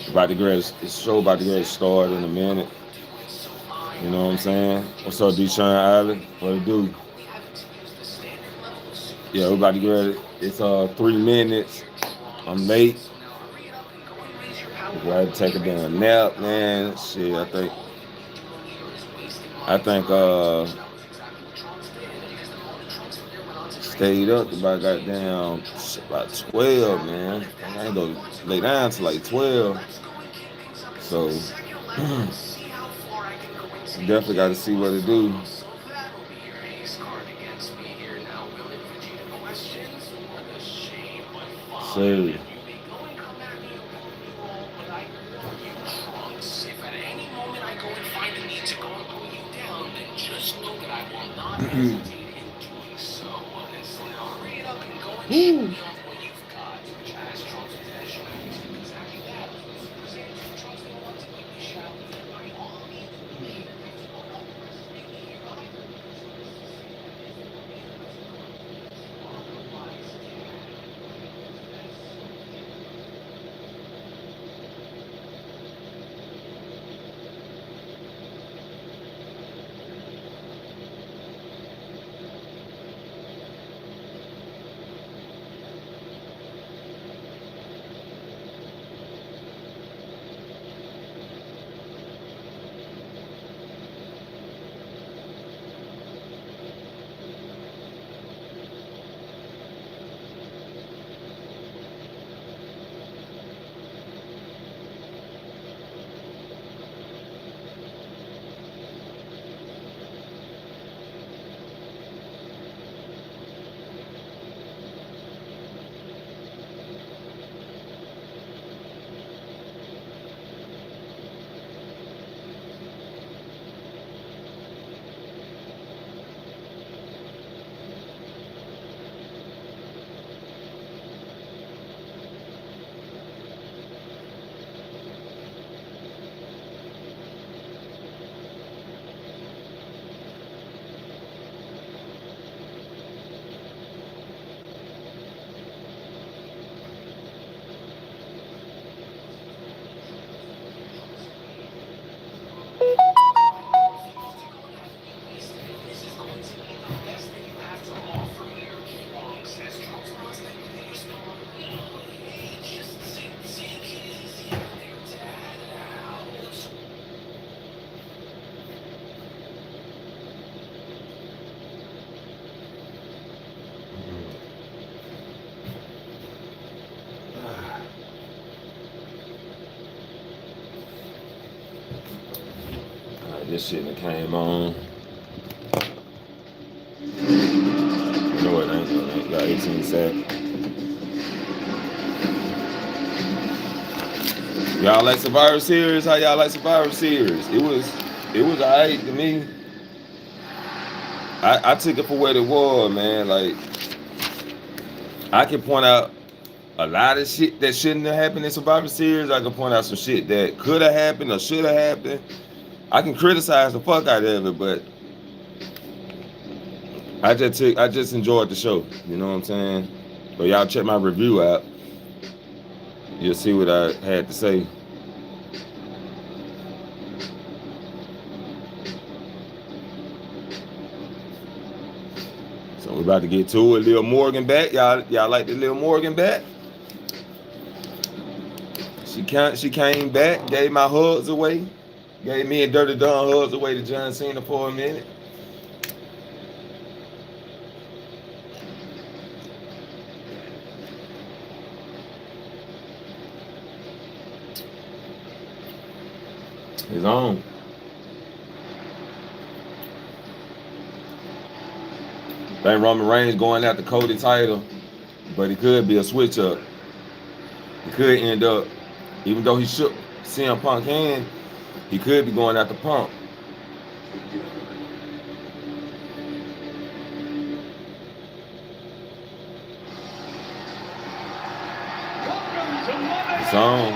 About to get this show about to get started in a minute. You know what I'm saying? What's up, Deshaun Allen? What it do? Yeah, we about to get ready. It's 3 minutes. I'm late. Glad to take a damn nap, man. Shit, I think stayed up about goddamn about 12, man. I ain't go lay down till like 12. So definitely got to see what to do. So this shit that came on. No, it ain't. It ain't got 18 sacks. Y'all like Survivor Series? How y'all like Survivor Series? It was alright to me. I took it for what it was, man. Like I can point out a lot of shit that shouldn't have happened in Survivor Series. I can point out some shit that could have happened or should have happened. I can criticize the fuck out of it, but I just enjoyed the show. You know what I'm saying? But y'all check my review out. You'll see what I had to say. So we're about to get to it. Lil Morgan back. Y'all like the Lil Morgan back? She came back, gave my hugs away. Gave me and Dirty Don hugs away to John Cena for a minute. It's on. Think Roman Reigns going after Cody title, but it could be a switch up. He could end up, even though he shook CM Punk hand, he could be going after Punk. It's on.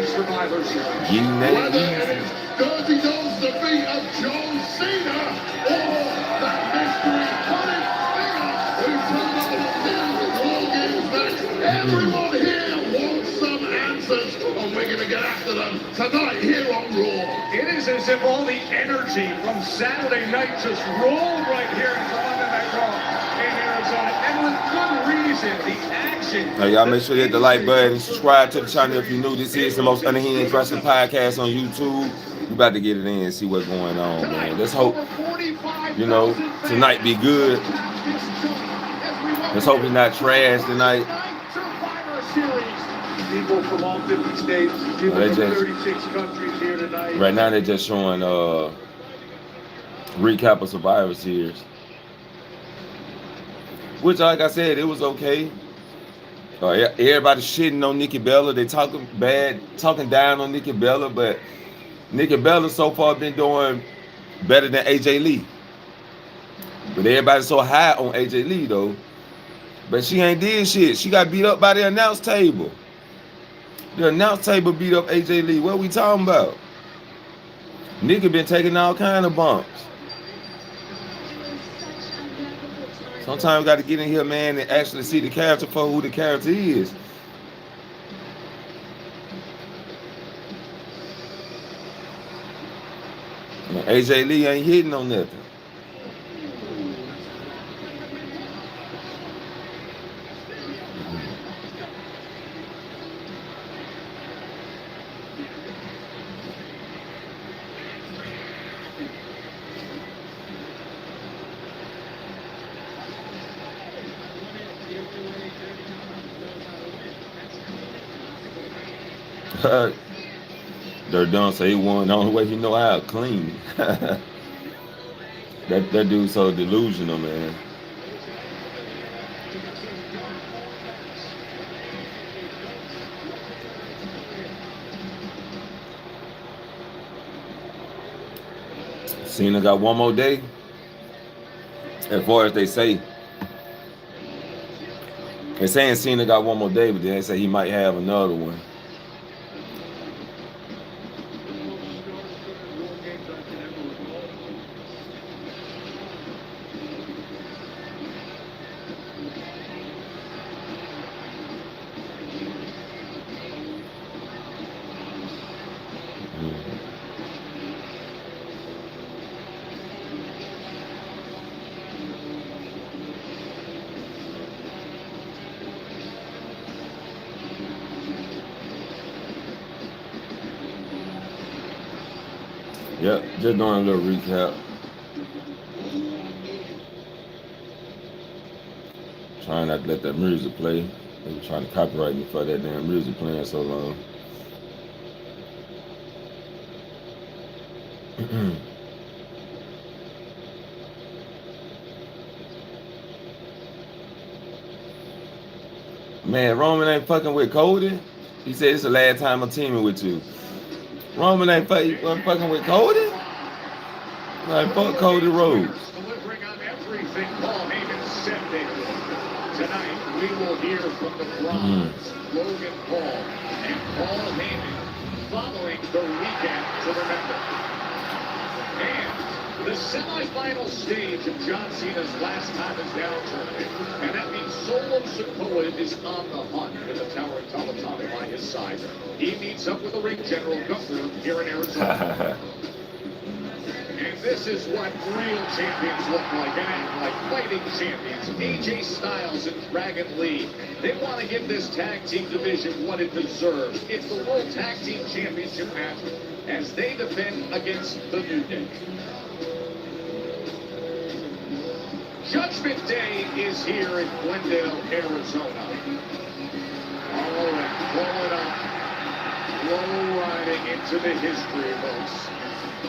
Survivor Series. Does he knows the feet of John Cena or that mystery Tony Fingers? We talk about the Everyone here wants some answers, and we're going to get after them tonight here on Raw. It is as if all the energy from Saturday night just rolled right here into Monday Night Raw in Arizona, and with good reason. The action. Now, y'all make sure you hit the like button and subscribe to the channel if you're new. This is the most unhinged wrestling podcast on YouTube. We about to get it in and see what's going on, man. Let's hope, you know, tonight be good. Let's hope it's not trash tonight. People from all 50 states, people from 36 countries here tonight. Right now they're just showing recap of Survivor Series. Which, like I said, it was okay. Everybody shitting on Nikki Bella. They talking down on Nikki Bella, but Nikki Bella so far been doing better than AJ Lee. But everybody's so high on AJ Lee though. But she ain't did shit. She got beat up by the announce table. The announce table beat up AJ Lee. What we talking about? Nikki been taking all kind of bumps. Sometimes we got to get in here, man, and actually see the character for who the character is. AJ Lee ain't hitting on nothing. They're done. So he won. The only way he know how to clean. that dude's so delusional, man. Cena got one more day. As far as they say. They're saying Cena got one more day, but then they say he might have another one. Yep, just doing a little recap. Trying not to let that music play. They were trying to copyright me for that damn music playing so long. Man, Roman ain't fucking with Cody. He said it's the last time I'm teaming with you. Roman ain't fucking with Cody? Like, fuck Cody Rhodes. Delivering on everything Paul Heyman said they would. Tonight, we will hear from the Bronze, Logan Paul, and Paul Heyman following the weekend to remember. And the semifinal stage of John Cena's last time is now tournament. And that means Solo Sikoa is on the hunt with the towering Tamatami by his side. He meets up with the ring general Gunther here in Arizona. And this is what real champions look like and act like, fighting champions. AJ Styles and Dragon Lee. They want to give this tag team division what it deserves. It's the World Tag Team Championship match as they defend against the New Day. Judgment Day is here in Glendale, Arizona. All right, blow it up. Blow right heading into the history books.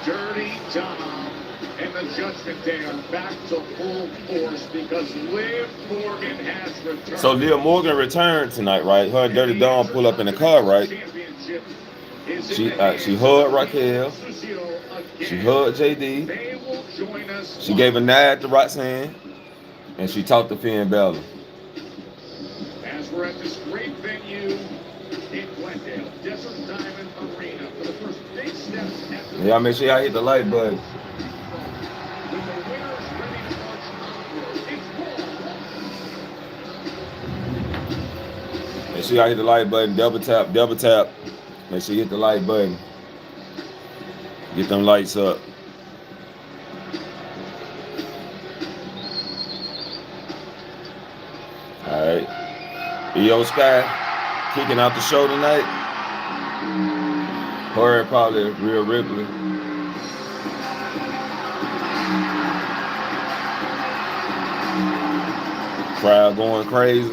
Dirty Dom and the Judgment Day are back to full force because Liv Morgan has returned. So Liv Morgan returned tonight, right? Her and Dirty Dom pull up in the car, right? She hugged Raquel. She hugged JD. She gave a nod to Roxanne, and she talked to Finn Balor. As we're at this great venue in Glendale, Desert Diamond Arena, for the first big steps after Y'all make sure y'all hit the like button. with the winners ready to march onward. It's Make sure y'all hit the like button. Double tap, double tap. Make sure you hit the like button. Get them lights up. Alright. Io Sky kicking out the show tonight. Her and probably Rhea Ripley. Crowd going crazy.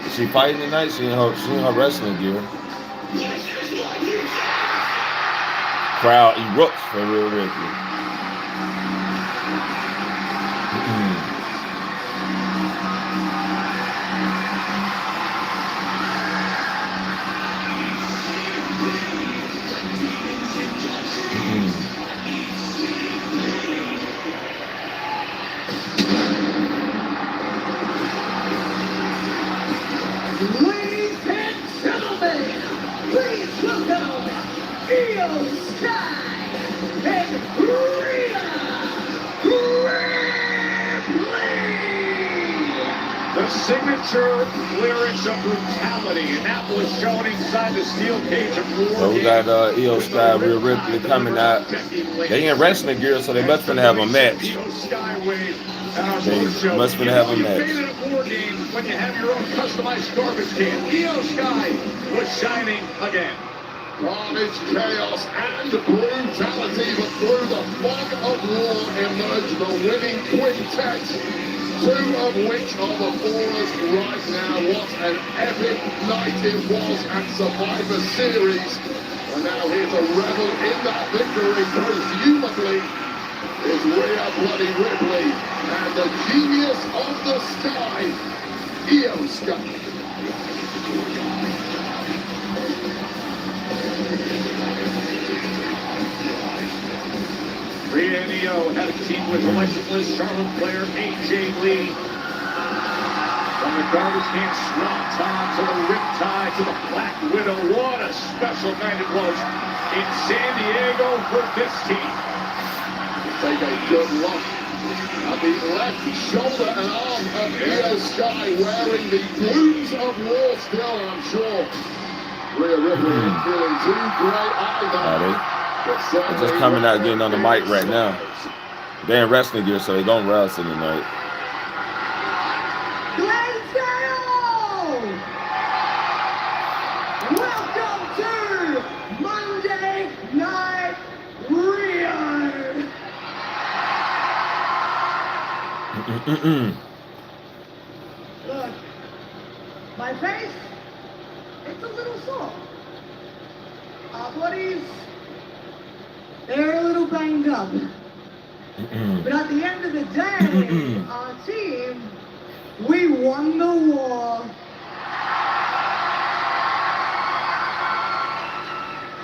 Is she fighting tonight? She in her wrestling gear. Crowd erupts for Rhea Ripley. Ladies and gentlemen, please welcome Io Sky and Rhea Ripley. the signature lyrics of brutality, and that was shown inside the steel cage of War So we got Io Sky, Rhea Ripley coming out. They in wrestling gear, so they must finna have a match. Io Skyway at our They road show. must finna have a You match. made it a war game when you have your own customized garbage can. Io Sky was shining again. Carnage, chaos, and brutality, but through the fog of war emerged the winning quintet, two of which are before us right now. What an epic night it was at Survivor Series. And now here to revel in that victory, presumably, is Rhea Bloody Ripley and the genius of the sky, Io Sky. Rhea and Io had a team with legendless Charlotte Flair, AJ Lee. From the garbage can swanton to the riptide to the Black Widow. What a special night it was in San Diego for this team. Take a good look at the left shoulder and arm of Io Sky wearing the plumes of war still, and I'm sure Rhea Ripley ain't feeling too great either. They're just coming out getting on the mic right now. They're in wrestling gear, so they're gonna wrestle tonight. Glendale! Welcome to Monday Night Rio! Look, my face, it's a little sore. Our bodies, they're a little banged up. But at the end of the day, our team, we won the war.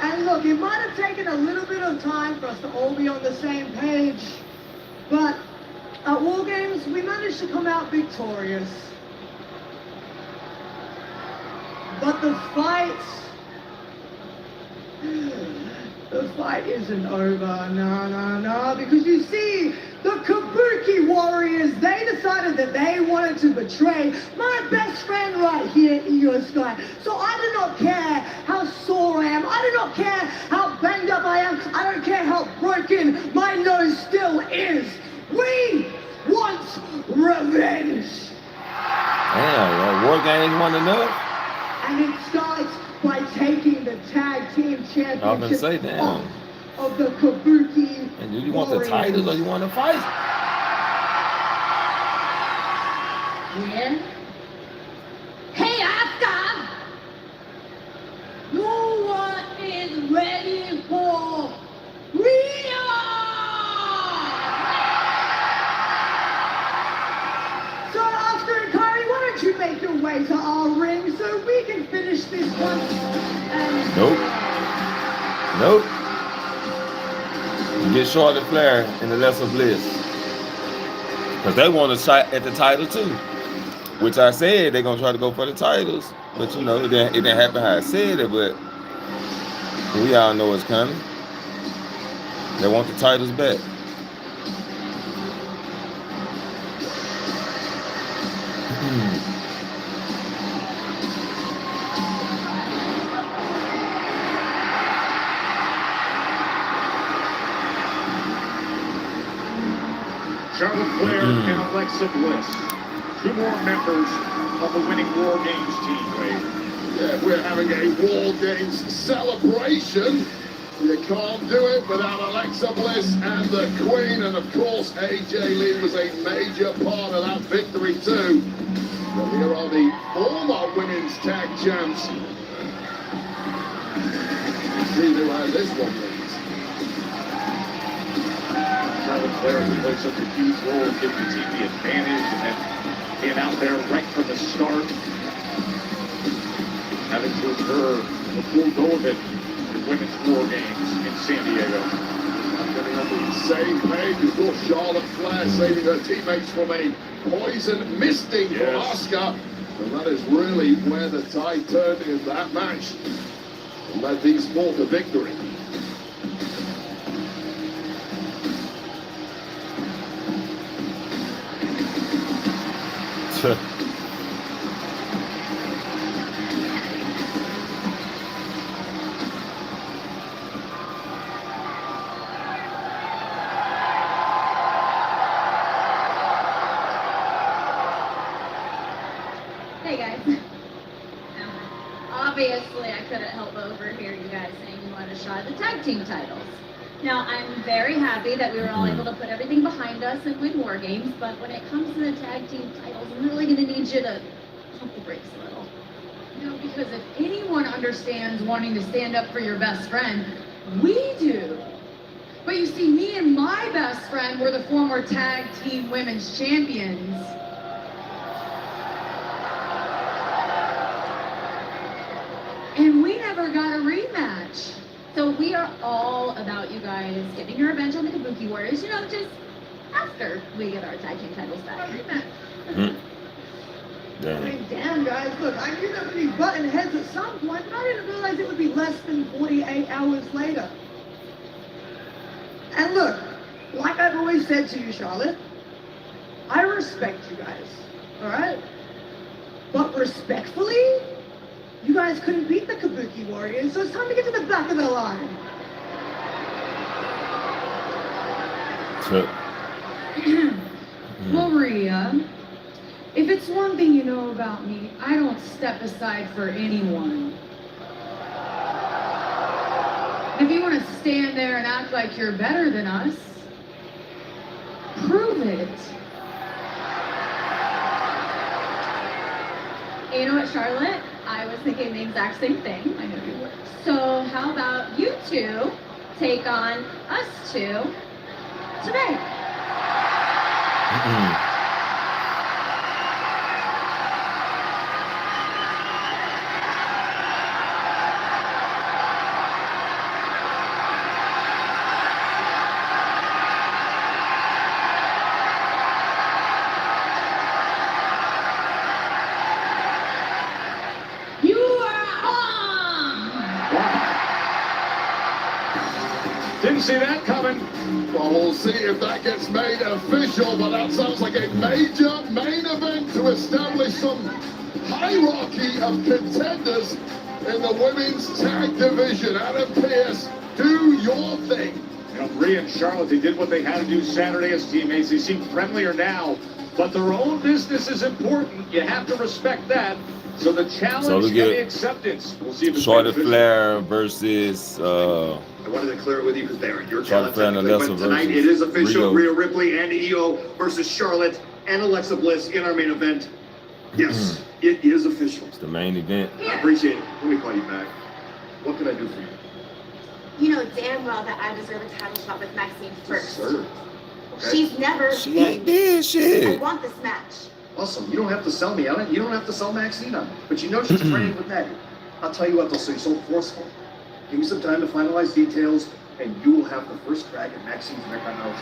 And look, it might have taken a little bit of time for us to all be on the same page, but at War Games, we managed to come out victorious. But the fight isn't over, no, because you see, the Kabuki Warriors, they decided that they wanted to betray my best friend right here, Io Sky. So I do not care how sore I am, I do not care how banged up I am, I don't care how broken my nose still is. We want revenge! Damn, War Games won enough? And it starts by taking the tag team championship I was gonna say, damn. off of the Kabuki And do you want the Warriors. titles or you want to fight? Yeah? Hey, Asuka! You want me this once. Nope. You get Charlotte Flair and Alexa Bliss. Because they want a shot at the title too. Which I said they're going to try to go for the titles. But you know, it didn't happen how I said it. But we all know it's coming. They want the titles back. Charlotte Flair and Alexa Bliss. 2 more members of the winning War Games team, Wade. Yeah, we're having a War Games celebration. You can't do it without Alexa Bliss and the Queen. And of course, AJ Lee was a major part of that victory too. But here are the former women's tag champs. See who has this one, please. Charlotte Flair has played such a huge role in giving the team the advantage and being out there right from the start. Having to occur the full go of it in women's War Games in San Diego. Getting on the same page. Of course, Charlotte Flair saving her teammates from a poison misting from Asuka. And that is really where the tide turned in that match. And led these 4 to victory. Hey guys. Obviously, I couldn't help but overhear you guys saying you want a shot at the tag team titles. Now, I'm very happy that we were all able to put everything behind us and win War Games, but when it comes to the tag team titles, I'm really going to need you to pump the brakes a little. You know, because if anyone understands wanting to stand up for your best friend, we do. But you see, me and my best friend were the former tag team women's champions. And we never got a rematch. So we are all about you guys getting your revenge on the Kabuki Warriors, you know, just after we get our tag team titles back. I mean, damn, guys, look, I knew there would be button heads at some point, but I didn't realize it would be less than 48 hours later. And look, like I've always said to you, Charlotte, I respect you guys, all right? But respectfully, you guys couldn't beat the Kabuki Warriors, so it's time to get to the back of the line. Maria, if it's one thing you know about me, I don't step aside for anyone. If you want to stand there and act like you're better than us, prove it. You know what, Charlotte? I was thinking the exact same thing. I know you were. So how about you two take on us two today? Didn't see that coming. Well, we'll see if that gets made official, but that sounds like a major main event to establish some hierarchy of contenders in the women's tag division. Adam Pearce, do your thing. You know, Rhea and Charlotte, they did what they had to do Saturday as teammates. They seem friendlier now, but their own business is important. You have to respect that. So the challenge and the acceptance. We'll see if it's Charlotte Flair versus I wanted to clear it with you because they are your Charlotte talent. Flair and Alexa Tonight versus it is official. Rhea. Rhea Ripley and EO versus Charlotte and Alexa Bliss in our main event. Yes, it is official. It's the main event. I appreciate it. Let me call you back. What can I do for you? You know damn well that I deserve a title shot with Maxine first. Sir. Okay. She's never. She ain't did I shit. want this match. Awesome. You don't have to sell me on it. You don't have to sell Maxine on it. But you know she's training with Natty. I'll tell you what, they'll say so forceful. Give me some time to finalize details, and you will have the first crack at Maxine's neck on out.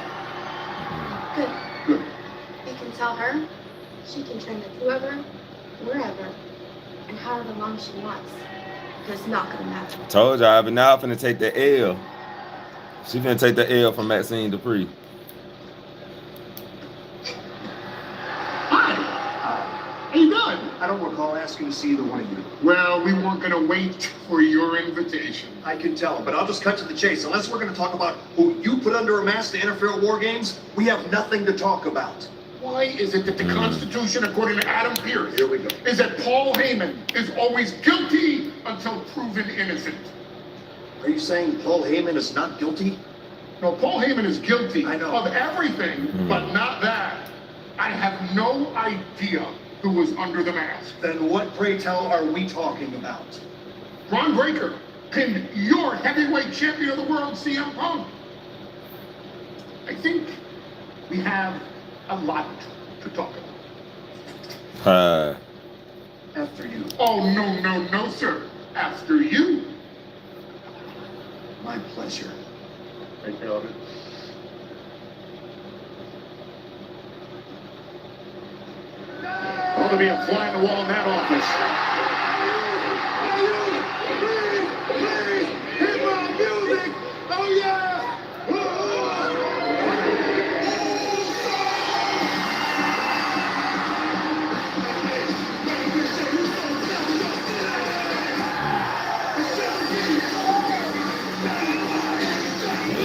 Good. Good. You can tell her she can train with whoever, wherever, and however long she wants. It's not gonna matter. Told y'all, but now I'm finna take the L. She finna take the L from Maxine Dupree. Hi. How you doing? I don't recall asking to see either one of you. Well, we weren't gonna wait for your invitation. I can tell, but I'll just cut to the chase. Unless we're going to talk about who you put under a mask to interfere at war games, we have nothing to talk about. Why is it that the Constitution, according to Adam Pierce, Here we go. is that Paul Heyman is always guilty until proven innocent? Are you saying Paul Heyman is not guilty? No, Paul Heyman is guilty I know. of everything, but not that. I have no idea who was under the mask. Then what, pray tell, are we talking about? Ron Breaker and your heavyweight champion of the world, CM Punk. I think we have a lot to talk about. After you. Oh, no, sir. After you. My pleasure. Take care of it. Ought to be a fly on the wall in that office. Hit my music! Oh, yeah!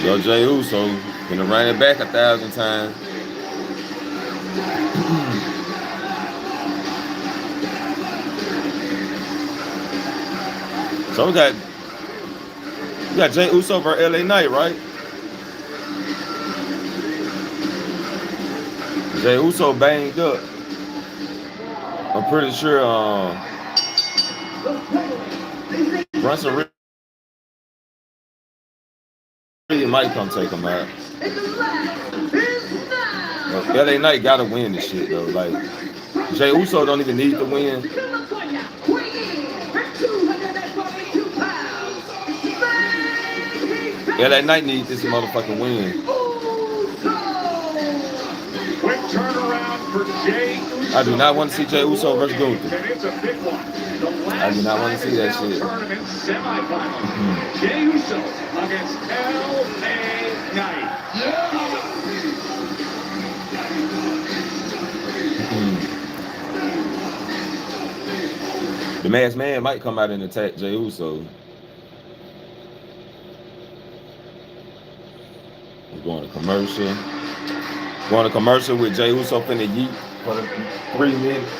There go Jey Uso. Gonna run it back 1,000 times. So we got Jey Uso for LA Knight, right? Jey Uso banged up. I'm pretty sure Brunson really might come take him out. But LA Knight gotta win this shit though. Like Jey Uso don't even need to win. LA Knight needs this motherfucking win. Quick turnaround for Jey Uso. I do not want to see Jey Uso versus Gunther. And it's a big one. I do not want to see that shit. Tournament semifinal. Jey Uso against LA Knight. The masked man might come out and attack Jey Uso. We're going to commercial. Going to commercial with Jey Uso finna yeet for 3 minutes.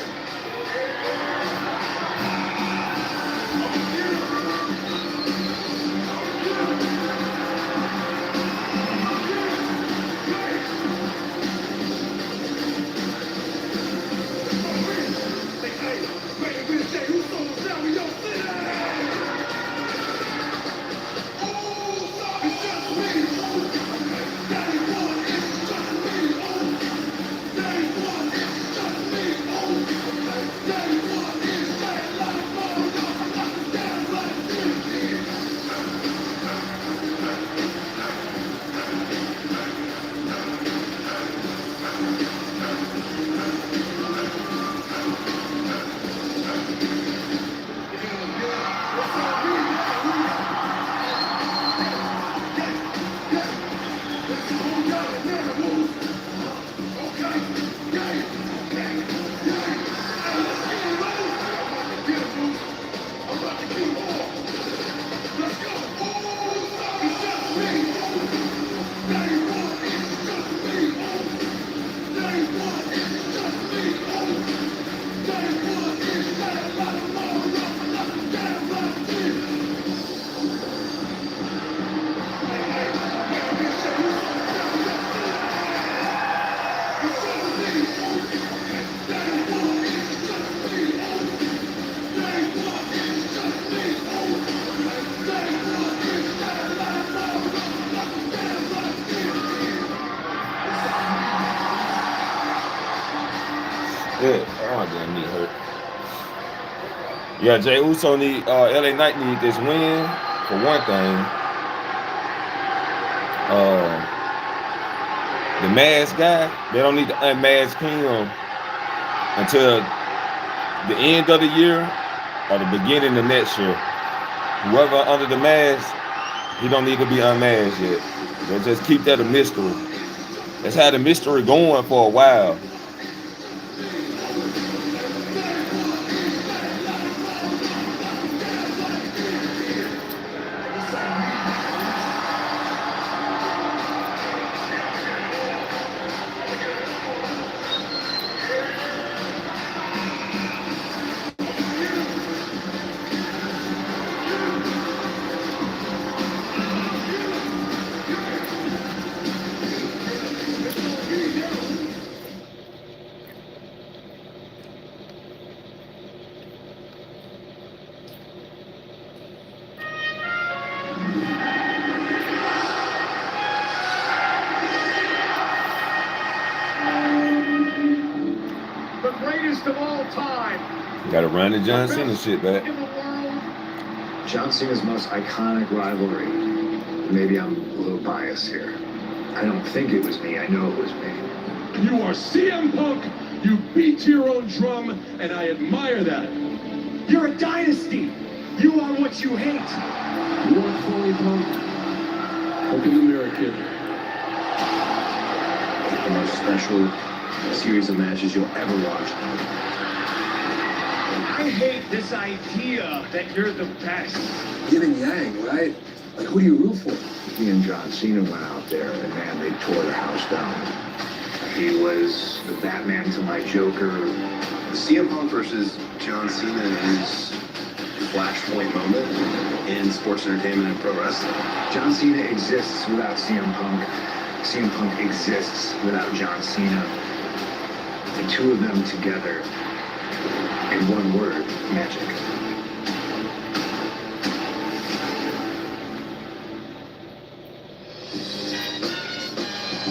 Yeah, oh, my damn knee hurt. Yeah, Jey Uso need LA Knight need this win for one thing. The mask guy, they don't need to unmask him until the end of the year or the beginning of next year. Whoever under the mask, he don't need to be unmasked yet. They'll just keep that a mystery. Let's have the mystery going for a while. The greatest of all time. Gotta run the John Cena shit back. In the world. John Cena's most iconic rivalry. Maybe I'm a little biased here. I don't think it was me. I know it was me. You are CM Punk. You beat to your own drum, and I admire that. You're a dynasty. You are what you hate. You are phony, Punk. Look in the mirror, kid. The most special series of matches you'll ever watch. I hate this idea that you're the best. Yin and yang, right? Like, who do you root for? Me and John Cena went out there, and man, they tore the house down. He was the Batman to my Joker. CM Punk versus John Cena is a flashpoint moment in sports entertainment and pro wrestling. John Cena exists without CM Punk. CM Punk exists without John Cena. The two of them together in one word, magic.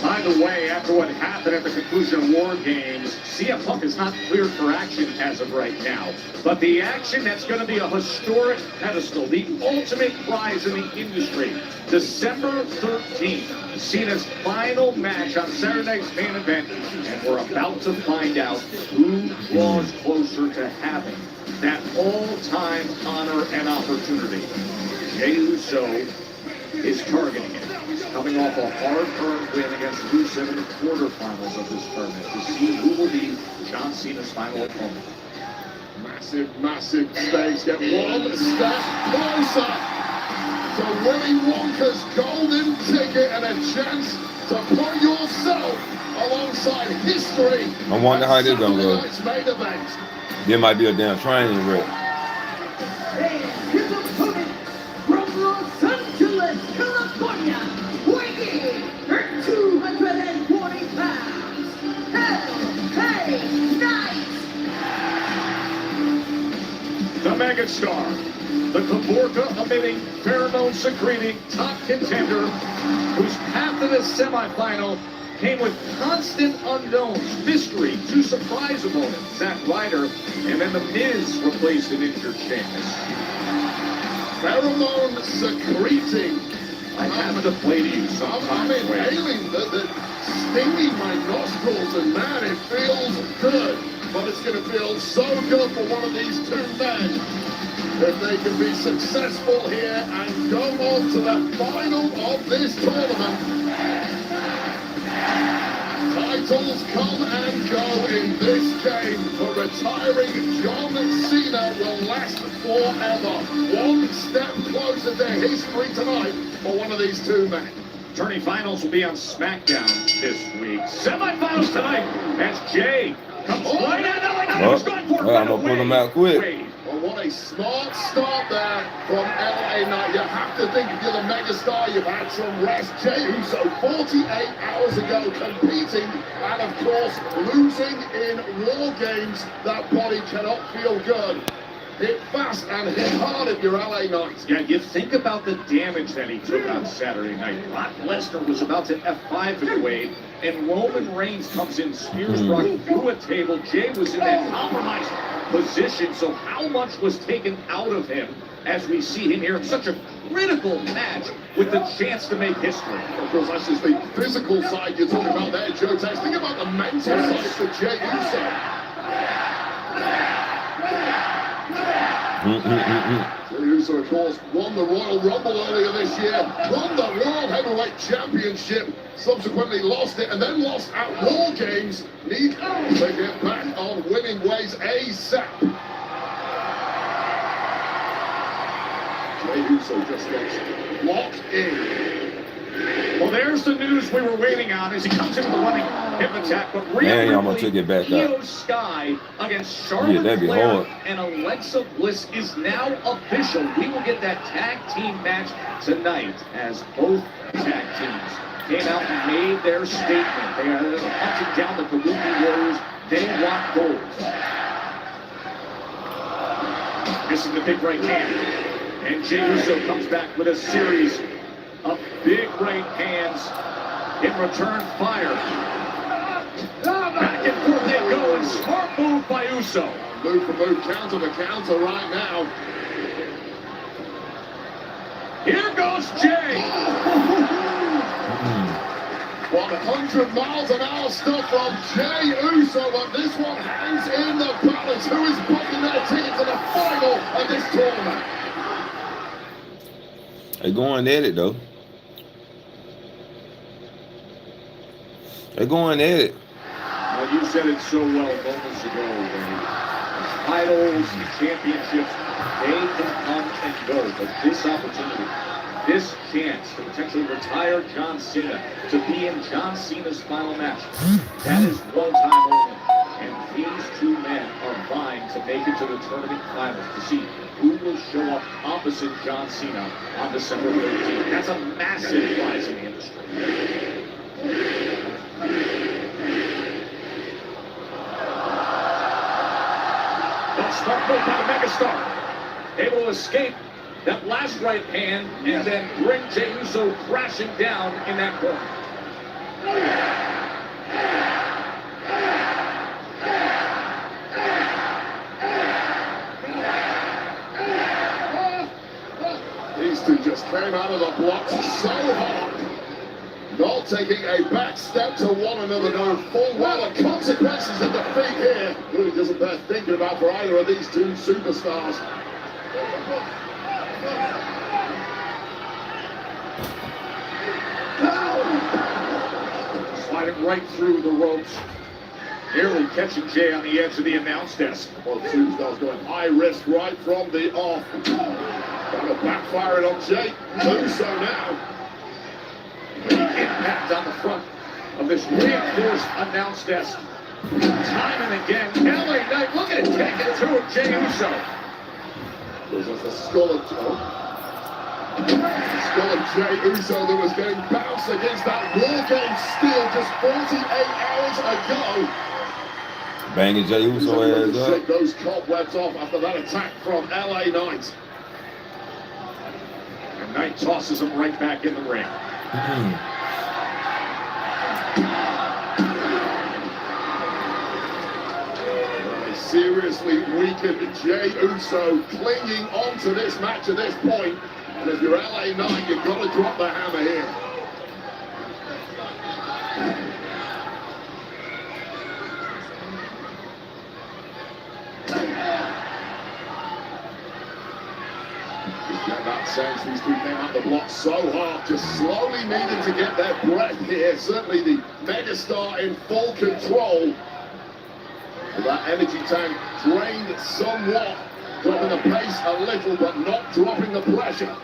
By the way, after what happened at the conclusion of War Games, CM Punk is not cleared for action as of right now. But the action that's going to be a historic pedestal, the ultimate prize in the industry. December 13th, Cena's final match on Saturday night's main event. And we're about to find out who draws closer to having that all-time honor and opportunity. Jey Uso is targeting it. Coming off a hard-earned win against Rusev in the quarterfinals of this tournament to see who will be John Cena's final opponent. Massive, massive stakes. Get one step closer to Willy Wonka's golden ticket and a chance to put yourself alongside history. I wonder how this gonna go. Tonight's main event. There might be a damn train wreck. And his opponent from Los Angeles, California, weighing 240 pounds, LA Knight. The megastar, the Kavorka emitting, pheromone secreting top contender, whose path to the semifinal came with constant unknowns, mystery, two surprise opponents, Zack Ryder, and then The Miz replaced an injured Sheamus. Pheromone secreting. I have to play to you I'm sometimes. Wade. inhaling the stinging my nostrils, and man, it feels good. But it's going to feel so good for one of these two men if they can be successful here and go on to the final of this tournament. Titles come and go in this game, but retiring John Cena will last forever. One step closer to history tonight for one of these two men. Tourney finals will be on SmackDown this week. Semifinals tonight as Jay comes right out. Well, I'm gonna pull them out quick. Well, what a smart start there from LA Knight. You have to think if you're the megastar, you've had some rest. Jey Uso 48 hours ago competing and, of course, losing in War Games. That body cannot feel good. Hit fast and hit hard if you're LA Knight. Yeah, you think about the damage that he took on Saturday night. Brock Lesnar was about to F5 in Wade, and Roman Reigns comes in, spears Brock through a table. Jay was in that compromise. position. So how much was taken out of him as we see him here in such a critical match with the chance to make history? Of course, that's just the physical side you're talking about there, Joe Tex. Think about the mental side for Jey Uso. Jey Uso, of course, won the Royal Rumble earlier this year, won the World Heavyweight Championship, subsequently lost it, and then lost at War Games. Need to get back on winning ways ASAP. Jey Uso just gets locked in. Well, there's the news we were waiting on as he comes into the running hip attack. But really, I'm gonna take it back Io up. Sky against Charlotte that'd be Flair hard. and Alexa Bliss is now official. We will get that tag team match tonight as both tag teams came out and made their statement. They are punching down the Kabuki Warriors. They want gold. Missing the big right hand. And Jey Uso comes back with a series of big right hands. In return, fire. Back and forth they go, and smart move by Uso. Move for move, counter to counter right now. Here goes Jey. 100 miles an hour stuff from Jey Uso, but this one hangs in the balance. Who is booking their ticket to the final of this tournament? They going at it though. They're going at it. Well, you said it so well moments ago, Wayne. Titles, championships, they can come and go, but this opportunity, this chance to potentially retire John Cena, to be in John Cena's final match, that is one time only. And these two men are vying to make it to the tournament finals to see who will show up opposite John Cena on December 13th. That's a massive prize in the industry. Smart move by the Megastar. Able to escape that last right hand and then bring Jey Uso crashing down in that corner. These two just came out of the blocks so hard. Not taking a back step to one another, knowing full well the consequences of defeat here. Really doesn't bear thinking about for either of these two superstars. Sliding right through the ropes. Nearly catching Jey on the edge of the announce desk. Well, two stars going high risk right from the off. Kind of backfiring on Jey Uso now. Impact on the front of this reinforced announce desk. Time and again, LA Knight, look at it, taking it through Jey Uso. There's the skull of Jey Uso that was getting bounced against that War Games steel just 48 hours ago. Banging Jey Uso ass up. Shake those cobwebs off after that attack from LA Knight. And Knight tosses him right back in the ring. Seriously weakened Jey Uso, clinging on to this match at this point. And if you're LA Knight, you've got to drop the hammer here. You get that sense these two came out the block so hard, just slowly needing to get their breath here. Certainly the Megastar in full control. That energy tank drained somewhat, dropping the pace a little, but not dropping the pressure.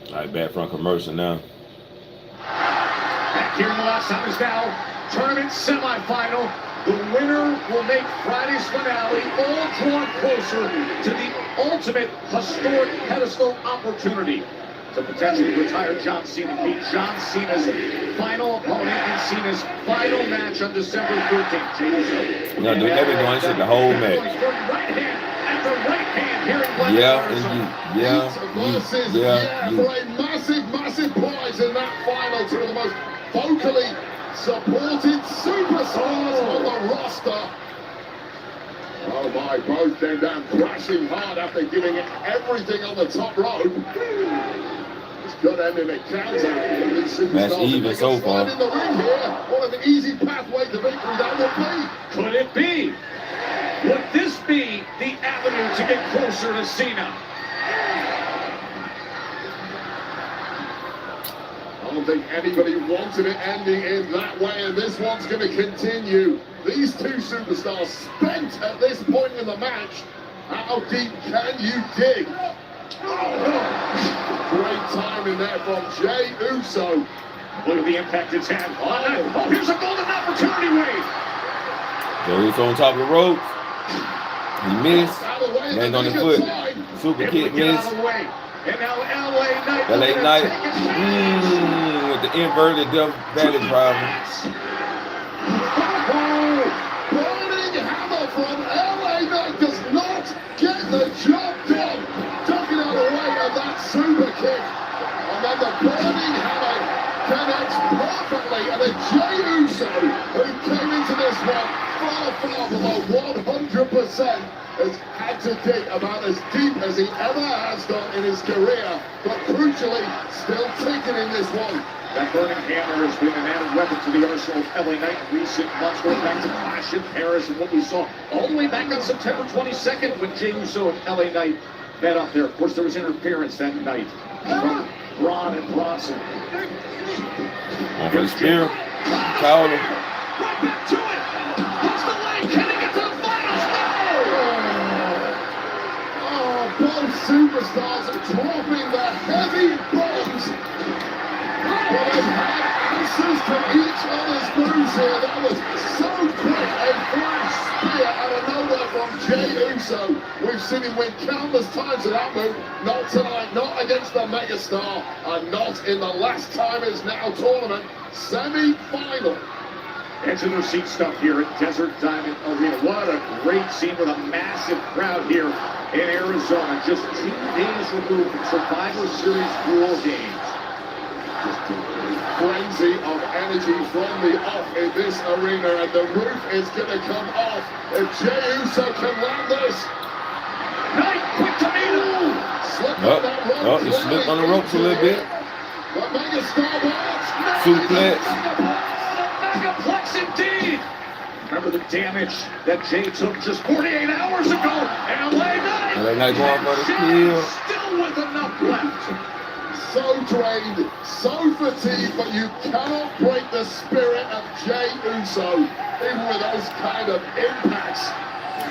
All right, back from commercial now. Back here in the last time is now tournament semifinal. The winner will make Friday's finale all drawn closer to the ultimate historic pedestal opportunity to potentially retire John Cena, beat John Cena's final opponent in Cena's final match on December 13th. No, dude, they've been doing shit the whole match. Right hand after right And here in Glendale, Yeah, Arizona. and Yeah, for a massive prize in that final. Two of the most vocally supported superstars on the roster. Oh my, both came down crashing hard after giving it everything on the top rope. It's good ending it counts out. These superstars Match even if they so can far. slide in the ring here. What an easy pathway to victory that would be. Could it be? Would this be the avenue to get closer to Cena? I don't think anybody wanted it ending in that way, and this one's going to continue. These two superstars spent at this point in the match. How deep can you dig? Oh, great timing there from Jey Uso. Look at the impact it's had. Oh, here's a golden opportunity, Wade. Jey Uso on top of the ropes. He missed. Out of the way, Land on his the foot. side. Super If kick we get out missed. of the way. And now LA Knight. LA looking Knight. to take advantage. With the inverted Death Valley problem. Burning hammer from LA Knight does not get the job done. Ducking out of the way of that super kick. And then the burning hammer connects perfectly. And then Jey Uso, who came into this one far below 100%, has had to dig about as deep as he ever has done in his career. But crucially, still ticking in this one. That burning hammer has been an added weapon to the arsenal of LA Knight in recent months, going back to Clash in Paris and what we saw all the way back on September 22nd when Jey Uso and LA Knight met up there. Of course, there was interference that night from Braun and Bronson. On for the spear. Cowley. Right back to it. What's the leg? Can he get to the finals? Oh, both superstars are dropping the heavy bombs. Well, they've had answers to each other's moves here. That was so quick. A flash spear out of nowhere from Jey Uso. We've seen him win countless times with that move. Not tonight, not against the megastar, and not in the last time is now tournament semi-final. Edge of their seat stuff here at Desert Diamond Arena. What a great scene with a massive crowd here in Arizona. Just 2 days removed from Survivor Series War Games. Just a frenzy of energy from the off in this arena, and the roof is going to come off if Jey Uso can land this. Knight, quick to meet him. Slipped on that rope. He slipped on the ropes a little bit. The megastar works. Suplex. Megaplex indeed. Remember the damage that Jey took just 48 hours ago. And LA Knight. LA Knight going for the kill. Still with enough left. So drained, so fatigued, but you cannot break the spirit of Jey Uso, even with those kind of impacts.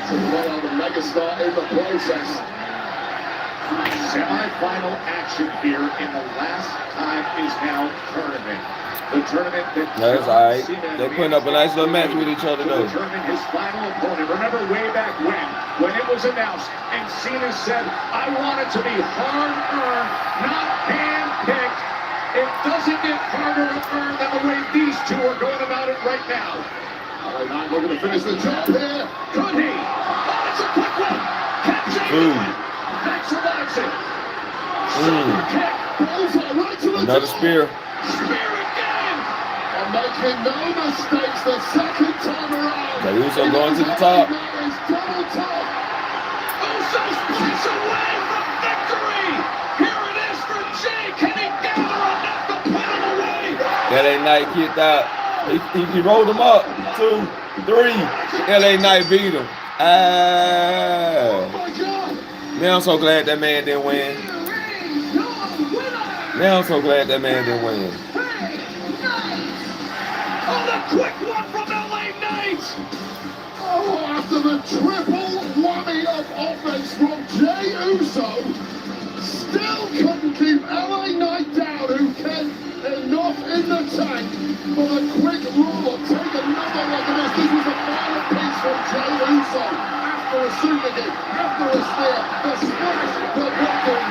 To blow out the megastar in the process. Semi-final action here in the last time is now tournament. The tournament that That's all right. They're putting up a nice little match with each other, though. Determine his final opponent. Remember way back when it was announced and Cena said, I want it to be hard-earned, not hand-picked. It doesn't get harder to earn than the way these two are going about it right now. LA Knight looking to finish the job here. Could he? Oh, it's a quick one. Can Jey do it? Knight survives it. Super kick. Bullseye right to the Another top. spear. Spear again. And making no mistakes the second time around. Jey Uso going to the top. Now is double top. Uso splits away from victory. Here it is for Jey. Can he gather enough to put him away? LA Knight kicked out. He rolled him up. 2, 3. LA Knight beat him. Oh my God. Man, I'm so glad that man didn't win. Man, I'm so glad that man didn't win. Oh, the quick one from LA Knight. Oh, after the triple whammy of offense from Jey Uso, still couldn't keep LA Knight down, who can enough in the tank for the quick roll. Take another look at this. This was a final piece from Jey Uso. After a super kick, after a spear, the splash, the buckle.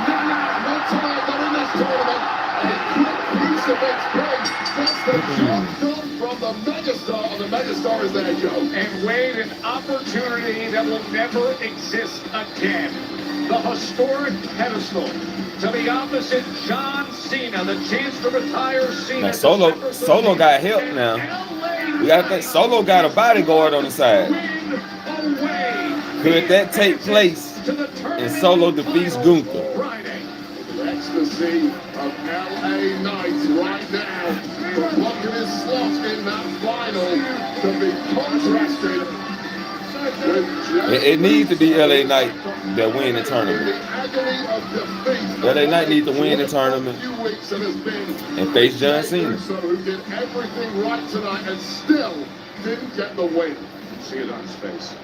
Not tonight, not in this tournament. A quick piece of XP. That's the job done from the megastar, and the megastar is there, Joe. And Wade, an opportunity that will never exist again. the historic pedestal to the opposite John Cena, the chance to retire Cena. Now Solo got help now. We gotta think Solo got a bodyguard on the side. Could that take place and Solo defeats Gunther? The ecstasy of LA Knight right now. The blocking his slot in that final to be contrasted with It needs to be LA Knight that win the tournament. LA Knight needs to win the tournament and face John Cena. Who did everything right tonight and still didn't get the win. See it on his face.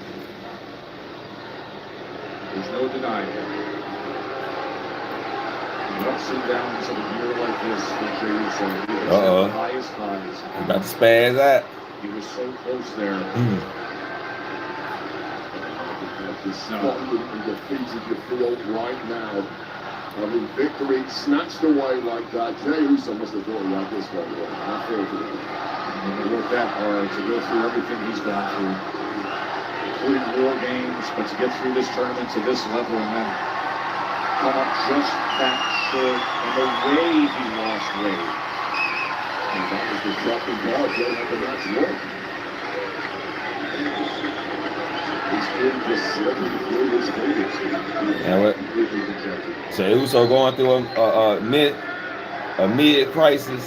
There's no denying it. The ups and downs of a year like this for Jey Uso. He was at the highest highs. He about to spaz out. He was so close there. Scotland and defeated your field right now. I mean, victory snatched away like that. Jey Uso must have thought he had this one. I feel for him. And he worked that hard to go through everything he's gone through, including war games, but to get through this tournament to this level and then come up just that short and the way he lost weight. And that was the dropping ball. Jey had the match won. And what? So Uso going through a mid crisis.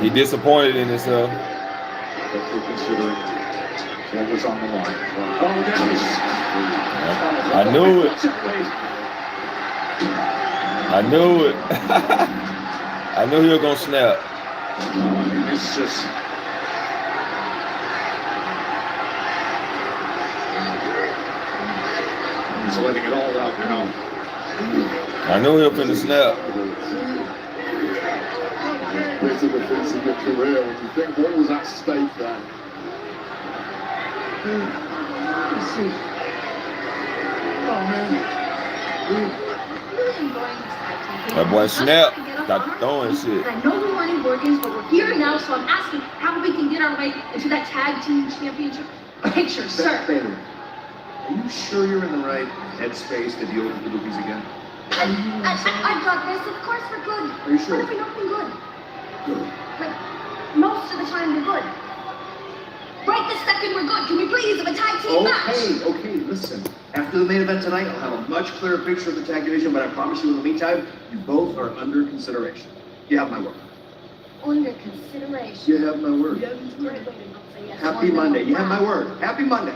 He disappointed in himself. Considering what was on the line. I knew it. I knew it. I knew he was gonna snap. It's just. He's letting it all out now. I knew he was finna snap. It's a defense of your career. When you think what was at stake there? Let's see. Oh, man. That boy snap. Got throwing shit. I know we won in War Games, but we're here now, so I'm asking how we can get our way into that tag team championship picture, sir. Baylor, are you sure you're in the right headspace to deal with the Loopies again? I've got this. Of course we're good. Are you sure? When have we not been good? Good. Like, most of the time we're good. Right this second we're good. Can we please have a tag team match? Okay, listen. After the main event tonight, I'll have a much clearer picture of the tag division, but I promise you in the meantime, you both are under consideration. You have my word. Under consideration. You have my word. Happy Monday. You have my word. Happy Monday.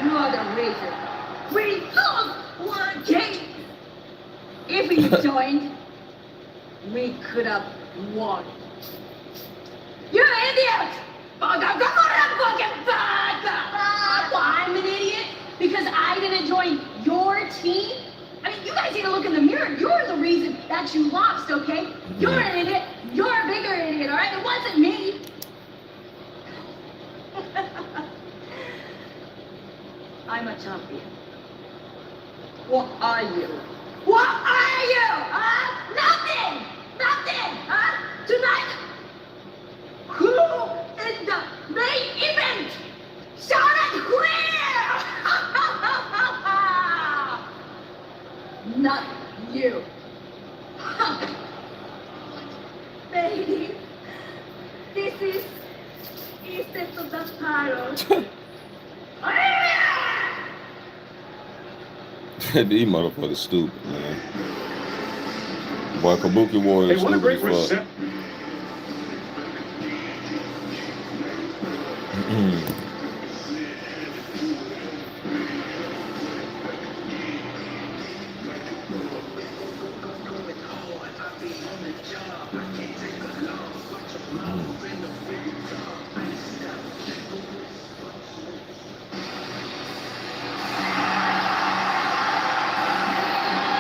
You are the reason we love War Games. If we joined, we could have won. You're an idiot! Why I'm an idiot? Because I didn't join your team? I mean, you guys need to look in the mirror. You're the reason that you lost, okay? You're an idiot. You're a bigger idiot, all right? It wasn't me. I'm a champion. What are you? What are you? Huh? Nothing! Nothing! Huh? Tonight, who is the main event? Charlotte Flair! Not you. Baby, this is instead of the title. These motherfuckers stupid, man. Boy, Kabuki Warrior Hey, what a stupid great as fuck. reception.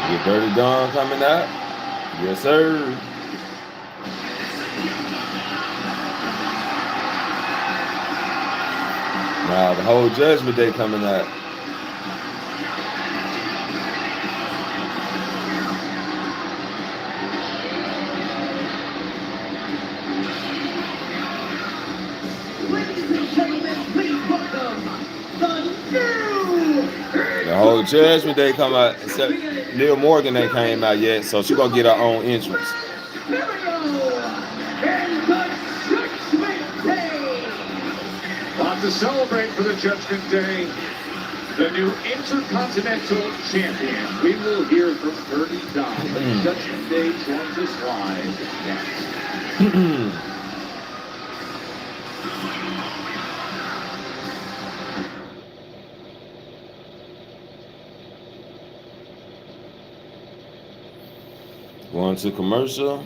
Get Dirty Dawn coming out? Yes, sir. Nah, the whole Judgment Day coming out. Oh, Judgment Day come out. Except Liv Morgan ain't came out yet, so she gonna get her own entrance. Here we go. And the Judgment Day. On to celebrate for the Judgment Day, the new Intercontinental Champion. We will hear from Dirty Dom. The Judgment Day joins us live next. Going to commercial.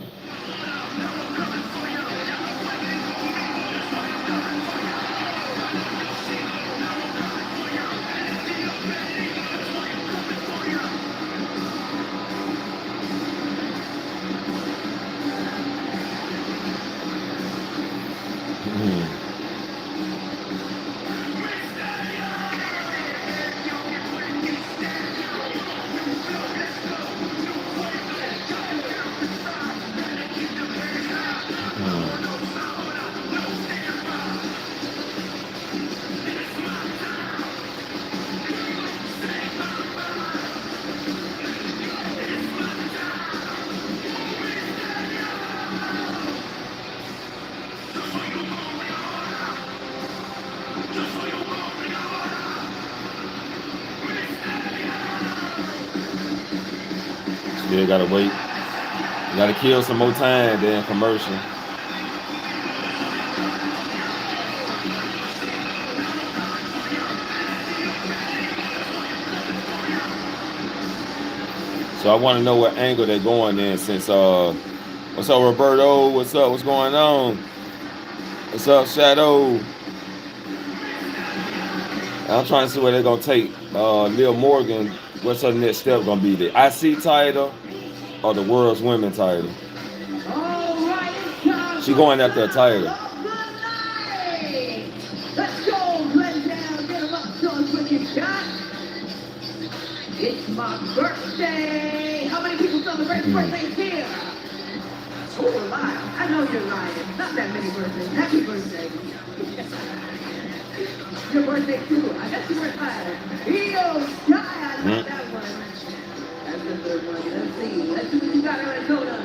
Still gotta wait. You gotta kill some more time then commercial. So I want to know what angle they're going in since what's up Roberto? What's up? What's going on? What's up Shadow? I'm trying to see where they're gonna take Liv Morgan. What's her next step gonna be? The IC title or the World's Women title? She going after a title. Let's go, blend down, get them up, show us what you got. It's my birthday. How many people celebrate birthdays here? Oh, lying. I know you're lying. Not that many birthdays. Happy birthday. Your birthday too. I guess you were five. Io Sky. I love that one. That's the third one. Let's see. Let's see what you got, Arizona.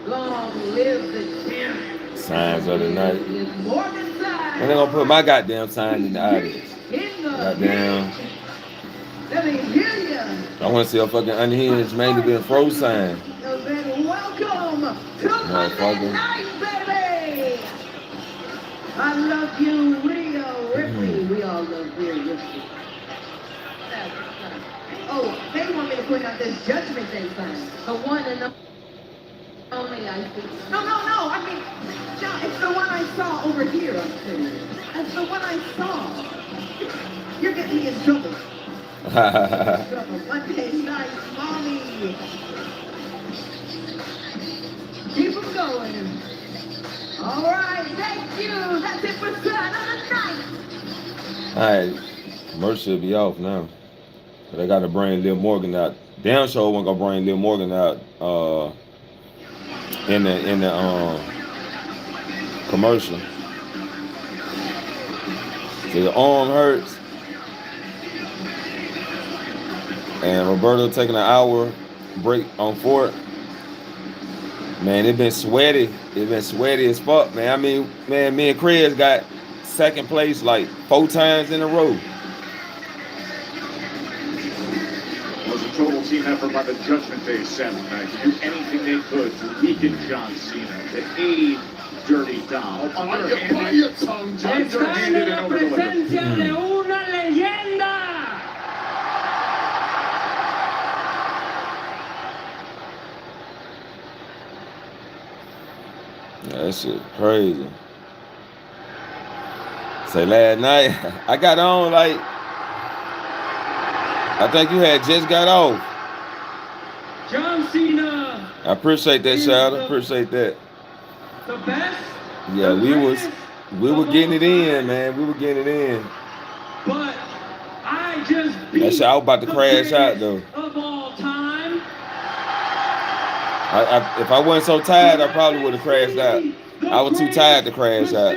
Long live the champion. Signs of the night. Morgan sign. When they gonna put my goddamn sign in the audience? In the Goddamn. Let me hear you. I want to see a fucking unhinged main event froze sign. Then welcome to Monday Night, baby. I love you, Rio Ripley. We all love Rio Ripley. Oh, they want me to point out this Judgment Day sign. The one and the only I see. No. I mean, John, it's the one I saw over here. I'm saying. That's the one I saw. You're getting me in trouble. Monday night, mommy. Keep them going. All right, thank you. That's it for Son of the Night. All right, commercial be off now. But they got to bring Liv Morgan out. Damn sure wasn't gonna bring Liv Morgan out in the commercial. So your arm hurts. And Roberto taking an hour break on Fort. Man, it been sweaty. It been sweaty as fuck, man. I mean, man, me and Chris got second place like 4 times in a row. It was a total team effort by the Judgment Day Saturday to do anything they could to weaken John Cena, to aid Dirty Dom. Bite your tongue, John. Underhanded and over-delivered. de una leyenda. Yeah, that shit crazy. Say last night, I got on like, I think you had just got off. John Cena. I appreciate that, Shadow. Appreciate that. The best. Yeah, we were getting it in, man. We were getting it in. But I just beat That shit, I was about to crash out though. of all time. If I wasn't so tired, I probably would have crashed out. I was too tired to crash out.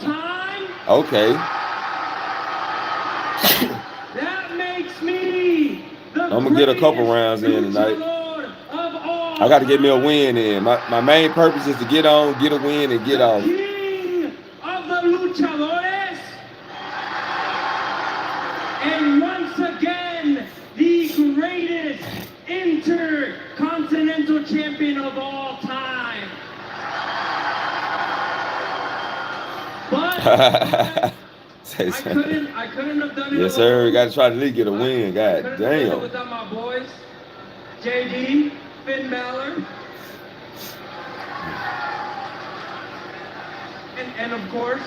Time. Okay. That makes me I'm gonna get a couple rounds in tonight. I got to get me a win in. My main purpose is to get on, get a win, and get off. King of the luchadores, and once again, the greatest intercontinental champion of all time. But Say I something. couldn't have done it. Yes, sir. alone. Got to try to at least get a win. I God couldn't have done it damn. without my boys, JD, Finn Balor, and of course,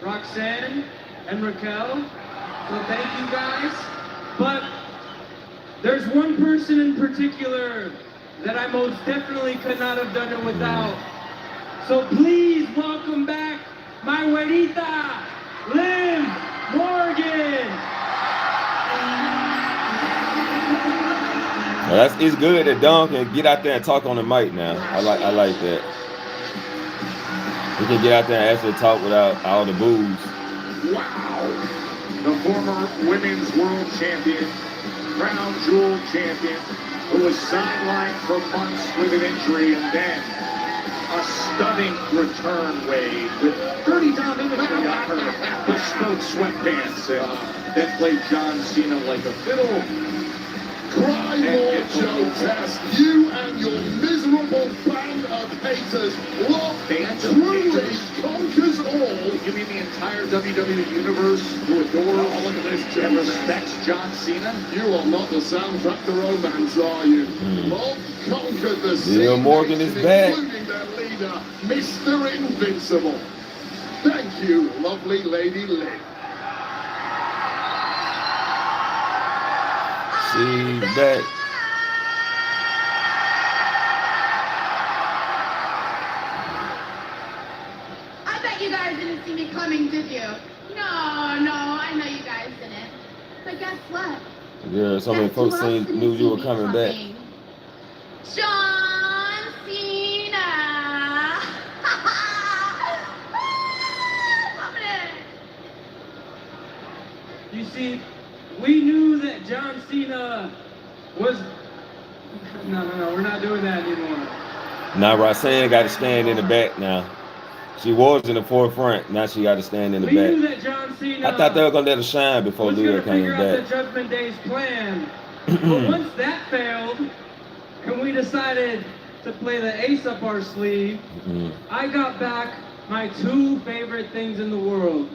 Roxanne and Raquel. So thank you guys. But there's one person in particular that I most definitely could not have done it without. So please welcome back my güerita, Liv Morgan. Well, it's good that Don can get out there and talk on the mic now. I like that. He can get out there and actually talk without all the boos. Wow. The former women's world champion, crown jewel champion, who was sidelined for months with an injury, and then a stunning return wave with 30 down imagery on her bespoke sweatpants, and then played John Cena like a fiddle. Cry more, Joe Test. You and your miserable band of haters. What truly conquers all. You mean the entire WWE universe who adores and respects John Cena? You are not the soundtrack to romance, are you? Love conquered the Liv Morgan is back. including their leader, Mr. Invincible. Thank you, lovely Lady Liv. She's back. I bet you guys didn't see me coming, did you? No, I know you guys didn't. But guess what? Yeah, so many Guess folks who else knew didn't you see were me coming back. John Cena! Loving it. You see, we knew that John Cena was... No, we're not doing that anymore. Now Roxanne got to stand in the back now. She was in the forefront. Now she got to stand in the We knew back. that John Cena I thought they were going to let her shine before was going Liv to came figure out the back. Judgment Day's plan. But once that failed, and we decided to play the ace up our sleeve, I got back my two favorite things in the world.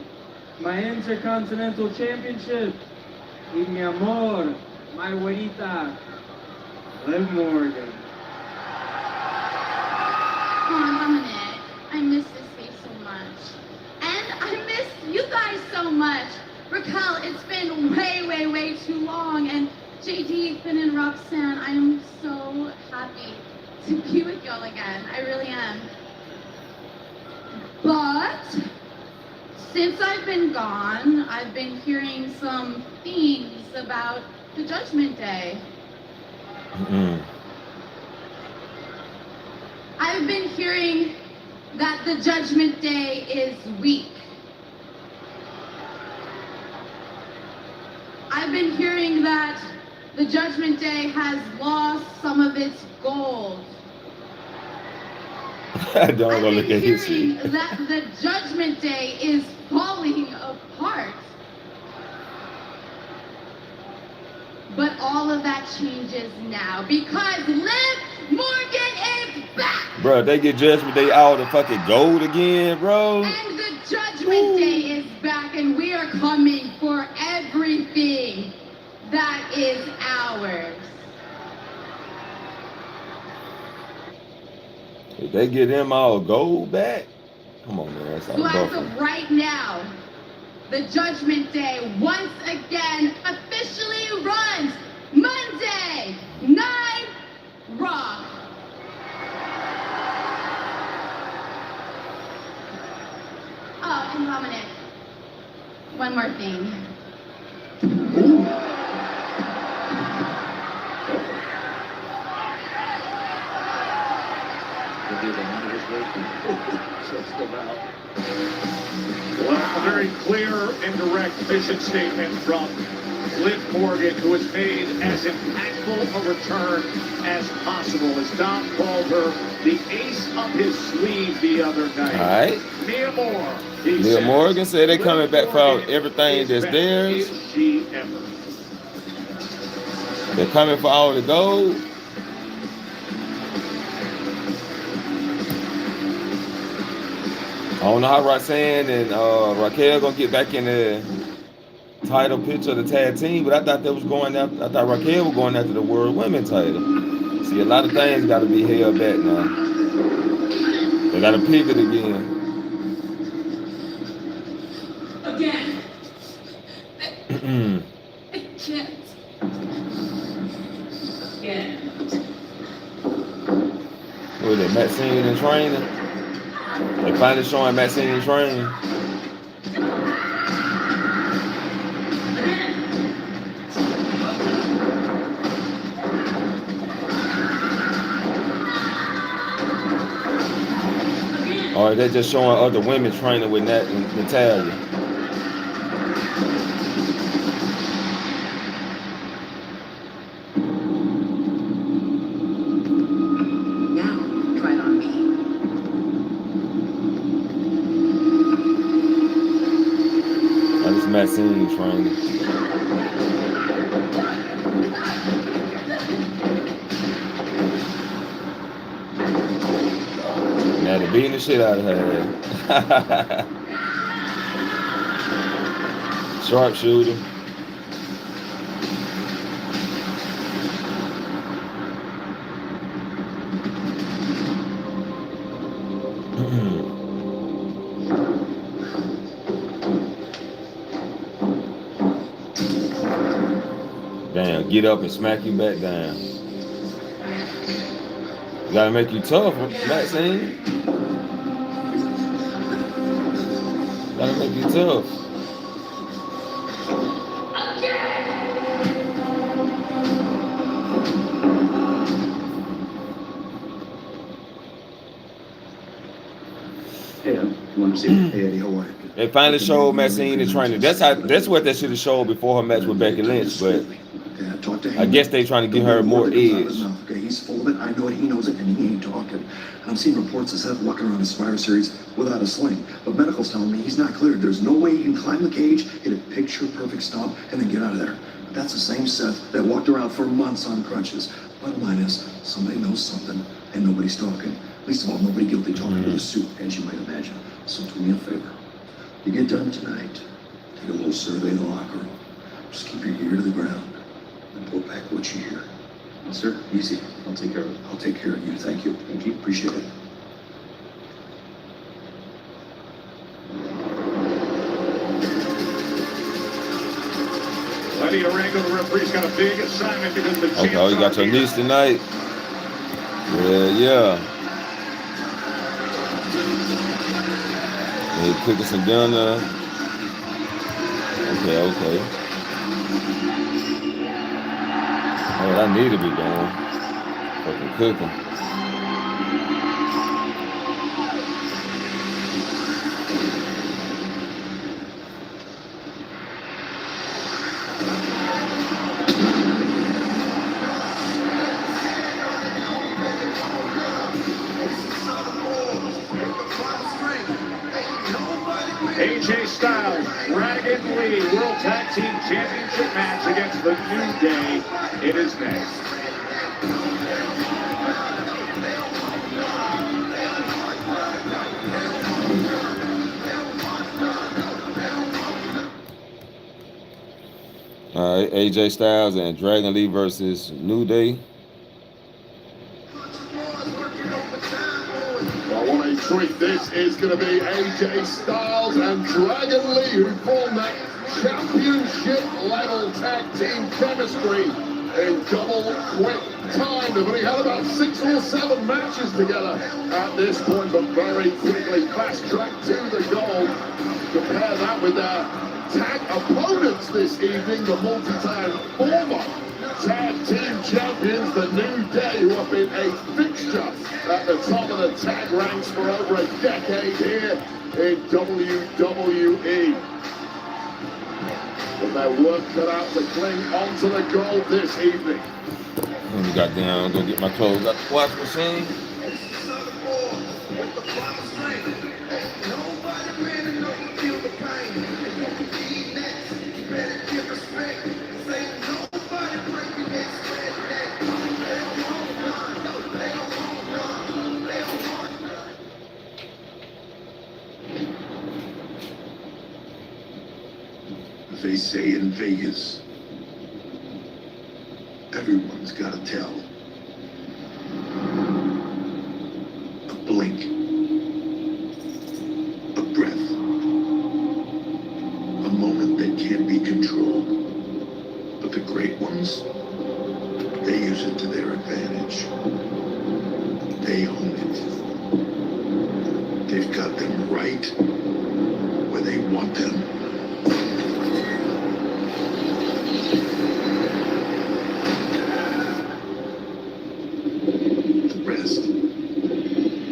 My Intercontinental Championship, y mi amor, my güerita, Liv Morgan. Oh, Dominic, I miss this face so much. And I miss you guys so much. Raquel, it's been way too long. And JD, Finn, and Roxanne, I am so happy to be with y'all again. I really am. But since I've been gone, I've been hearing some themes about the Judgment Day. I've been hearing that the Judgment Day is weak. I've been hearing that the Judgment Day has lost some of its gold. Don't go I've look been at his hearing shit. that the Judgment Day is falling apart. But all of that changes now because Liv Morgan is back! Bro, they get Judgment Day all the fucking gold again, bro. And the Judgment Day is back, and we are coming for everything that is ours. If they get them all gold back, come on, man. That's all So as buffalo. of right now, the Judgment Day once again officially runs Monday Night Raw. Oh, and Dominic, one more thing. Well, a very clear and direct mission statement from Liv Morgan, who has made as impactful a return as possible, as Dom called her the ace up his sleeve the other night. All right. Mia Moore. Mia Morgan said they coming back for everything that's theirs. Is she ever? They're coming for all the gold. I don't know how Roxanne and Raquel gonna get back in the title picture of the tag team, but I thought they was going after. I thought Raquel was going after the World Women title. See, a lot of things got to be held back now. They got to pivot again. Again. I can't. Again. What is it, Maxine in training? They finally showing Maxine in training. Or they're just showing other women training with Natalia. Now, try it on me. That is Maxine training. Now they're beating the shit out of her head. Sharpshooter. Damn, get up and smack you back down. Gotta make you tough, Maxine. Gotta make you tough. Hey, you want to see? Hey, Eddie, how are you? They finally showed Maxine the training. That's what they should have showed before her match with Becky Lynch, but Okay, I talked to him. I guess they trying to give her more edge. Okay, he's full of it. I know it. He knows it, and he ain't talking. And I'm seeing reports of Seth walking around the Survivor Series without a sling. But medical's telling me he's not cleared. There's no way he can climb the cage, hit a picture-perfect stomp, and then get out of there. But that's the same Seth that walked around for months on crutches. Bottom line is, somebody knows something, and nobody's talking. Least of all, nobody guilty talking to the suit, as you might imagine. So do me a favor. You get done tonight, take a little survey of the locker room. Just keep your ear to the ground and report back what you hear. Yes, sir. Easy. I'll take care of it. I'll take care of you. Thank you. Thank you. Appreciate it. Lenny Orango, the referee's got a big assignment because the Okay, oh, you got your niece tonight. Yeah. They cooking some dinner. Okay. Oh, what I need to be doing. Fucking cooking. AJ Styles, Dragon Lee, World Tag Team Championship match against the New Day. It is next. All right, AJ Styles and Dragon Lee versus New Day. Well, what a treat this is going to be. AJ Styles and Dragon Lee, who form that championship-level tag team chemistry in double quick time. They've only had about 6 or 7 matches together at this point, but very quickly fast-tracked to the goal. Compare that with their tag opponents this evening, the multi-time former tag team champions, the New Day, who have been a fixture at the top of the tag ranks for over a decade here in WWE. with their work cut out to cling onto the gold this evening. Let me goddamn go get my clothes out the wash machine. They say in Vegas, everyone's got to tell. A blink, a breath, a moment that can't be controlled. But the great ones, they use it to their advantage. They own it. They've got them right where they want them.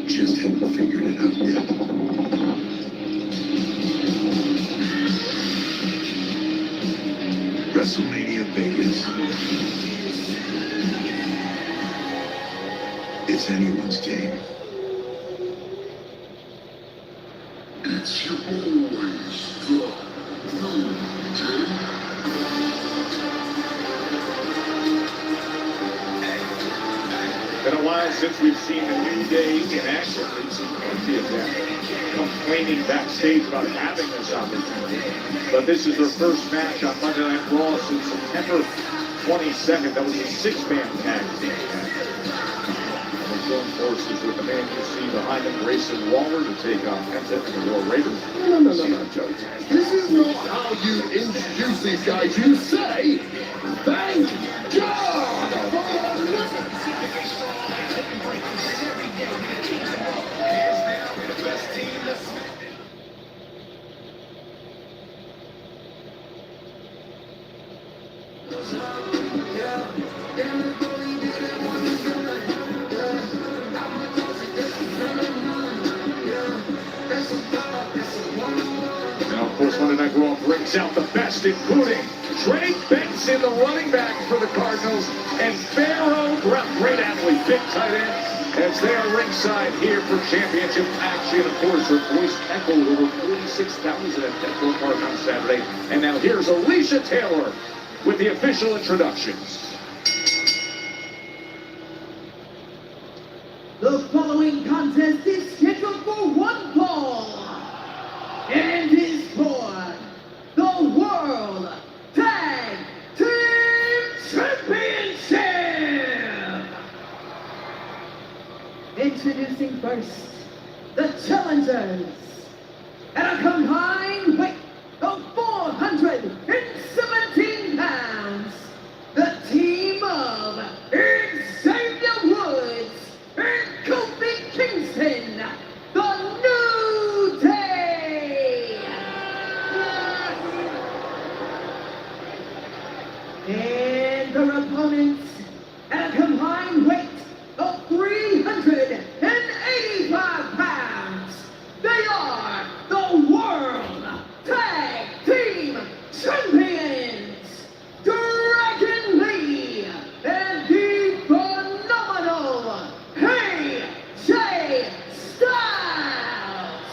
Just haven't figured it out yet. WrestleMania Vegas. It's anyone's game. It's your boys, the New Day. Been a while since we've seen the New Day in action. We've seen plenty of them complaining backstage about having this opportunity. But this is their first match on Monday Night Raw since September 22nd. That was a six-man tag team match. They joined forces with the man you see behind them, Grayson Waller, to take on Penta and the War Raiders. No, Joe. This is not how you introduce these guys. You say, thank God! Now, of course, Monday Night Raw brings out the best, including Trey Benson, the running back for the Cardinals, and Pharaoh Brown, great athlete, big tight end, as they are ringside here for championship action. Of course, her voice echoed over 46,000 at Petco Park on Saturday. And now here's Alicia Taylor with the official introductions. The following contest is scheduled for one fall and is for the World Tag Team Championship. Introducing first, the challengers at a combined weight of 417 pounds, the team of Xavier Woods and Kofi Kingston, the New Day. And their opponents at a combined weight of 385 pounds, they are the World Tag Team Champions, Dragon Lee and the phenomenal AJ Styles.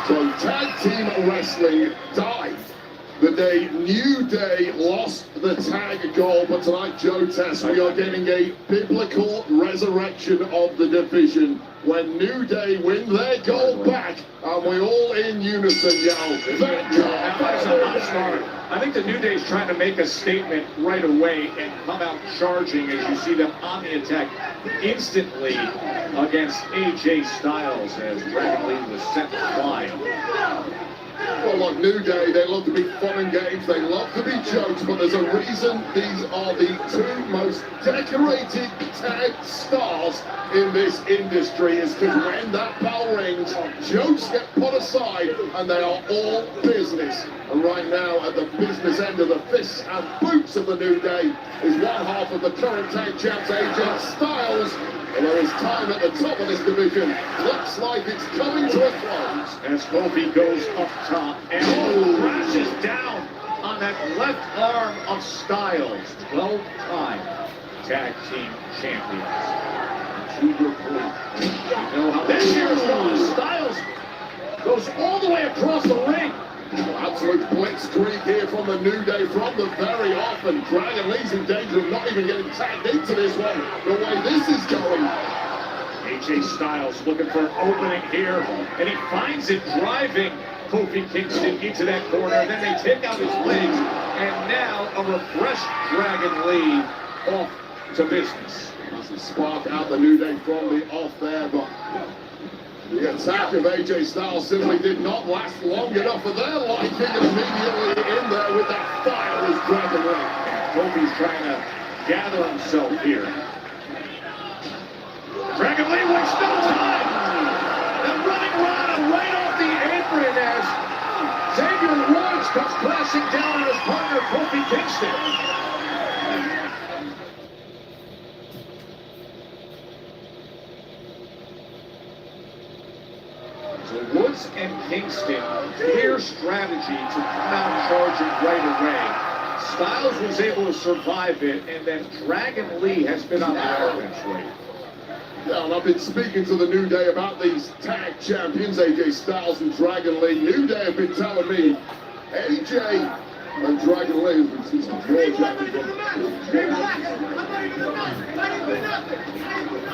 So tag team wrestling died the day New Day lost the tag gold. But tonight, Joe Tess, we are getting a biblical resurrection of the division when New Day win their gold back, and we all in unison yell, thank God. That's a hot start. I think the New Day's trying to make a statement right away and come out charging as you see them on the attack instantly against AJ Styles as Dragon Lee was set to fly. Well, like New Day, they love to be fun and games, they love to be jokes, but there's a reason these are the two most decorated tag stars in this industry, is because when that bell rings, jokes get put aside and they are all business. And right now, at the business end of the fists and boots of the New Day is one half of the current tag champs, AJ Styles. Although his time at the top of this division looks like it's coming to a close. As Kofi goes up top and left arm of Styles, 12-time tag team champions. To your point, you know how this year's one, Styles goes all the way across the ring. Absolute blitzkrieg here from the New Day from the very off, and Dragon Lee's in danger of not even getting tagged into this one. The way this is going. AJ Styles looking for an opening here, and he finds it driving Kofi Kingston into that corner. Then they take out his legs, and now a refreshed Dragon Lee off to business. That's a spark out the New Day from the off there, but the attack of AJ Styles simply did not last long enough for their liking, and immediately in there with that fire was Dragon Lee. Kofi's trying to gather himself here. Dragon Lee wastes no time. The running Rana right off the apron as Xavier Woods comes crashing down on his partner, Kofi Kingston. So Woods and Kingston, clear strategy to come out charging right away. Styles was able to survive it, and then Dragon Lee has been on the offense rate. Yeah, and I've been speaking to the New Day about these tag champions, AJ Styles and Dragon Lee. New Day have been telling me AJ and Dragon Lee have been teaching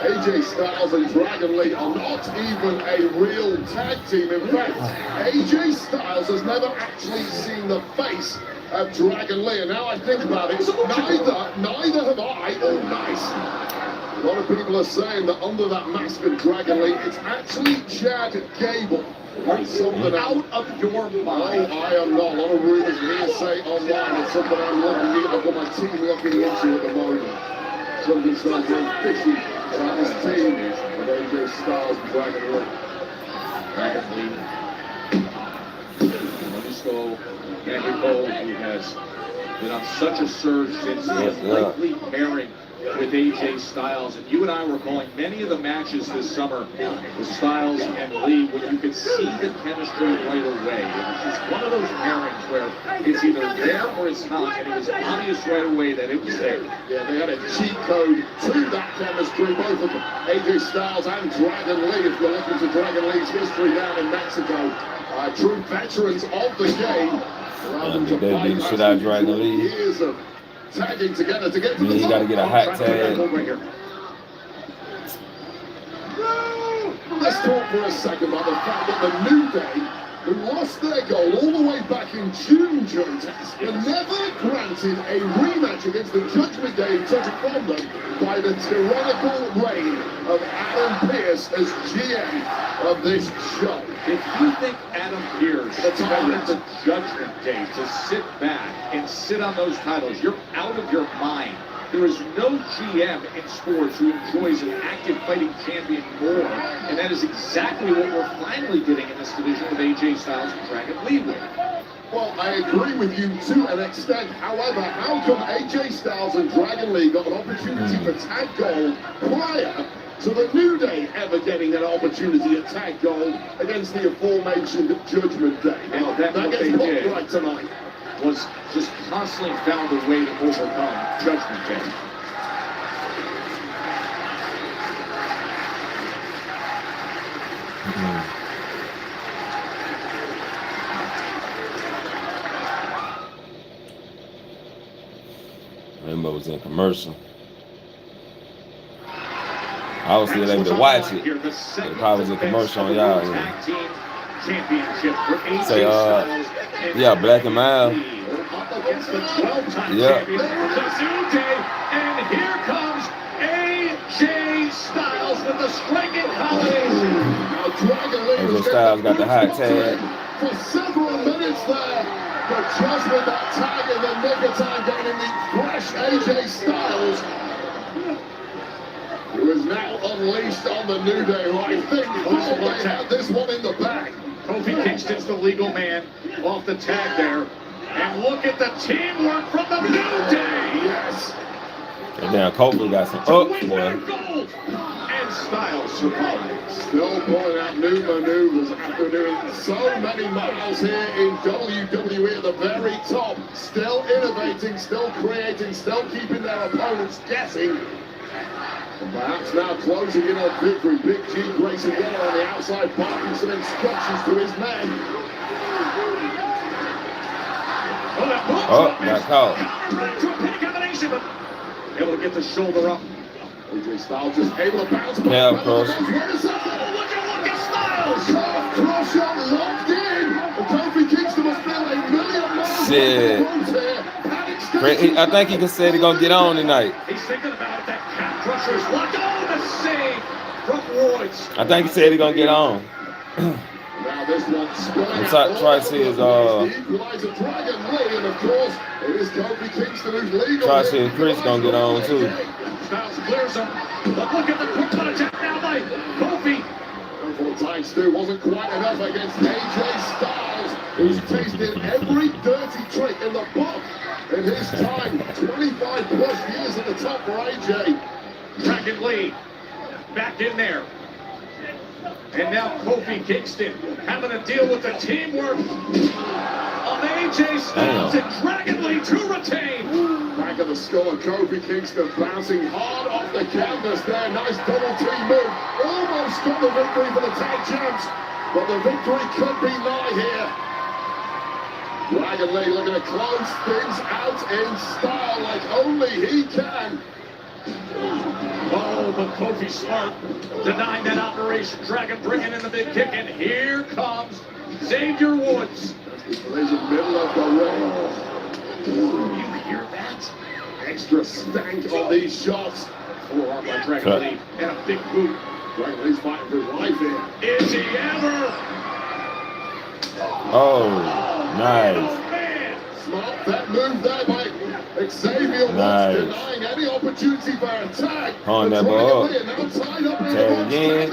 AJ Styles and Dragon Lee are not even a real tag team. In fact, AJ Styles has never actually seen the face of Dragon Lee. And now I think about it, neither have I. Oh, nice. A lot of people are saying that under that mask of Dragon Lee, it's actually Chad Gable. That's something Out of your mind. No, I am not. A lot of rumors hearsay online. It's something I'm looking at. I've got my team looking into at the moment. Something sounds very fishy about this team of AJ Styles and Dragon Lee. Dragon Lee. Underscore Andy Cole, who has been on such a surge since his likely pairing with AJ Styles. And you and I were calling many of the matches this summer with Styles and Lee when you could see the chemistry right away. It was just one of those pairings where it's either there or it's not, and it was obvious right away that it was there. Yeah, they had a cheat code to that chemistry, both of AJ Styles and Dragon Lee. If you're looking to Dragon Lee's history down in Mexico, true veterans of the game. They beat the shit out of Dragon Lee. Years of tagging together to get to the You gotta get a hot tag. Let's talk for a second about the fact that the New Day, who lost their goal all the way back in June, were never granted a rematch against the Judgment Day and took it from them by the tyrannical reign of Adam Pearce as GM of this show. If you think Adam Pearce wanted the Judgment Day to sit back and sit on those titles, you're out of your mind. There is no GM in sports who enjoys an active fighting champion more, and that is exactly what we're finally getting in this division with AJ Styles and Dragon Lee with. Well, I agree with you to an extent. However, how come AJ Styles and Dragon Lee got an opportunity for tag gold prior to the New Day ever getting an opportunity at tag gold against the aforementioned Judgment Day? And that's what gets they put did. right tonight. Was just constantly found a way to overcome Judgment Day. Rainbow was in commercial. I was still able to watch it. It probably was a commercial on y'all. Say, yeah, Black and Mild. Yeah. And here comes AJ Styles with the striking combination. AJ Styles got the hot tag. For several minutes there, but just with that tag in the nick of time getting the fresh AJ Styles, who is now unleashed on the New Day, who I think they had this one in the bag. Kofi Kingston's the legal man off the tag there. And look at the teamwork from the New Day. Yes. And now Kofi got some boy. And Styles survives. Still pulling out new maneuvers after doing so many miles here in WWE the very top, still innovating, still creating, still keeping their opponents guessing. And perhaps now closing in on victory. Big G Grayson Waller on the outside, barking some instructions to his men. Oh, got caught. Able to get the shoulder up. AJ Styles just able to bounce back. Yeah, of course. Look at Styles. Cross shot locked in. And Kofi Kingston must feel a million miles Shit. I think he said he's gonna get on tonight. He's thinking about it. That calf crusher is locked. Oh, the save from Royce. I think he said he's gonna get on. Now this one spilling Try to see his equalizer Dragon Lee, and of course it is Kofi Kingston who's leading. Try to see if Chris gonna get on too. Styles clears him. But look at the quick attack now by Kofi. For time Stu wasn't quite enough against AJ Styles, who's tasted every dirty trick in the book in his time. 25 plus years at the top for AJ. Dragon Lee back in there. And now Kofi Kingston having to deal with the teamwork of AJ Styles and Dragon Lee to retain. Back of the skull of Kofi Kingston bouncing hard off the canvas there. Nice double team move. Almost got the victory for the tag champs, but the victory could be nigh here. Dragon Lee looking to close things out in style like only he can. Oh, but Kofi smart, denying that operation. Dragon bringing in the big kick, and here comes Xavier Woods. He's in the middle of the ring. You hear that? Extra stank on these shots. Forearm by Dragon Lee, and a big boot. Dragon Lee's fighting for his life here. Is he ever? Oh, nice. Oh, man. Smart that move there by Xavier Woods, denying any opportunity for attack. On that ball. Tag again.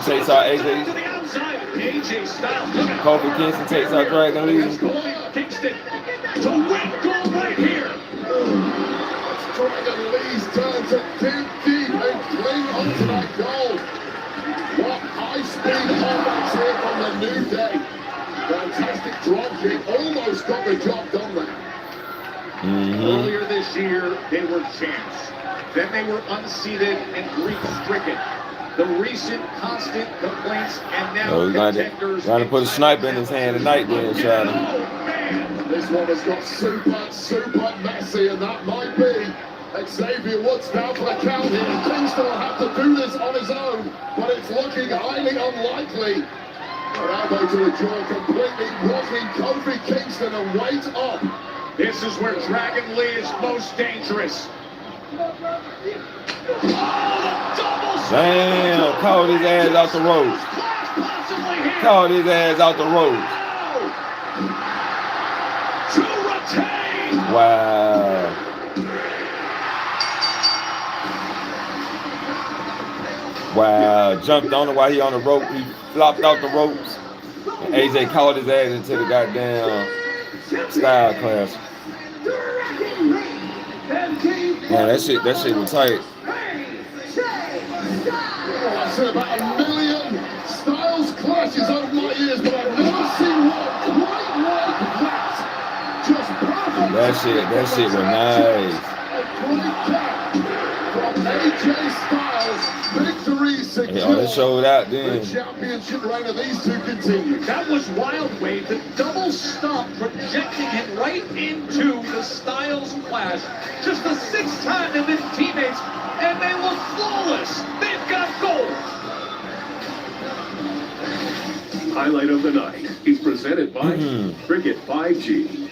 Takes out AJ. To the outside. AJ Styles. Kofi Kingston takes out Dragon Lee. Kingston to win gold right here. It's Dragon Lee's turn to dig deep and cling onto that gold. What high-speed offense here from the New Day. Fantastic drop kick. Almost got the job done there. Earlier this year, they were champs. Then they were unseated and grief-stricken. The recent constant complaints and now contenders. Trying to put a sniper in his hand tonight, then, Shad. This one has got super messy, and that might be Xavier Woods down for the count here. Kingston will have to do this on his own, but it's looking highly unlikely. An elbow to the jaw, completely blocking Kofi Kingston, and weight up. This is where Dragon Lee is most dangerous. Damn, called his ass out the road. Called his ass out the road. To retain. Wow. Wow. Jumped on him while he on the rope. He flopped out the ropes. And AJ called his ass into the goddamn style class. Man, that shit was tight. I've seen about 1 million Styles clashes over my ears, but I've never seen one quite like that. Just perfect. That shit was nice. A great cap from AJ Styles. Victory secured. Yeah, they showed out then. The championship reign of these two continues. That was Wild Wave, the double stomp projecting it right into the Styles clash. Just the 6th time they've been teammates, and they look flawless. They've got gold. Highlight of the night is presented by Cricket 5G.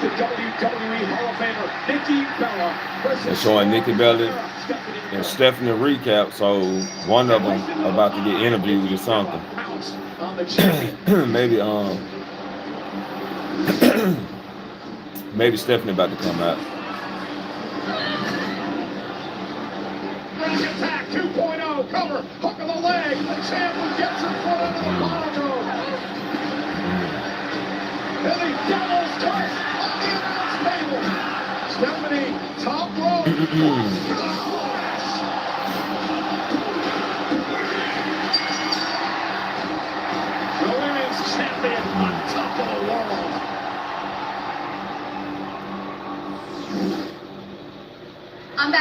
The WWE Hall of Famer Nikki Bella. They're showing Nikki Bella and Stephanie recap, so one of them about to get interviewed or something. maybe maybe Stephanie about to come out. Great attack 2.0 cover, hook of the leg. The champ who gets in front of the Monaco. And the Devil's touch on the announce table. Stephanie, top rope.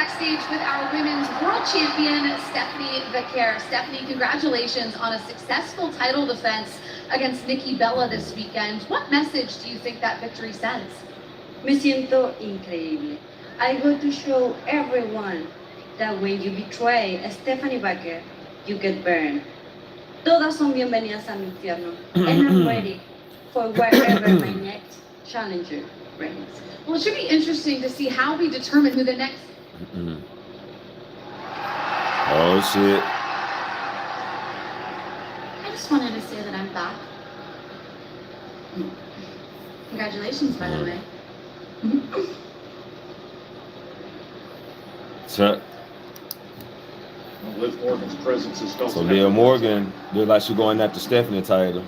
backstage with our women's world champion, Stephanie Vaquer. Stephanie, congratulations on a successful title defense against Nikki Bella this weekend. What message do you think that victory sends? Me siento increíble. I got to show everyone that when you betray a Stephanie Vaquer, you get burned. Todas son bienvenidas a mi infierno, and I'm ready for wherever my next challenger reigns. Well, it should be interesting to see how we determine who the next... Oh, shit. I just wanted to say that I'm back. Congratulations, by the way. So Liv Morgan's presence is felt. So Liv Morgan looks like she's going after Stephanie title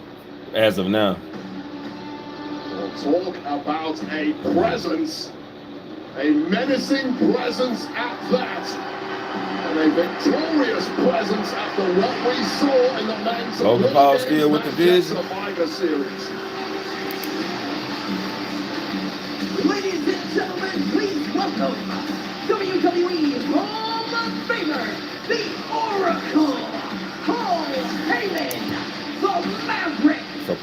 as of now. We'll talk about a presence, a menacing presence at that, and a victorious presence after what we saw in the men's Logan Paul still with the vision. Survivor Series. Ladies and gentlemen, please welcome WWE Hall of Famer, the Oracle, Paul Heyman, the Maverick, So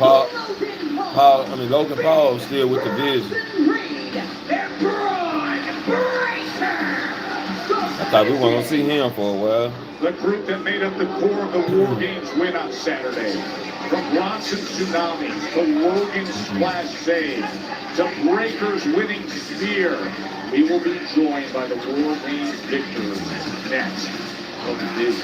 Logan Paul still with the vision. and Braun Breaker. I thought we weren't gonna see him for a while. The group that made up the core of the War Games win on Saturday. From Bronson Tsunami to Logan's Splash Save to Breaker's winning spear, we will be joined by the War Games victors next of this.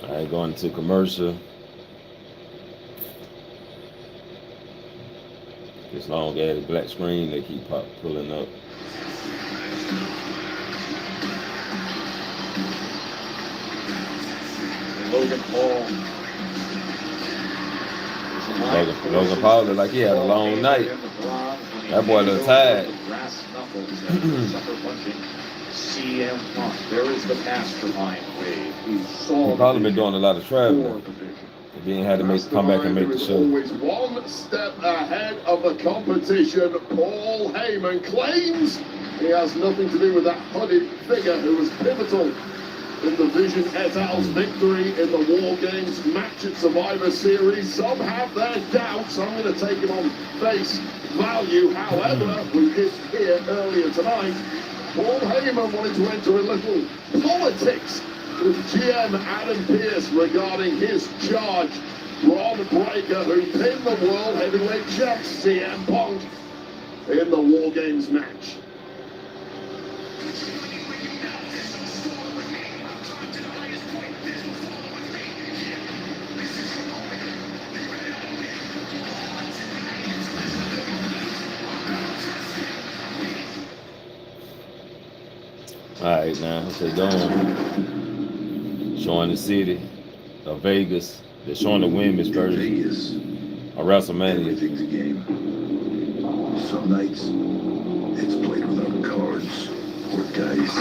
All right, going to commercial. This long ass black screen they keep pulling up. Logan Paul. Logan Paul looked like he had a long night. That boy looked tired. Brass knuckles and sucker punching CM Punk. There is the mastermind wave. He saw He probably been doing a lot of traveling. He didn't have to come back and make the show. Always one step ahead of the competition. Paul Heyman claims he has nothing to do with that hooded figure who was pivotal in the Vision et al.'s victory in the War Games match at Survivor Series. Some have their doubts. I'm going to take him on face value. However, we did hear earlier tonight, Paul Heyman wanted to enter a little politics with GM Adam Pearce regarding his charge. Braun Breaker, who pinned the World Heavyweight Champ CM Punk in the War Games match. Alright now, okay, going. Showing the city of Vegas. They're showing the women's version of WrestleMania. Everything's a game. Some nights it's played without cards or dice,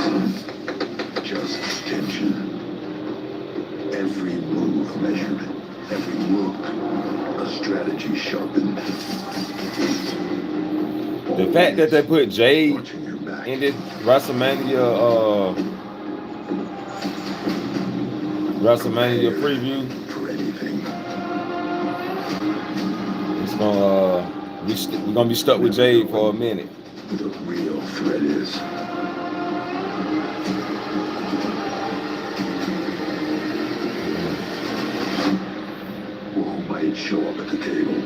just tension. Every move measured, every look a strategy sharpened. The fact that they put Jade in the WrestleMania preview, it's gonna we're gonna be stuck with Jade for a minute. The real threat is who might show up at the table.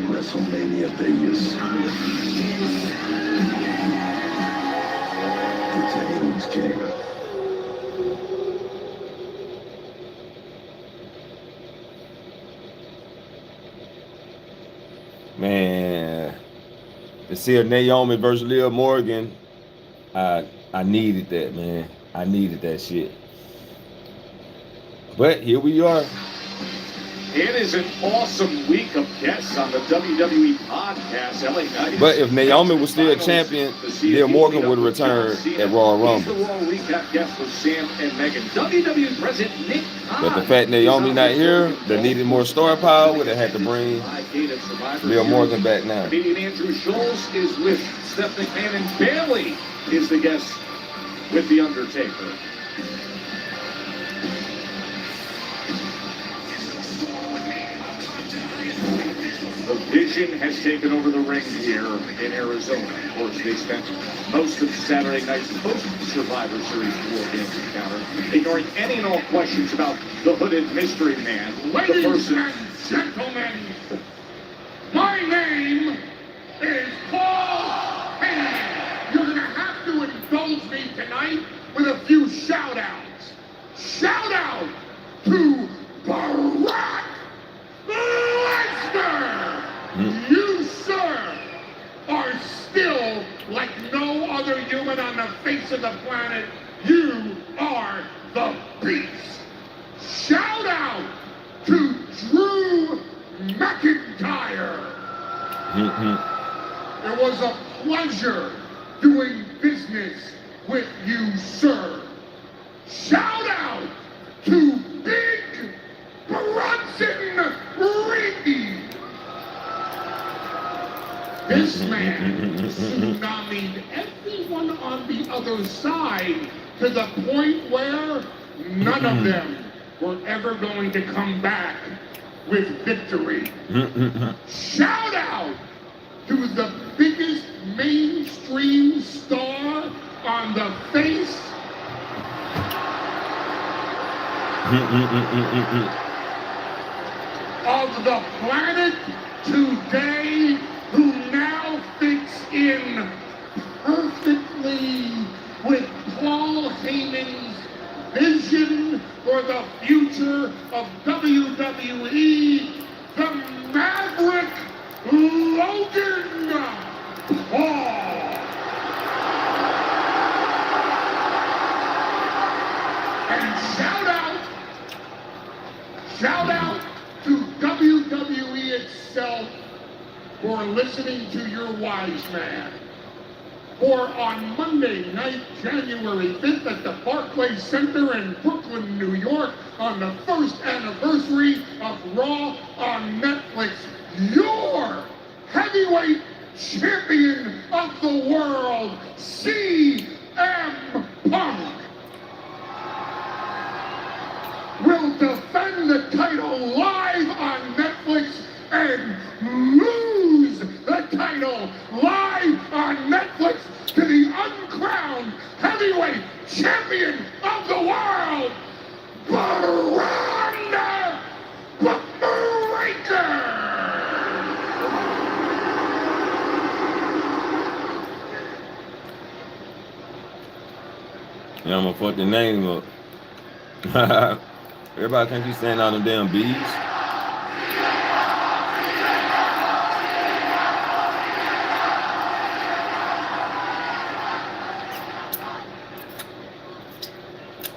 WrestleMania Vegas. It's anyone's game. Man, to see a Naomi versus Liv Morgan, I needed that, man. I needed that shit. But here we are. It is an awesome week of guests on the WWE podcast. LA Knight. But if Naomi was still champion, Liv Morgan would return at Royal Rumble. The Raw recap guest was Sam and Megan. WWE President Nick Khan. But the fact Naomi not here, they needed more star power, would have had to bring Liv Morgan back now. Comedian Andrew Schultz is with Steph McMahon, and Bayley is the guest with The Undertaker. The Vision has taken over the ring here in Arizona. Of course, they spent most of Saturday night's post-Survivor Series War Games encounter ignoring any and all questions about the hooded mystery man. Ladies and gentlemen, my name is Paul Heyman. You're going to have to indulge me tonight with a few shout-outs. Shout-out to Brock Lesnar! You, sir, are still like no other human on the face of the planet. You are the beast. Shout out to Drew McIntyre. It was a pleasure doing business with you, sir. Shout out to Big Bronson Reed. This man tsunamied everyone on the other side to the point where none of them were ever going to come back with victory. Shout out to the biggest mainstream star on the face of the planet today, who now fits in perfectly with Paul Heyman's vision for the future of WWE, the Maverick Logan Paul. And shout out to WWE itself for listening to your wise man. For on Monday night, January 5th at the Barclays Center in Brooklyn, New York, on the first anniversary of Raw on Netflix, your heavyweight champion of the world, CM Punk, will defend the title live on Netflix and lose the title live on Netflix to the uncrowned heavyweight champion of the world, Braun Breaker. Yeah, I'm gonna fuck the name up. Everybody can't be saying all them damn bees.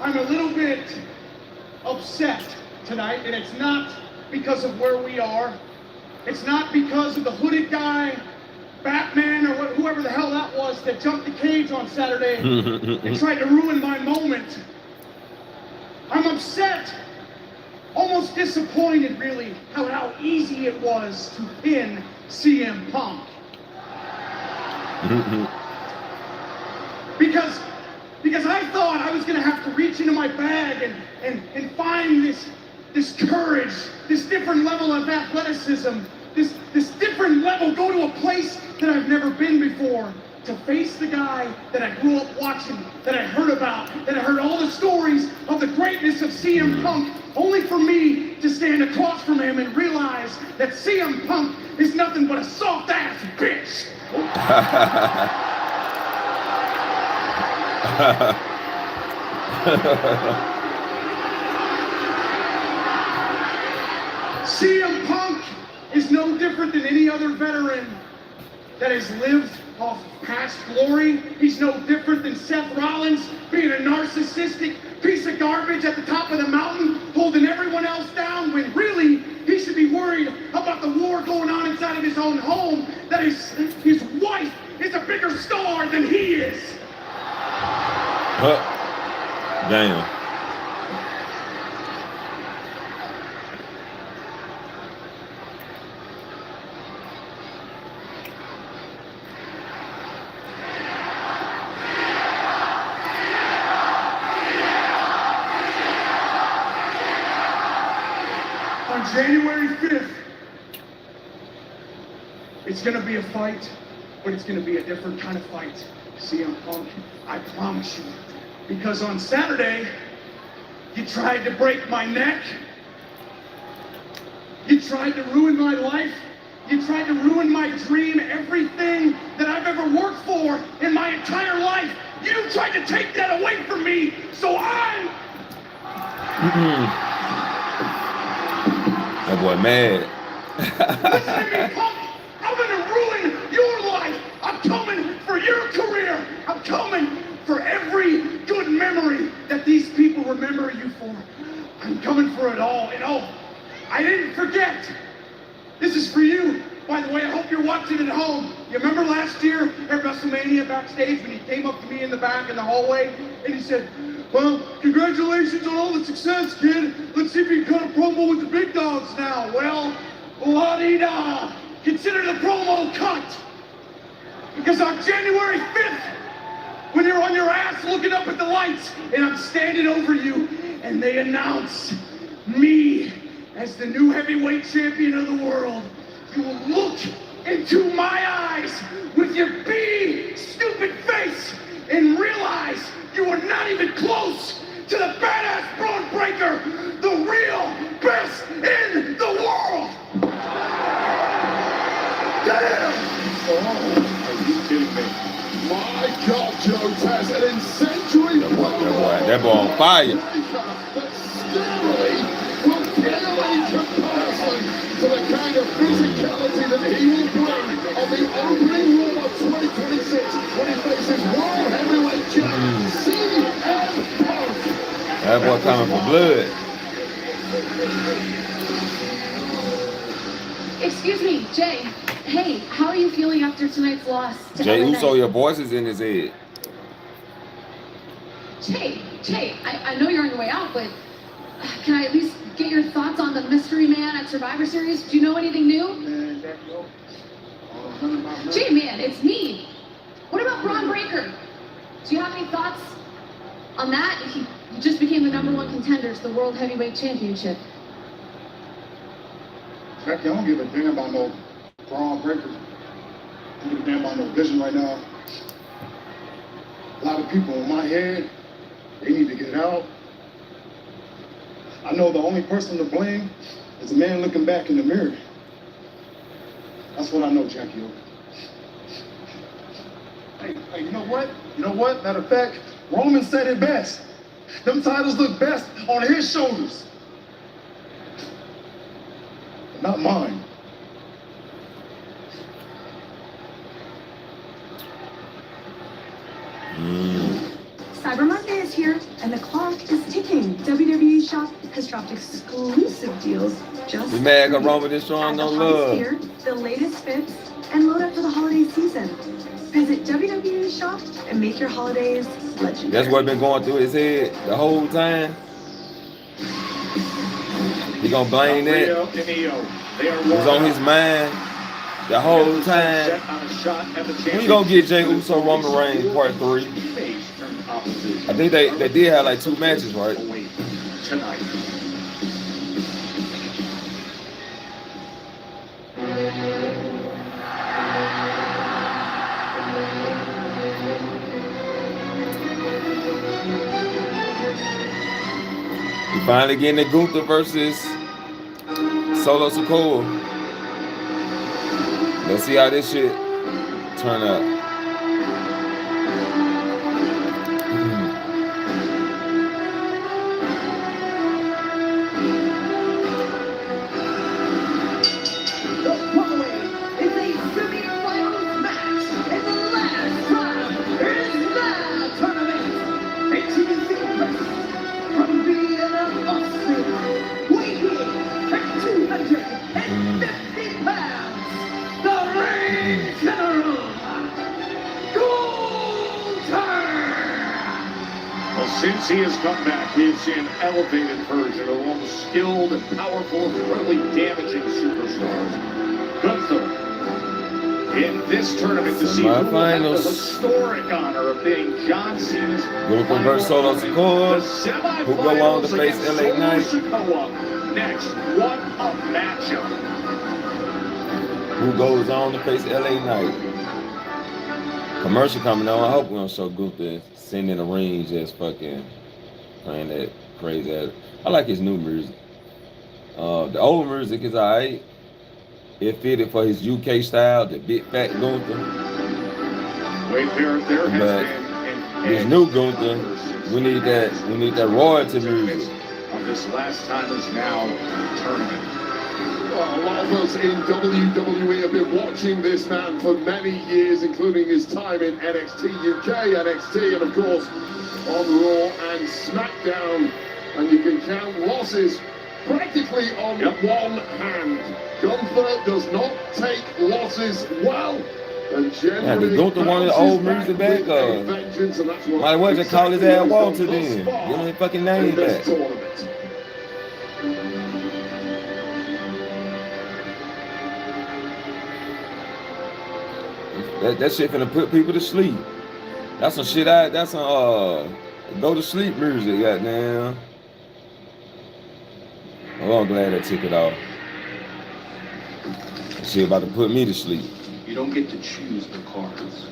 I'm a little bit upset tonight, and it's not because of where we are. It's not because of the hooded guy, Batman, or whoever the hell that was that jumped the cage on Saturday and tried to ruin my moment. I'm upset, almost disappointed, really, how easy it was to pin CM Punk. Because I thought I was going to have to reach into my bag and find this courage, this different level of athleticism, this different level, go to a place that I've never been before, to face the guy that I grew up watching, that I heard about, that I heard all the stories of the greatness of CM Punk, only for me to stand across from him and realize that CM Punk is nothing but a soft-ass bitch. CM Punk is no different than any other veteran that has lived off past glory. He's no different than Seth Rollins being a narcissistic piece of garbage at the top of the mountain, holding everyone else down when really he's be worried about the war going on inside of his own home, that his wife is a bigger star than he is. Damn. On January 5th, it's gonna be a fight, but it's gonna be a different kind of fight. CM Punk, I promise you. Because on Saturday, you tried to break my neck. You tried to ruin my life. You tried to ruin my dream, everything that I've ever worked for in my entire life. You tried to take that away from me, so I'm... That boy mad. Listen to me, Punk. I'm gonna ruin your life. I'm coming for your career. I'm coming for every good memory that these people remember you for. I'm coming for it all. And oh, I didn't forget. This is for you. By the way, I hope you're watching at home. You remember last year at WrestleMania backstage when he came up to me in the back in the hallway and he said, well, congratulations on all the success, kid. Let's see if you can cut a promo with the big dogs now. Well, la-di-da. Consider the promo cut. Because on January 5th, when you're on your ass looking up at the lights and I'm standing over you and they announce me as the new heavyweight champion of the world, you will look into my eyes with your big, stupid face and realize you are not even close to the badass Braun Breaker, the real best in the world. Damn! Oh, are you kidding me? My God, Joe Taz, an incendiary That boy on fire. That's scarily will pale in comparison to the kind of physicality that he will bring on the opening Raw of 2026 when he faces World Heavyweight Champion CM Punk. That boy coming for blood. Excuse me, Jay. Hey, how are you feeling after tonight's loss to Jay LA? Uso, your voice is in his head. Jay, I know you're on your way out, but can I at least get your thoughts on the mystery man at Survivor Series? Do you know anything new? Jay, man, it's me. What about Braun Breaker? Do you have any thoughts on that? He just became the #1 contender to the World Heavyweight Championship. Heck, I don't give a damn about no Braun Breaker. I don't give a damn about no vision right now. A lot of people in my head, they need to get out. I know the only person to blame is a man looking back in the mirror. That's what I know, Jackie O. Hey, you know what? You know what? Matter of fact, Roman said it best. Them titles look best on his shoulders. But not mine. Cyber Monday is here, and the clock is ticking. WWE Shop has dropped exclusive deals just We mad cause Roman is showing no love. here, the latest fits, and load up for the holiday season. Visit WWE Shop and make your holidays legendary. That's what been going through his head the whole time. He gonna blame that. It was on his mind the whole time. When you gonna get Jey Uso Roman Reigns Part 3? I think they did have like 2 matches, right? Tonight. We finally getting the Gunther versus Solo Sikoa. Let's see how this shit turn out. It's a semi-finals match, and the last round is the tournament. HTC from Vienna, Austria, weighing at 205 Since he has come back, we have seen an elevated version of one of the skilled and powerful and incredibly damaging superstars. Gunther, in this tournament, to see who will have the historic honor of being John Cena's Gunther versus Solo Sikoa, who go on to face LA Knight. Sikoa. Next, what a matchup. Who goes on to face LA Knight. Commercial coming on. I hope we don't show Gunther sitting in the ring just fucking playing that crazy ass. I like his new music. The old music is alright. It fitted for his UK style, the big fat Gunther. But his new Gunther, we need that royalty music. Of this last timers now tournament. Well, a lot of us in WWE have been watching this man for many years, including his time in NXT UK, NXT, and of course on Raw and SmackDown. And you can count losses practically on one hand. Gunther does not take losses well. And generally, Gunther wanted the old music back. Might as well just call his ass Walter then. Give him his fucking name back. That shit finna put people to sleep. That's some shit that's some go to sleep music, goddamn. Oh, I'm glad I took it off. That shit about to put me to sleep. You don't get to choose the cards.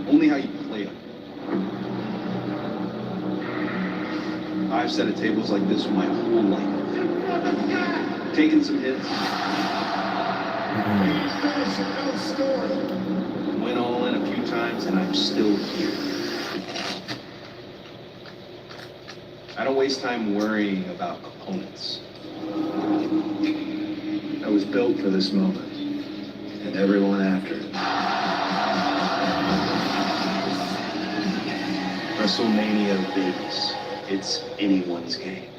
Only how you play them. I've sat at tables like this my whole life. Taken some hits. Went all in a few times and I'm still here. I don't waste time worrying about opponents. I was built for this moment, and everyone after it. WrestleMania Vegas. It's anyone's game.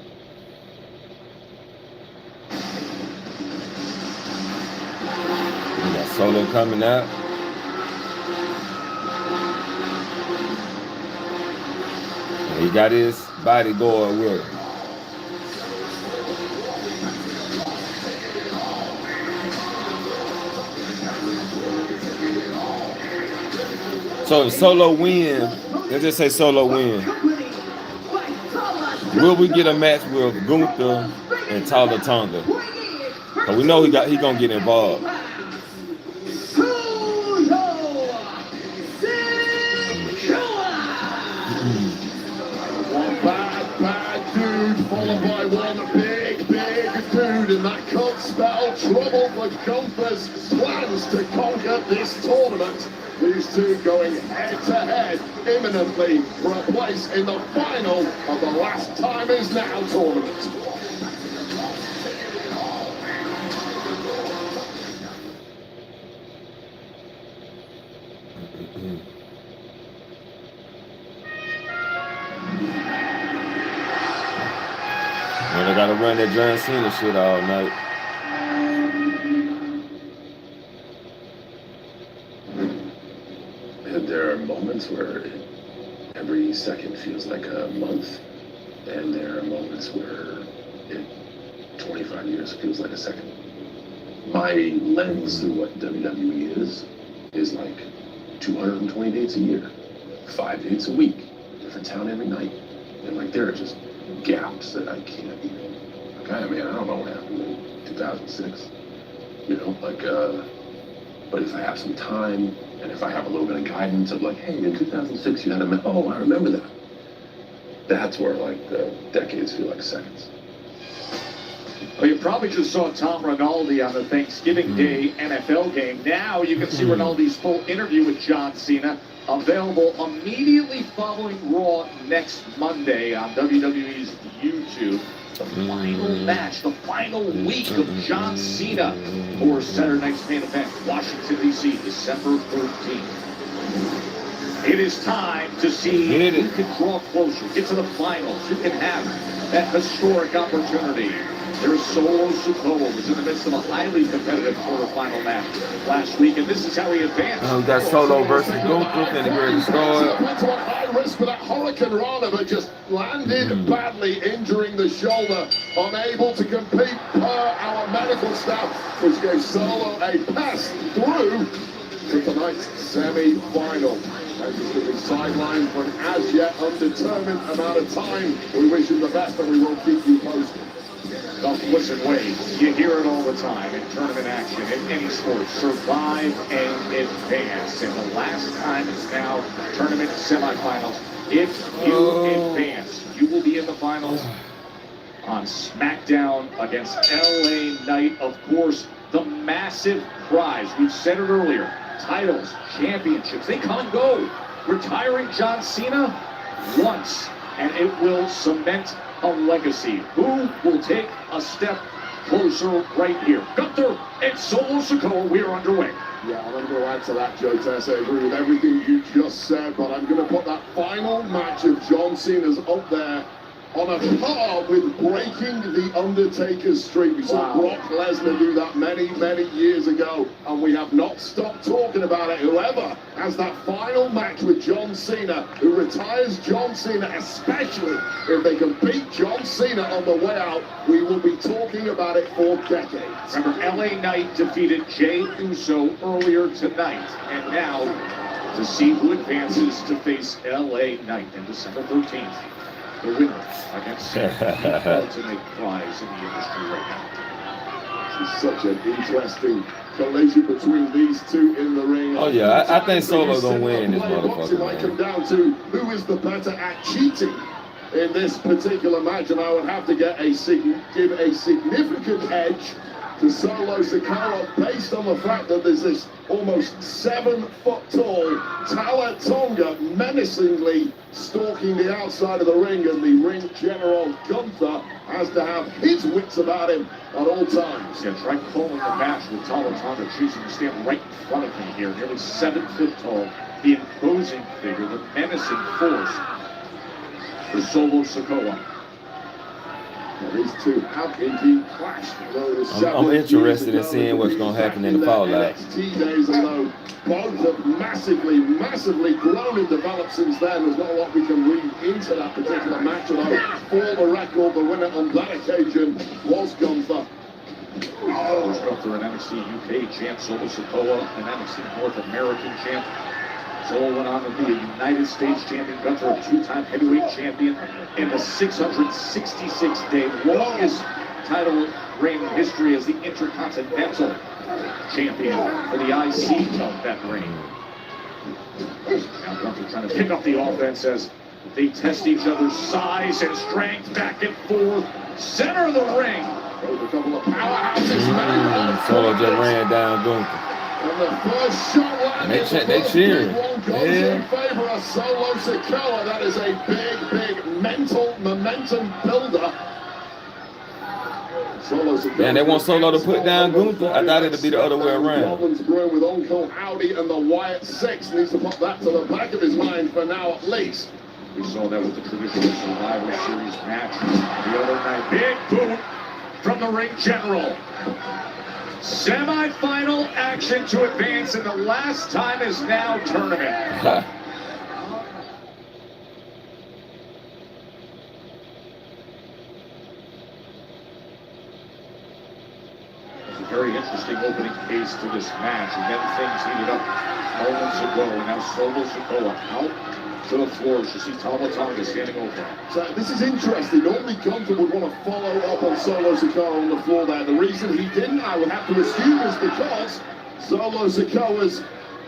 We got Solo coming out. And he got his body going with him. So if Solo win, let's just say Solo win. Will we get a match with Gunther and Tala Tonga? Cause we know he gonna get involved. One bad dude followed by one big dude, and that could spell trouble for Gunther's plans to conquer this tournament. These two going head-to-head imminently for a place in the final of the Last Time Is Now tournament. Well, they gotta run that John Cena shit all night. There are moments where every second feels like a month, and there are moments where 25 years feels like a second. My lens through what WWE is like 220 dates a year, 5 dates a week, different town every night, and like there are just gaps that I can't even. Like I mean, I don't know what happened in 2006, you know, like. But if I have some time, and if I have a little bit of guidance of like, hey, in 2006 you had a, oh, I remember that. That's where like the decades feel like seconds. Well, you probably just saw Tom Rinaldi on the Thanksgiving Day NFL game. Now you can see Rinaldi's full interview with John Cena, available immediately following Raw next Monday on WWE's YouTube. The final match, the final week of John Cena for Saturday night's main event, Washington, D.C., December 13th. It is time to see who can draw closer, get to the finals, who can have that historic opportunity Here's Solo Sikoa, was in the midst of a highly competitive quarterfinal match last week, and this is how he advanced. We got Solo versus Gunther, and the great score. Went to a high risk for that Hurricane Rana, but just landed badly, injuring the shoulder, unable to compete per our medical staff, which gave Solo a pass through to tonight's semi-final. And he's going to be sidelined for an as yet undetermined amount of time. We wish him the best, and we will keep you posted. Now, listen, Wade, you hear it all the time in tournament action, in any sport. Survive and advance. And the last time is now tournament semifinals. If you advance, you will be in the finals on SmackDown against LA Knight. Of course, the massive prize. We've said it earlier. Titles, championships, they come and go. Retiring John Cena once, and it will cement a legacy. Who will take a step closer right here? Gunther and Solo Sikoa, we are underway. Yeah, I'm going to add to that, Joe Tess. I agree with everything you just said, but I'm going to put that final match of John Cena's up there on a par with breaking the Undertaker's streak. We saw Brock Lesnar do that many, many years ago, and we have not stopped talking about it. Whoever has that final match with John Cena, who retires John Cena, especially if they can beat John Cena on the way out, we will be talking about it for decades. Remember, LA Knight defeated Jey Uso earlier tonight, and now to see who advances to face LA Knight on December 13th. The winner against the ultimate prize in the industry right now. This is such an interesting collision between these two in the ring. Oh yeah, I think Solo gonna win this motherfucker. It might come down to who is the better at cheating in this particular match, and I would have to give a significant edge to Solo Sikoa based on the fact that there's this almost 7-foot-tall Tala Tonga menacingly stalking the outside of the ring, and the ring general Gunther has to have his wits about him at all times. Yeah, try calling the match with Tala Tonga choosing to stand right in front of him here, nearly 7 foot tall, the imposing figure, the menacing force for Solo Sikoa. These two have indeed clashed. I'm interested in seeing what's going to happen in the fallout. NXT days alone, both have massively grown and developed since then. There's not a lot we can read into that particular match, although for the record, the winner on that occasion was Gunther. There's Gunther, an NXT UK champ, Solo Sikoa, an NXT North American champ. Solo went on to be a United States champion. Gunther, a 2-time heavyweight champion in the 666-day longest title reign in history as the Intercontinental champion for the IC of that reign. Now Gunther trying to pick up the offense as they test each other's size and strength back and forth. Center of the ring. Both a couple of powerhouses. Solo just ran down Gunther. And the first shot landed. They cheering. Goes in favor of Solo Sikoa. That is a big mental momentum builder. Man, they want Solo to put down Gunther. I thought it'd be the other way around. Problems brewing with Uncle Howdy and the Wyatt Six. Needs to put that to the back of his mind for now at least. We saw that with the traditional Survivor Series match the other night. Big boot from the ring general. Semi-final action to advance, and the last time is now tournament. It's a very interesting opening pace to this match, and then things heated up moments ago, and now Solo Sikoa out to the floor. You see Tala Tonga standing over. So this is interesting. Normally Gunther would want to follow up on Solo Sikoa on the floor there. The reason he didn't, I would have to assume, is because Solo Sikoa's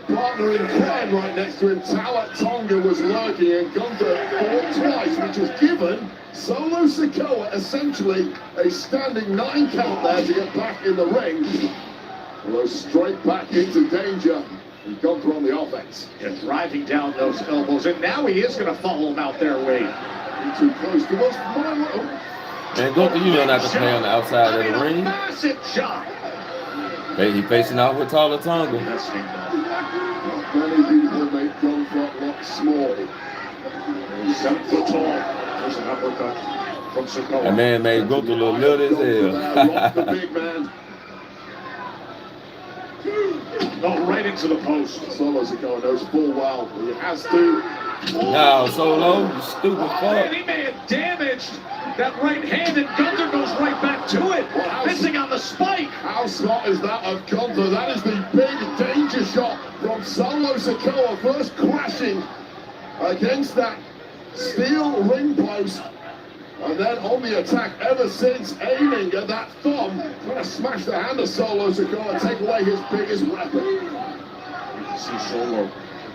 partner in crime right next to him, Tala Tonga, was lurking, and Gunther fought twice, which has given Solo Sikoa essentially a standing 9 count there to get back in the ring. Although straight back into danger. And Gunther on the offense. Yeah, driving down those elbows, and now he is going to follow him out there, Wade. Too close to us. And Gunther, you know not to play on the outside of the ring. Massive shot. He facing off with Tala Tonga. Many people make Gunther look small. 7 foot tall. There's an uppercut. from Sikoa. That man made Gunther a little little as Rock the big man. Oh, right into the post. Solo Sikoa knows full well he has to. No, Solo, you stupid fuck. And he may have damaged that right hand, and Gunther goes right back to it, missing on the spike. How smart is that of Gunther? That is the big danger shot from Solo Sikoa, first crashing against that steel ring post, and then on the attack ever since, aiming at that thumb, trying to smash the hand of Solo Sikoa, take away his biggest weapon. You can see Solo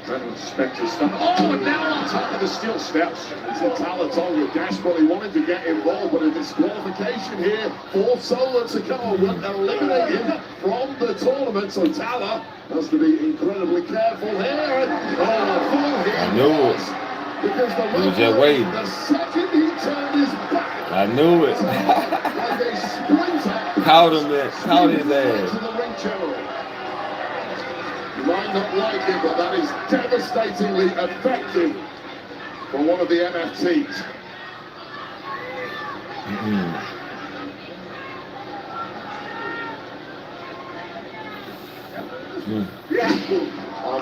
trying to inspect his stuff. Oh, and now on top of the steel steps. It's a Tama Tonga desperately wanting to get involved, but a disqualification here for Solo Sikoa will eliminate him from the tournament. So Tala has to be incredibly careful here. I knew it. Because the He was just waiting. the second he turned his back, I knew it. like a sprinter, Caught him there. Caught his to ass. the ring general. You might not like it, but that is devastatingly effective for one of the MFTs.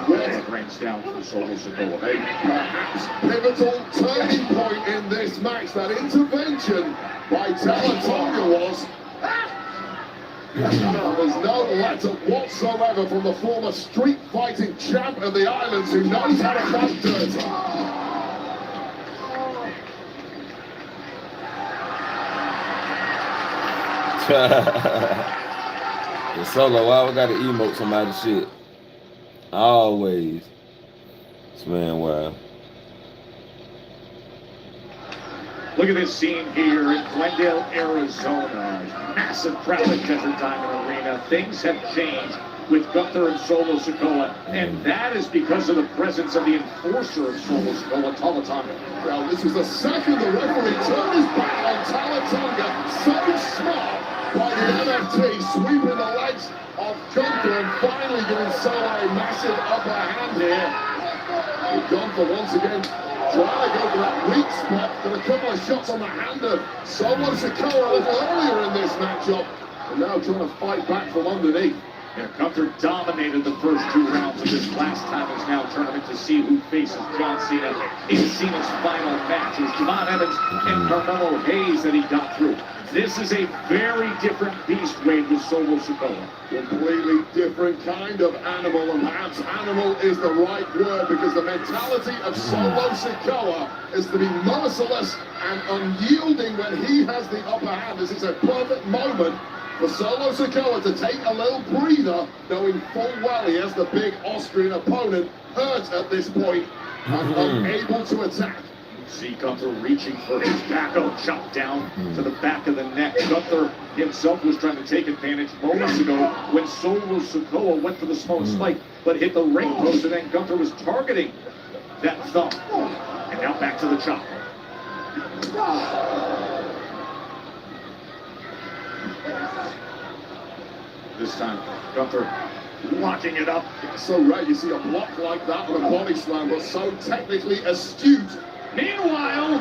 That ranks down for Solo Sikoa. A perhaps pivotal turning point in this match. That intervention by Tama Tonga was. There's no letter whatsoever from the former street fighting champ of the islands who knows how to fight dirty. The Solo, why we gotta emote somebody's shit? Always. This man, wow. Look at this scene here in Glendale, Arizona. Massive crowd at Desert Diamond Arena. Things have changed with Gunther and Solo Sikoa, and that is because of the presence of the enforcer of Solo Sikoa, Tama Tonga. Well, this was the second the referee turned his back on Tama Tonga. So smart by the MFT, sweeping the legs of Gunther and finally giving Solo a massive upper hand here. And Gunther once again trying to go for that weak spot, got a couple of shots on the hand of Solo Sikoa a little earlier in this matchup, and now trying to fight back from underneath. Yeah, Gunther dominated the first 2 rounds of this last time is now tournament to see who faces John Cena in Cena's final match. It was Javon Evans and Carmelo Hayes that he got through. This is a very different beast, Wade, with Solo Sikoa. Completely different kind of animal, and perhaps animal is the right word, because the mentality of Solo Sikoa is to be merciless and unyielding when he has the upper hand. This is a perfect moment for Solo Sikoa to take a little breather, knowing full well he has the big Austrian opponent hurt at this point and unable to attack. See Gunther reaching for his back, chop down to the back of the neck. Gunther himself was trying to take advantage moments ago when Solo Sikoa went for the small spike, but hit the ring post, and then Gunther was targeting that thumb. And now back to the chop. This time, Gunther locking it up. So rare you see a block like that on a body slam, but so technically astute. Meanwhile,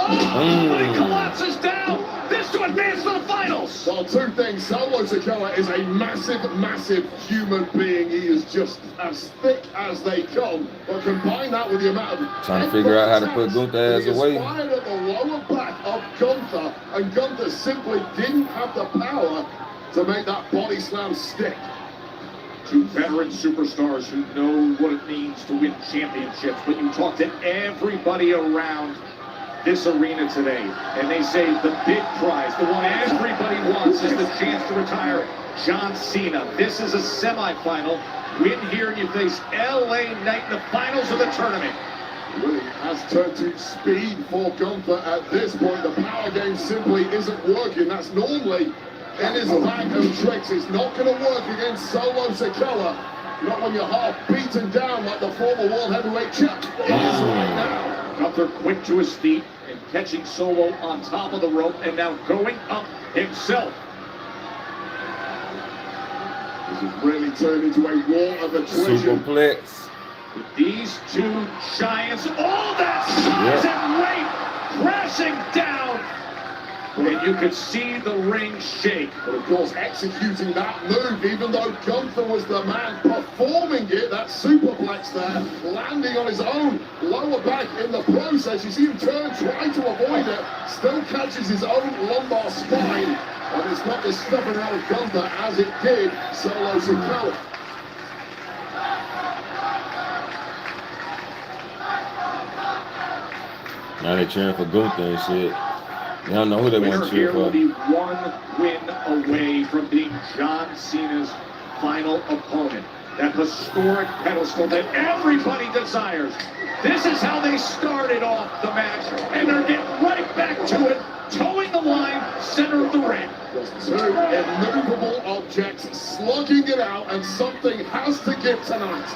he collapses down. This to advance to the finals. Well, 2 things. Solo Sikoa is a massive, massive human being. He is just as thick as they come. But combine that with the amount of Trying to figure out how to put Gunther ass away. He is fired at the lower back of Gunther, and Gunther simply didn't have the power to make that body slam stick. 2 veteran superstars who know what it means to win championships. But you talk to everybody around this arena today, and they say the big prize, the one everybody wants, is the chance to retire John Cena. This is a semifinal. Win here and you face LA Knight in the finals of the tournament. Really has turned to speed for Gunther at this point. The power game simply isn't working. That's normally in his bag of tricks. It's not going to work against Solo Sikoa. Not when you're half beaten down like the former world heavyweight champ is right now. Gunther quick to his feet and catching Solo on top of the rope, and now going up himself. This has really turned into a war of attrition. Superplex. With these 2 giants, all that size and weight crashing down and you could see the ring shake. But of course, executing that move, even though Gunther was the man performing it, that superplex there, landing on his own lower back in the process. You see him turn, try to avoid it, still catches his own lumbar spine, and it's not the stuffing out of Gunther as it did Solo Sikoa. Now they're cheering for Gunther and shit. They don't know who they want to cheer Winner here will for. be one win away from being John Cena's final opponent. That historic pedestal that everybody desires. This is how they started off the match, and they're getting right back to it, towing the line, center of the ring. Two immovable objects slugging it out, and something has to give tonight.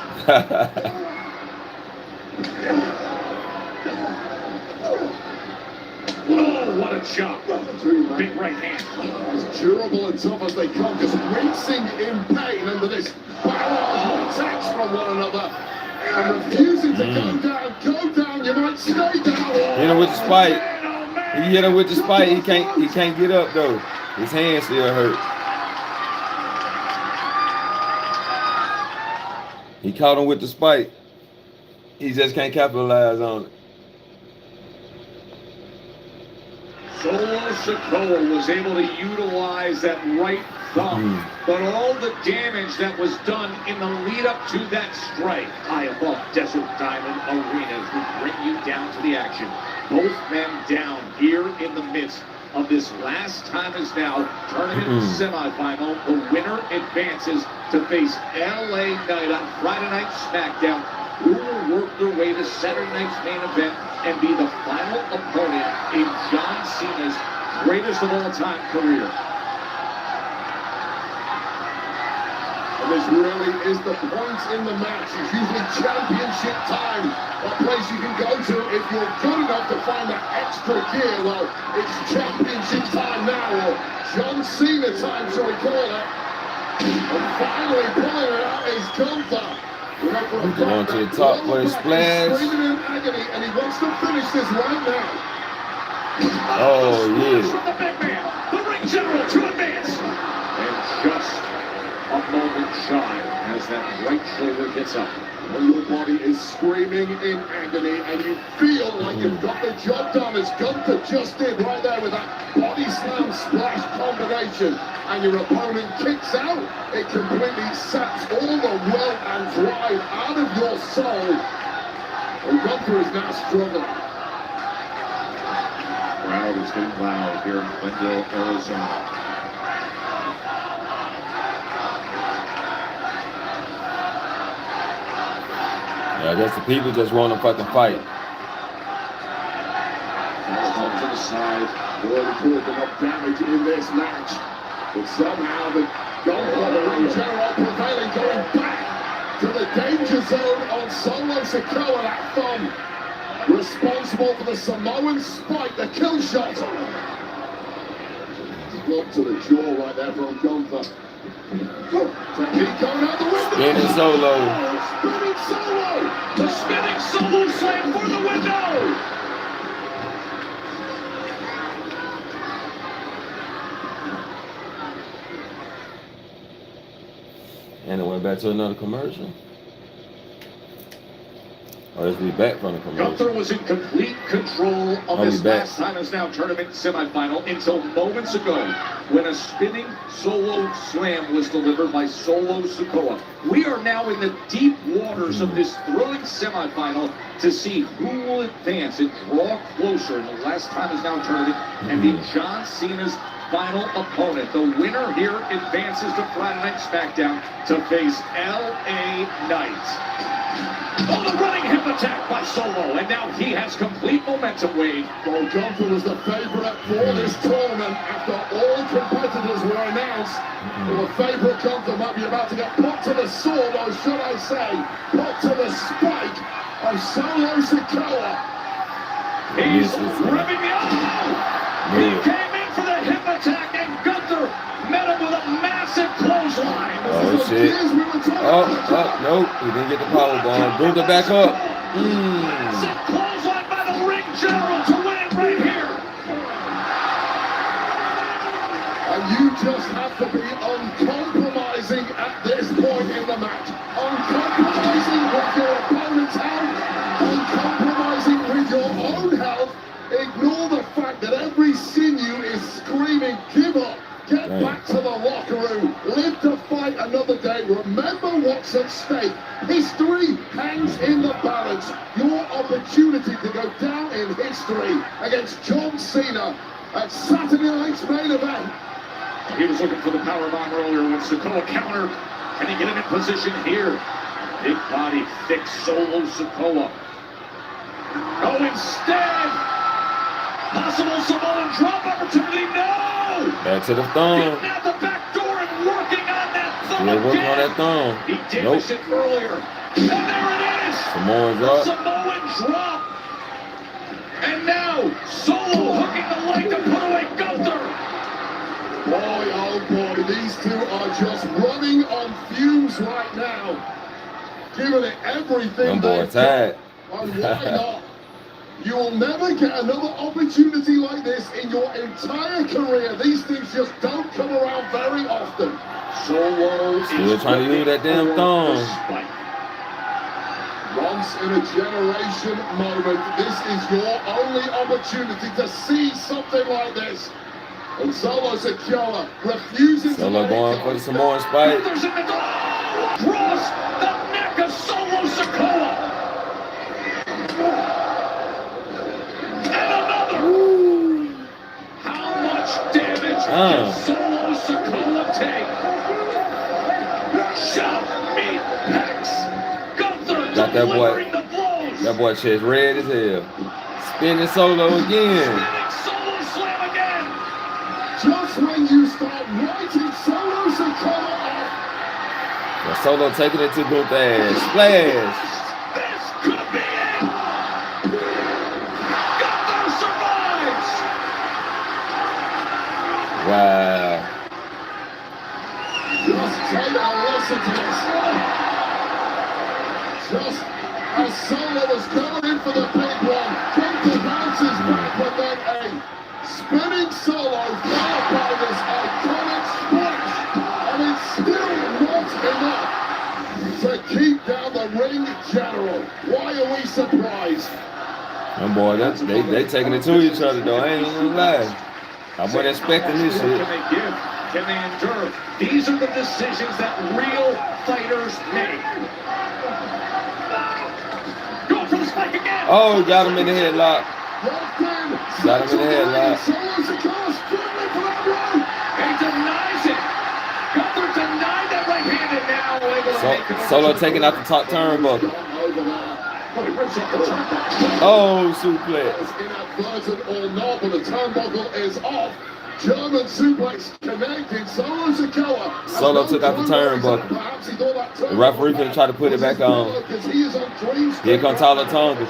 Oh, what a chop. Big right hand. As durable and tough as they come, just wincing in pain under this barrage of attacks from one another. And refusing to go down, you might stay down. Hit him with the spike. He hit him with the spike. He can't get up though. His hand still hurt. He caught him with the spike. He just can't capitalize on it. Solo Sikoa was able to utilize that right thumb, but all the damage that was done in the lead up to that strike high above Desert Diamond Arenas would bring you down to the action. Both men down here in the midst of this last time is now tournament semifinal. The winner advances to face LA Knight on Friday Night SmackDown, who will work their way to Saturday night's main event and be the final opponent in John Cena's greatest of all time career. And this really is the point in the match. It's usually championship time, a place you can go to if you're good enough to find that extra gear. Well, it's championship time now, or John Cena time, shall we call it. And finally pulling it out is Gunther. Going to the top for his splash. Screaming in agony, and he wants to finish this right now. Oh, yeah. From the big man, the ring general to advance. And just a moment shy as that right shoulder gets up. When your body is screaming in agony and you feel like you've got the job done, as Gunther just did right there with that body slam splash combination, and your opponent kicks out, it completely saps all the will and drive out of your soul. And Gunther is now struggling. Crowd is getting loud here in Glendale, Arizona. Yeah, I guess the people just want to fucking fight. Off to the side, already caused enough damage in this match. But somehow the Gunther, the ring general, prevailing, going back to the danger zone on Solo Sikoa. That thumb responsible for the Samoan spike, the kill shot. Block to the jaw right there from Gunther. Technique going out the window. Spinning Solo. Spinning Solo. The spinning Solo slam for the window. And it went back to another commercial. Oh, let's be back from the commercial. Gunther was in complete control of this last time as now tournament semifinal until moments ago when a spinning solo slam was delivered by Solo Sikoa. We are now in the deep waters of this thrilling semifinal to see who will advance and draw closer in the last time is now tournament and be John Cena's final opponent. The winner here advances to Friday Night SmackDown to face LA Knight. Oh, the running hip attack by Solo, and now he has complete momentum, Wade. Well, Gunther was the favorite for this tournament after all competitors were announced. Well, the favorite Gunther might be about to get put to the sword, or should I say, put to the spike of Solo Sikoa. He's ripping me off. He came in for the hip attack, and Gunther met him with a massive clothesline. Oh, shit. Oh, nope. He didn't get the power bomb. Gunther back up. Massive clothesline by the ring general to win it right here. what's at stake. History hangs in the balance. Your opportunity to go down in history against John Cena at Saturday night's main event. He was looking for the powerbomb earlier when Sikoa countered. Can he get him in position here? Big body, thick Solo Sikoa. Oh, instead, possible Samoan drop opportunity. No! Back to the thumb. Getting out the back door and working on that thumb. Yeah, working on that thumb. He damaged it earlier. And there it is. Samoan drop. Samoan drop. And now, Solo hooking the leg to put away Gunther. Boy, oh boy, these two are just running on fumes right now. Giving it everything boy tired. And why not? You will never get another opportunity like this in your entire career. These things just don't come around very often. Solo still trying to use that damn thumb. Once in a generation moment. This is your only opportunity to see something like this. And Solo Sikoa refusing Solo to going for the Samoan spike. Across the neck of Solo Sikoa. And another. Woo. How much damage can Solo Sikoa take? Shot me pecs. Gunther got that boy chest red as hell. Spinning Solo again. Just when you start writing Solo Sikoa off. Now Solo taking it to Gunther ass. Splash. This could be it. Gunther survives. Wow. Just take a listen to this. Just as Solo was coming in for the big one, Gunther bounces back, but then a spinning Solo followed by this iconic splash, and it's still not enough to keep down the ring general. Why are we surprised? And boy, they taking it to each other though. I ain't gonna lie. I wasn't expecting this shit. Can they give? Can they endure? These are the decisions that real fighters make. Go for the spike again. Oh, got him in the headlock. Got him in the headlock. He denies it. Gunther denied that right-handed now. Solo taking out the top turnbuckle. Oh, suplex. Inadvertent or not, but the turnbuckle is off. German suplex connecting Solo Sikoa. Solo took out the turnbuckle. The referee gonna try to put it back on. Here comes Tala Tonga.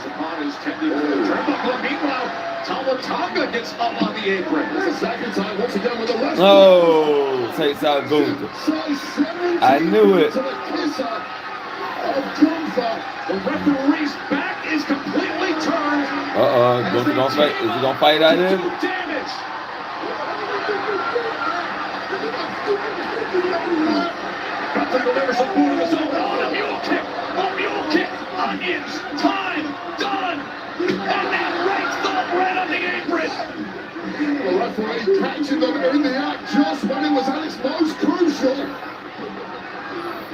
Meanwhile, Tama Tonga gets up on the apron. It's the second time once again with the rest. Oh, takes out Gunther. I knew it. The referee's back is completely turned. Gunther gonna fight. Is he gonna fight out there? Damage. Gunther delivers a boot of his own. A mule kick. A mule kick. Onions. Time. Done. And that right thumb right on the apron. The referee catching them in the act just when it was at its most crucial.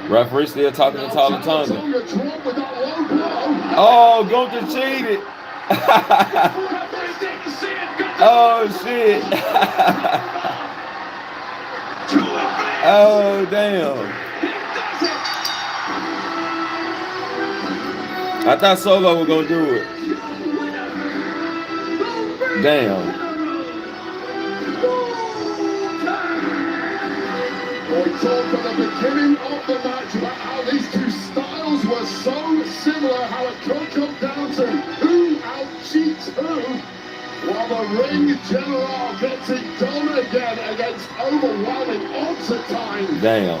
Referee still talking to Tala Tonga. Oh, Gunther cheated. Oh, shit. Oh, damn. I thought Solo was going to do it. Damn. We talked at the beginning of the match about how these two styles were so similar, how it could come down to who out-cheats who, while the ring general gets it done again against overwhelming odds at times. Damn.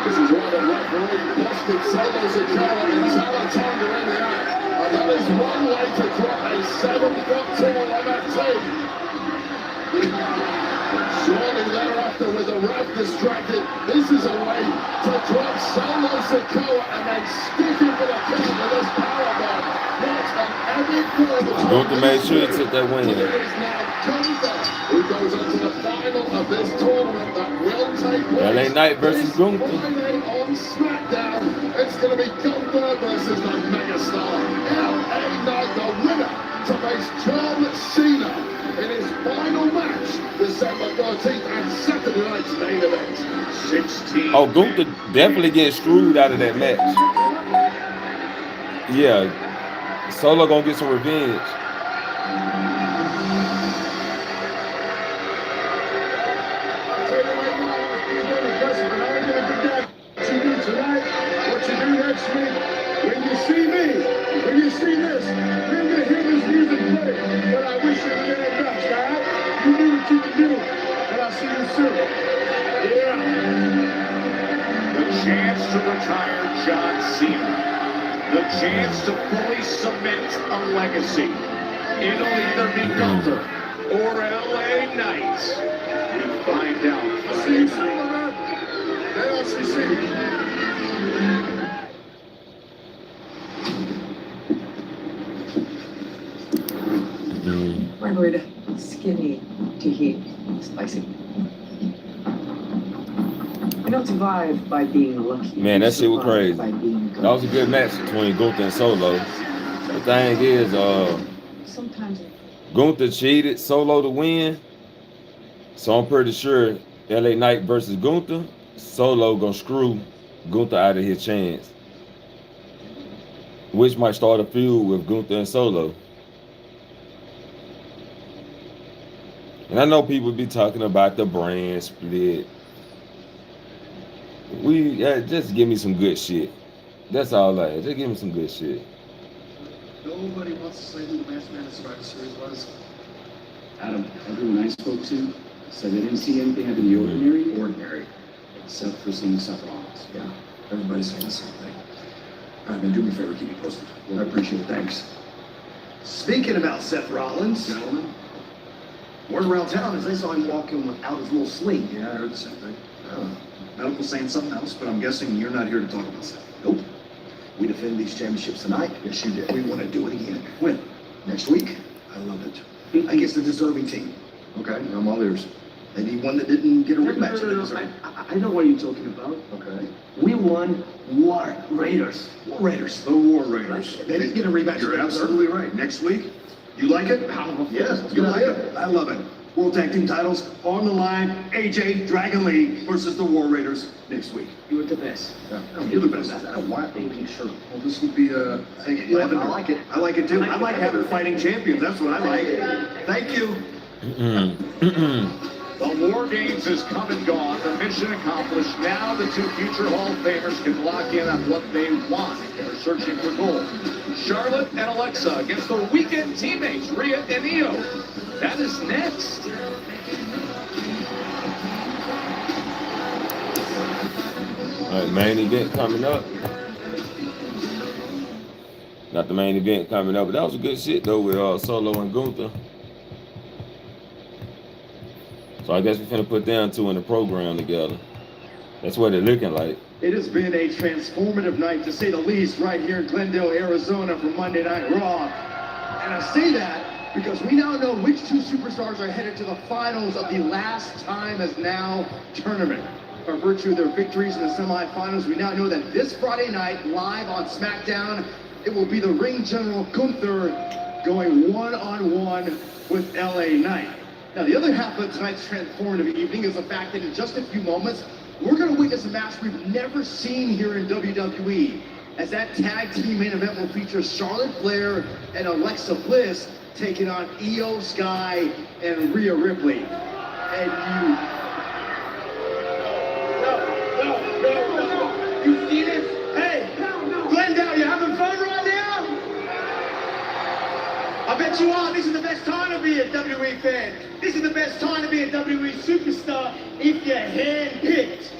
This is why the referee busted Solo Sikoa and Tala Tonga in the act. And that is one way to drop a 7-foot-tall MFT. Surely thereafter, with the ref distracted, this is a way to drop Solo Sikoa and then stick him with a kick with this powerbomb. What an epic performance. Gunther made sure he took that win. It is now Gunther who goes into the final final of this tournament that will take place. LA Knight versus Gunther. Friday on SmackDown. It's going to be Gunther versus the megastar. LA Knight, the winner, to face John Cena in his final match, December 13th, and Saturday night's main event. 16. Oh, Gunther definitely gets screwed out of that match. Yeah, Solo gonna get some revenge. What you do tonight, what you do next week, when you see me, when you see this, you're going to hear this music play. But I wish you the very best, all right? You do what you can do, and I'll see you soon. Yeah. The chance to retire John Cena. The chance to fully cement a legacy. It'll either be Gunther or LA Knight. We find out. I'll see you soon, man. LCC. My word, skinny to heat, spicy. I don't survive by being lucky. Man, that shit was I survive crazy. by being good. That was a good match between Gunther and Solo. The thing is, Sometimes Gunther cheated Solo to win. So I'm pretty sure LA Knight versus Gunther, Solo gonna screw Gunther out of his chance. Which might start a feud with Gunther and Solo. And I know people be talking about the brand split. Just give me some good shit. That's all I ask. Just give me some good shit. Nobody wants to say who the match man of Survivor Series was. Adam, everyone I spoke to said they didn't see anything out of the ordinary, except for seeing Seth Rollins. Yeah, everybody's saying the same thing. All right, man, do me a favor, keep me posted. I appreciate it, thanks. Speaking about Seth Rollins, Gentlemen? word around town is they saw him walking without his little sling. Yeah, I heard the same thing. Medical saying something else, but I'm guessing you're not here to talk about that. Nope. We defended these championships tonight. Yes, you did. We want to do it again. When? Next week, I love it. against the deserving team. Okay, I'm all ears. Maybe one that didn't get a rematch. I know what you're talking about. Okay. We won War Raiders. War Raiders. The War Raiders. They didn't get a rematch. You're absolutely right. Next week, you like it? Yes, You like it? I love it. World Tag Team titles on the line. AJ Dragon Lee versus the War Raiders next week. You were the best. Yeah, you're the best. I don't want baby shirt. Well, this would be I like it. I like it too. I like having fighting champions. That's what I like. Thank you. The War Games has come and gone. The mission accomplished. Now the two future Hall of Famers can lock in on what they want. They're searching for gold. Charlotte and Alexa against the weekend teammates, Rhea and Io. That is next. All right, main event coming up. Not the main event coming up, but that was a good shit though with Solo and Gunther. So I guess we're finna put them two in the program together. That's what they're looking like. It has been a transformative night, to say the least, right here in Glendale, Arizona for Monday Night Raw. And I say that because we now know which two superstars are headed to the finals of the Last Time Is Now tournament. By virtue of their victories in the semifinals, we now know that this Friday night, live on SmackDown, it will be the ring general Gunther going one-on-one with LA Knight. Now, the other half of tonight's transformative evening is the fact that in just a few moments, we're going to witness a match we've never seen here in WWE, as that tag team main event will feature Charlotte Flair and Alexa Bliss taking on Io Sky and Rhea Ripley. And you see this? Hey, Glendale, you having fun right now? I bet you are. This is the best time to be a WWE fan. This is the best time to be a WWE superstar if you're handpicked,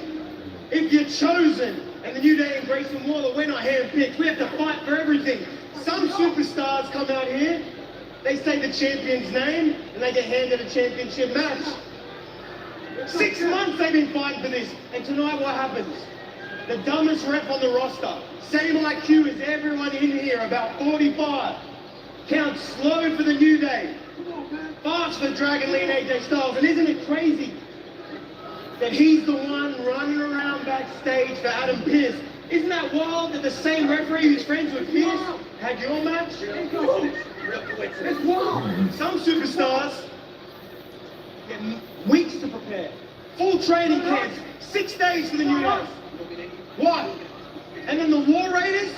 if you're chosen. And the New Day and Grayson Waller, we're not handpicked. We have to fight for everything. Some superstars come out here, they say the champion's name, and they get handed a championship match. 6 months they've been fighting for this, and tonight what happens? The dumbest rep on the roster, same IQ as everyone in here, about 45. Counts slow for the New Day. Fought for Dragon Lee and AJ Styles, and isn't it crazy that he's the one running around backstage for Adam Pearce? Isn't that wild that the same referee who's friends with Pearce had your match? It's wild. Some superstars get weeks to prepare. Full training camps, 6 days for the New Year. What? And then the War Raiders?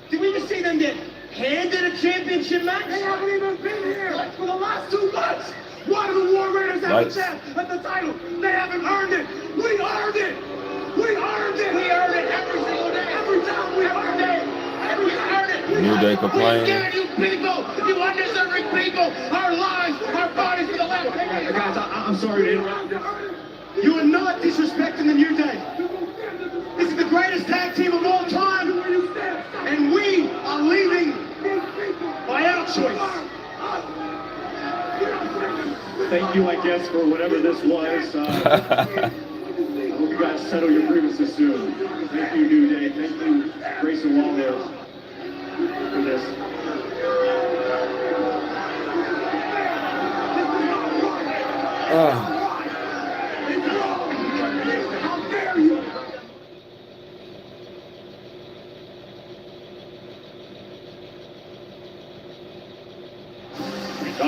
Did we just see them get handed a championship match? They haven't even been here for the last 2 months. Why do the War Raiders have a chance at the title? They haven't earned it. We earned it. We earned it. We earned it every single day. Every time we earned it. We earned it. New Day complaining. We gave you people, you undeserving people, our lives, our bodies for the last 10 years. Guys, I'm sorry to interrupt. You are not disrespecting the New Day. This is the greatest tag team of all time, and we are leaving by our choice. Thank you, I guess, for whatever this was. I hope you guys settle your grievances soon. Thank you, New Day. Thank you, Grayson Waller, for this.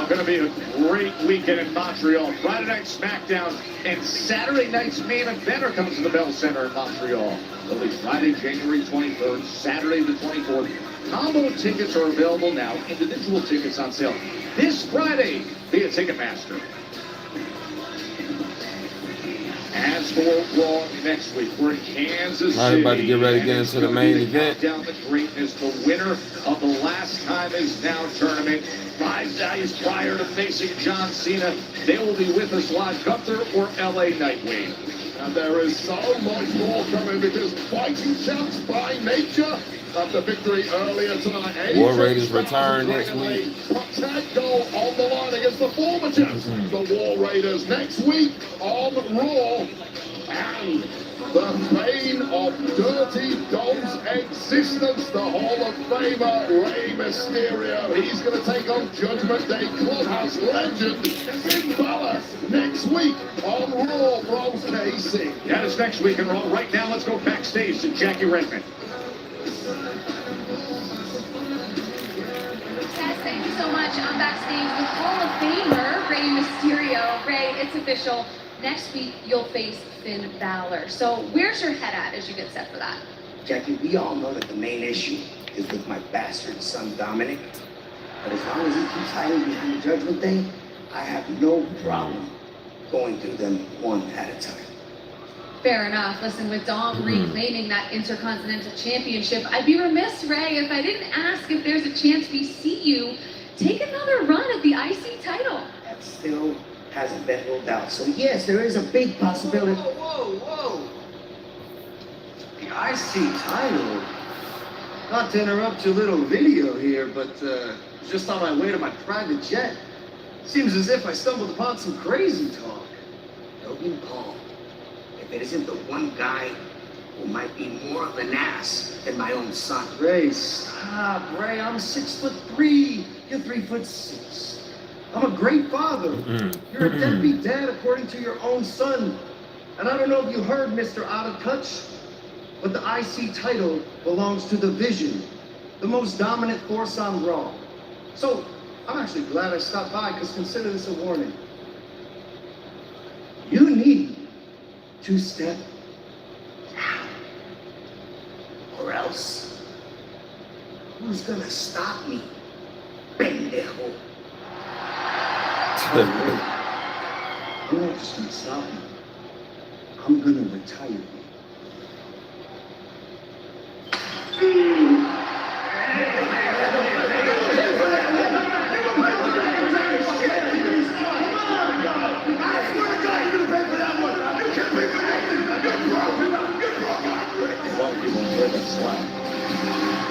Going to be a great weekend in Montreal. Friday night SmackDown and Saturday night's main eventer comes to the Bell Center in Montreal. It'll be Friday, January 23rd, Saturday the 24th. Combo tickets are available now. Individual tickets on sale this Friday via Ticketmaster. As for Raw next week, we're in Kansas City. Everybody about to get ready to get into the main event. Down the greatness, the winner of the Last Time Is Now tournament. 5 days prior to facing John Cena, they will be with us live. Gunther or LA Nightwing. And there is so much more coming because fighting champs by nature. After victory earlier tonight, War Raiders return next week. Tag goal on the line against the former champs, the War Raiders, next week on Raw. And the bane of Dirty Dom's existence, the Hall of Famer Rey Mysterio. He's going to take on Judgment Day Clubhouse legend Finn Balor next week on Raw from KC. That is next week in Raw. Right now, let's go backstage to Jackie Redmond. Guys, thank you so much. I'm backstage with Hall of Famer Rey Mysterio. Rey, it's official. Next week, you'll face Finn Balor. So where's your head at as you get set for that? Jackie, we all know that the main issue is with my bastard son, Dominic. But as long as he keeps hiding behind the Judgment Day, I have no problem going through them one at a time. Fair enough. Listen, with Dom reclaiming that Intercontinental Championship, I'd be remiss, Rey, if I didn't ask if there's a chance we see you take another run at the IC title. That still hasn't been ruled out. So yes, there is a big possibility. Whoa. The IC title? Not to interrupt your little video here, but just on my way to my private jet. Seems as if I stumbled upon some crazy talk. Logan Paul. If it isn't the one guy who might be more of an ass than my own son. Rey, stop, Rey. I'm 6'3". You're 3'6". I'm a great father. You're a deadbeat dad according to your own son. And I don't know if you heard, Mr. Out of Touch, but the IC title belongs to the Vision, the most dominant force on Raw. So I'm actually glad I stopped by, because consider this a warning. You need to step down, or else who's gonna stop me, pendejo? You're not just gonna stop me. I'm gonna retire you.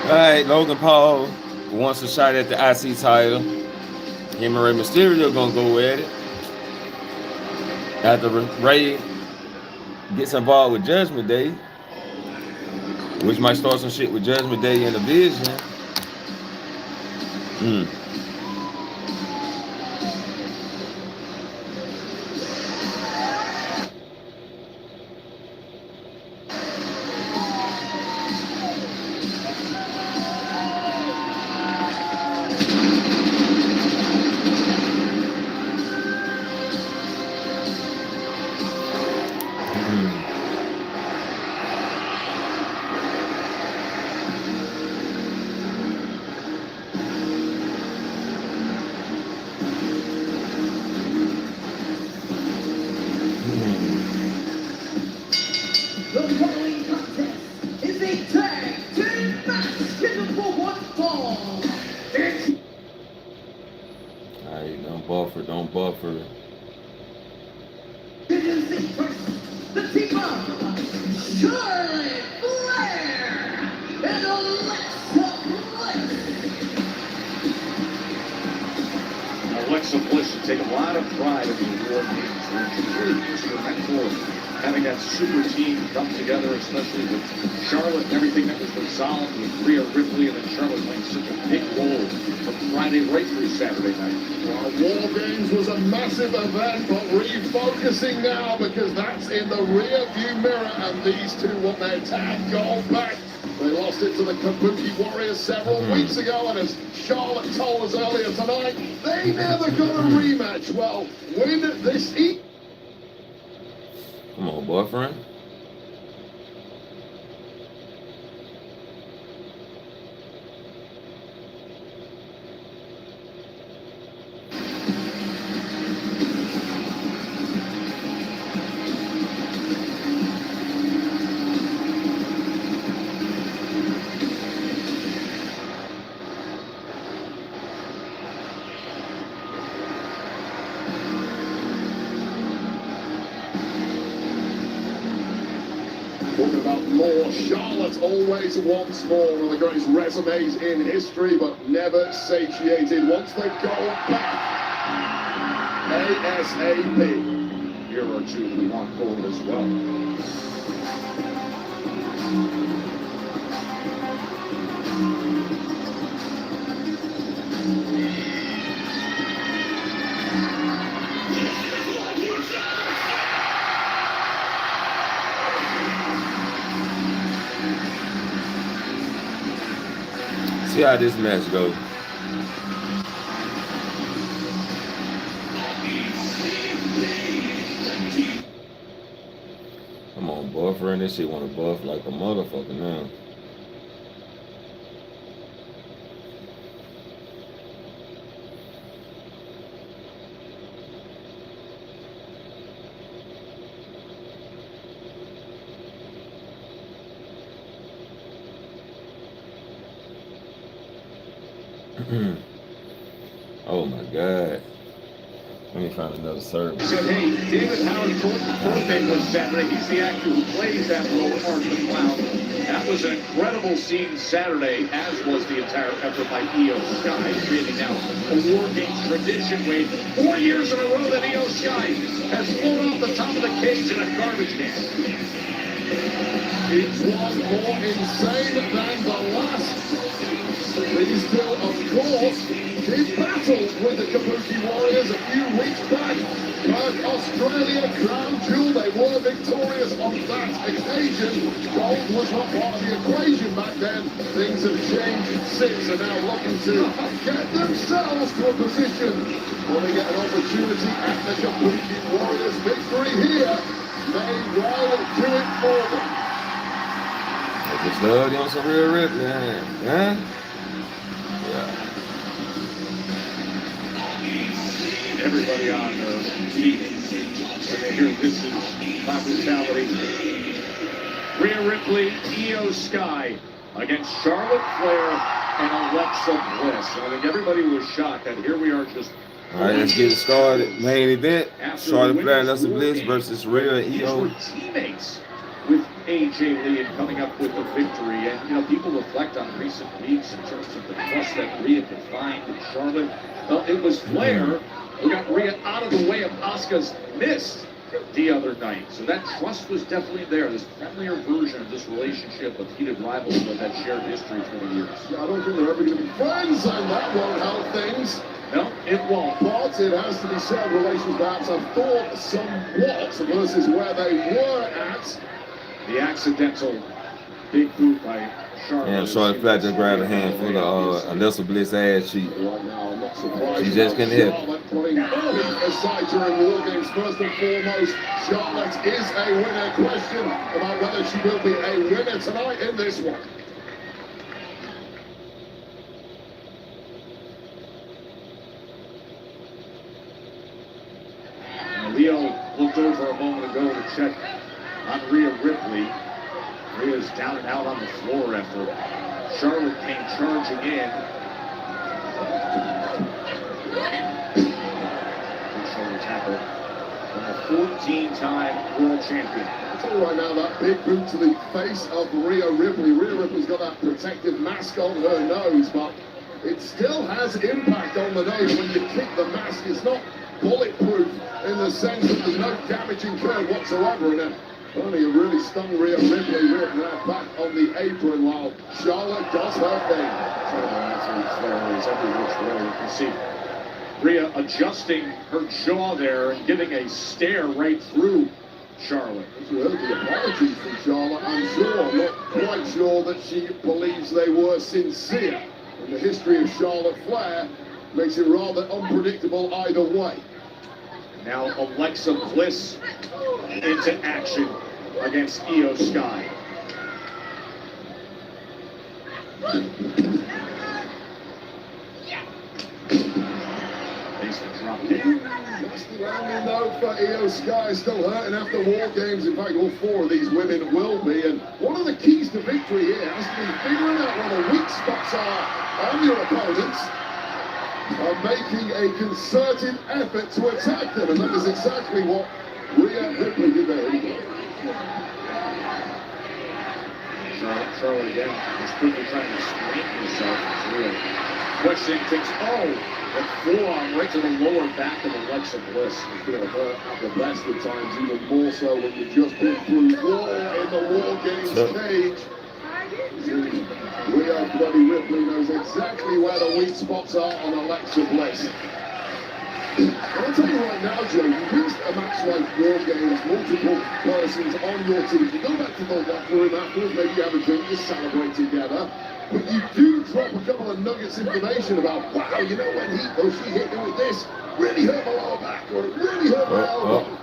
All right, Logan Paul wants a shot at the IC title. Him and Rey Mysterio gonna go at it. After Rey gets involved with Judgment Day, which might start some shit with Judgment Day and the Vision. buffer. Don't buffer. The team of Charlotte Flair and Alexa Bliss. Alexa Bliss should take a lot of pride in the War Games. She's really instrumental in having that super team come together, especially with Charlotte and everything that was resolved with Rhea Ripley, and then Charlotte playing such a big role from Friday right through Saturday night. Well, War Games was a massive event, but refocusing now because that's in the rear view mirror, and these two want their tag gold back. They lost it to the Kabuki Warriors several weeks ago, and as Charlotte told us earlier tonight, they never got a rematch. Well, win this Come on, boyfriend. Talking about more, Charlotte always wants more, one of the greatest resumes in history, but never satiated. Wants the gold back. ASAP. Here are two we want gold as well. See how this match goes. Come on, boyfriend. This shit wanna buff like a motherfucker now. Oh my God. Let me find another service. Said, hey, David Howard Thornton was Saturday. He's the actor who plays that role, Art the Clown. That was an incredible scene Saturday, as was the entire effort by Io Sky, creating now a War Games tradition. Wade, 4 years in a row that Io Sky has flown off the top of the cage in a garbage can. Each one more insane than the last. These two, of course, did battle with the Kabuki Warriors a few weeks back. But Australia Crown Jewel, they were victorious on that occasion. Gold was not part of the equation back then. Things have changed since, and now looking to get themselves to a position where they get an opportunity at the Kabuki Warriors victory here. They will do it for them. Just love you on some real rip, man. Huh? Everybody on their feet when they hear this is my brutality. Rhea Ripley, Io Sky against Charlotte Flair and Alexa Bliss. And I think everybody was shocked that here we are just. All right, let's get it started. Main event: Charlotte Flair and Alexa Bliss versus Rhea and Io. These were teammates with AJ Lee and coming up with a victory. And, you know, people reflect on recent weeks in terms of the trust that Rhea could find in Charlotte. Well, it was Flair who got Rhea out of the way of Asuka's mist the other night. So that trust was definitely there. This friendlier version of this relationship of heated rivals that had shared history for the years. Yeah, I don't think they're ever going to be friends, and that won't help things. No, it won't. But it has to be said, relations perhaps have thawed somewhat versus where they were at. The accidental big boot by Charlotte. Yeah, Charlotte Flair just grabbed a handful of Alexa Bliss ass cheek. She just couldn't hit. Putting aside during War Games, first and foremost, Charlotte is a winner. Question about whether she will be a winner tonight in this one. Leo looked over a moment ago to check on Rhea Ripley. Rhea's down and out on the floor after Charlotte came charging in. 13-time world champion. I'll tell you right now, that big boot to the face of Rhea Ripley. Rhea Ripley's got that protective mask on her nose, but it still has impact on the nose when you kick the mask. It's not bulletproof in the sense that there's no damage incurred whatsoever, and only a really stung Rhea Ripley right now back on the apron while Charlotte does her thing. There is every which way. You can see Rhea adjusting her jaw there and giving a stare right through Charlotte. As you heard the apologies from Charlotte, I'm sure, not quite sure that she believes they were sincere. And the history of Charlotte Flair makes it rather unpredictable either way. Now Alexa Bliss into action against Io Sky. Nasty landing though for Io Sky, still hurting after War Games. In fact, all four of these women will be. And one of the keys to victory here has to be figuring out where the weak spots are on your opponents and making a concerted effort to attack them. And that is exactly what Rhea Ripley did there. Charlotte again is quickly trying to straighten herself. Rhea questioning things. Oh! The forearm right to the lower back of Alexa Bliss. It's going to hurt at the best of times, even more so when you've just been through war in the War Games cage. Rhea Bloody Ripley knows exactly where the weak spots are on Alexa Bliss. I'll tell you right now, Joe, you use a match like War Games, multiple persons on your team. You go back to the locker room afterwards, maybe you have a drink, you celebrate together. But you do drop a couple of nuggets of information about, wow, you know, when he or she hit me with this, really hurt my lower back, or it really hurt my elbow.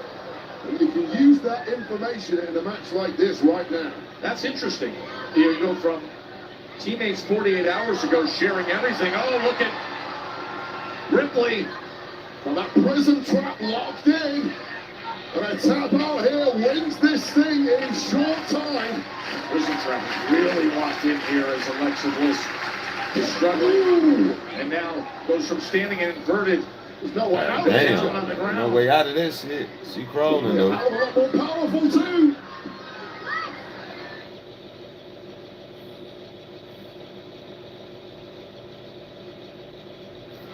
And you can use that information in a match like this right now. That's interesting. You go from teammates 48 hours ago sharing everything. Oh, look at Ripley. From that prison trap locked in. And a tap out here wins this thing in short time. Prison trap really locked in here as Alexa Bliss is struggling. Ooh. And now goes from standing inverted. There's no way out. Damn, no way out of this shit. She crawling though. A lot more powerful too.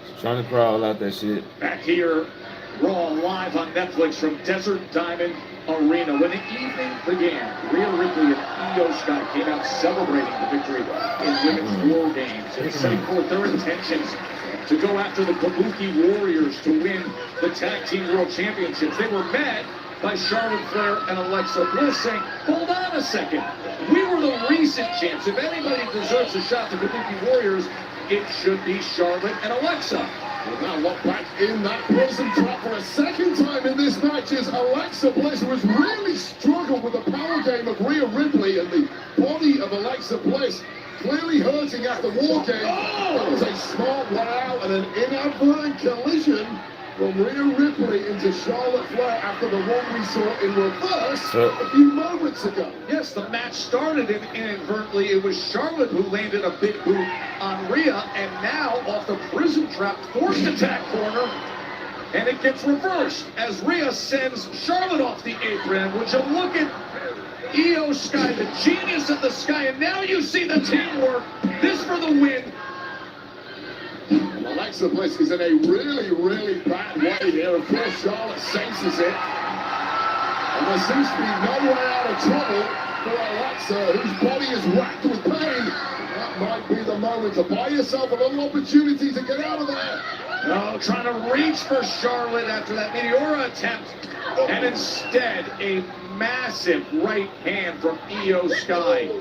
She's trying to crawl out that shit. Back here, Raw live on Netflix from Desert Diamond Arena. When the evening began, Rhea Ripley and Io Sky came out celebrating the victory in Women's War Games and setting forth their intentions to go after the Kabuki Warriors to win the Tag Team World Championships. They were met by Charlotte Flair and Alexa Bliss saying, hold on a second, we were the recent champs. If anybody deserves a shot to Kabuki Warriors, it should be Charlotte and Alexa. Well, now locked back in that prison trap for a second time in this match is Alexa Bliss, who has really struggled with the power game of Rhea Ripley, and the body of Alexa Bliss clearly hurting after War Games. That was a smart way out and an inadvertent collision from Rhea Ripley into Charlotte Flair after the one we saw in reverse a few moments ago. Yes, the match started inadvertently. It was Charlotte who landed a big boot on Rhea, and now off the prison trap, forced attack corner, and it gets reversed as Rhea sends Charlotte off the apron. Would you look at Io Sky, the genius of the sky, and now you see the teamwork. This for the win. And Alexa Bliss is in a really, really bad way here. Of course, Charlotte senses it. And there seems to be no way out of trouble for Alexa, whose body is racked with pain. That might be the moment to buy yourself a little opportunity to get out of there. No, trying to reach for Charlotte after that Meteora attempt. And instead, a massive right hand from Io Sky.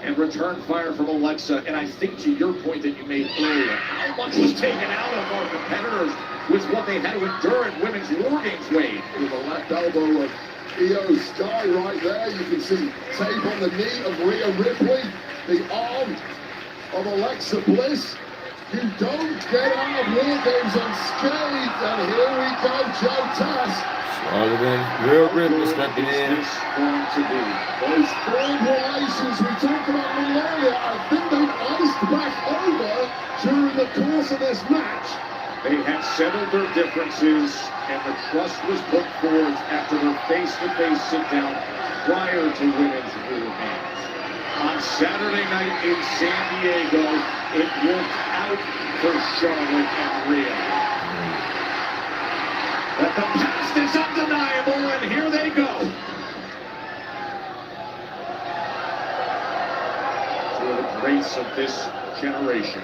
And return fire from Alexa. And I think to your point that you made earlier, how much was taken out of our competitors with what they had to endure in Women's War Games, Wade. With the left elbow of Io Sky right there. You can see tape on the knee of Rhea Ripley. The arm of Alexa Bliss. You don't get out of War Games unscathed. And here we go, Joe Taz. Charlotte and Rhea Ripley stepping in. Those formed relations we talked about a little earlier, I think they've iced back over during the course of this match. They had settled their differences, and the trust was put forth after their face-to-face sit-down prior to women's War Games. On Saturday night in San Diego, it worked out for Charlotte and Rhea. But the past is undeniable, and here they go. For the grace of this generation.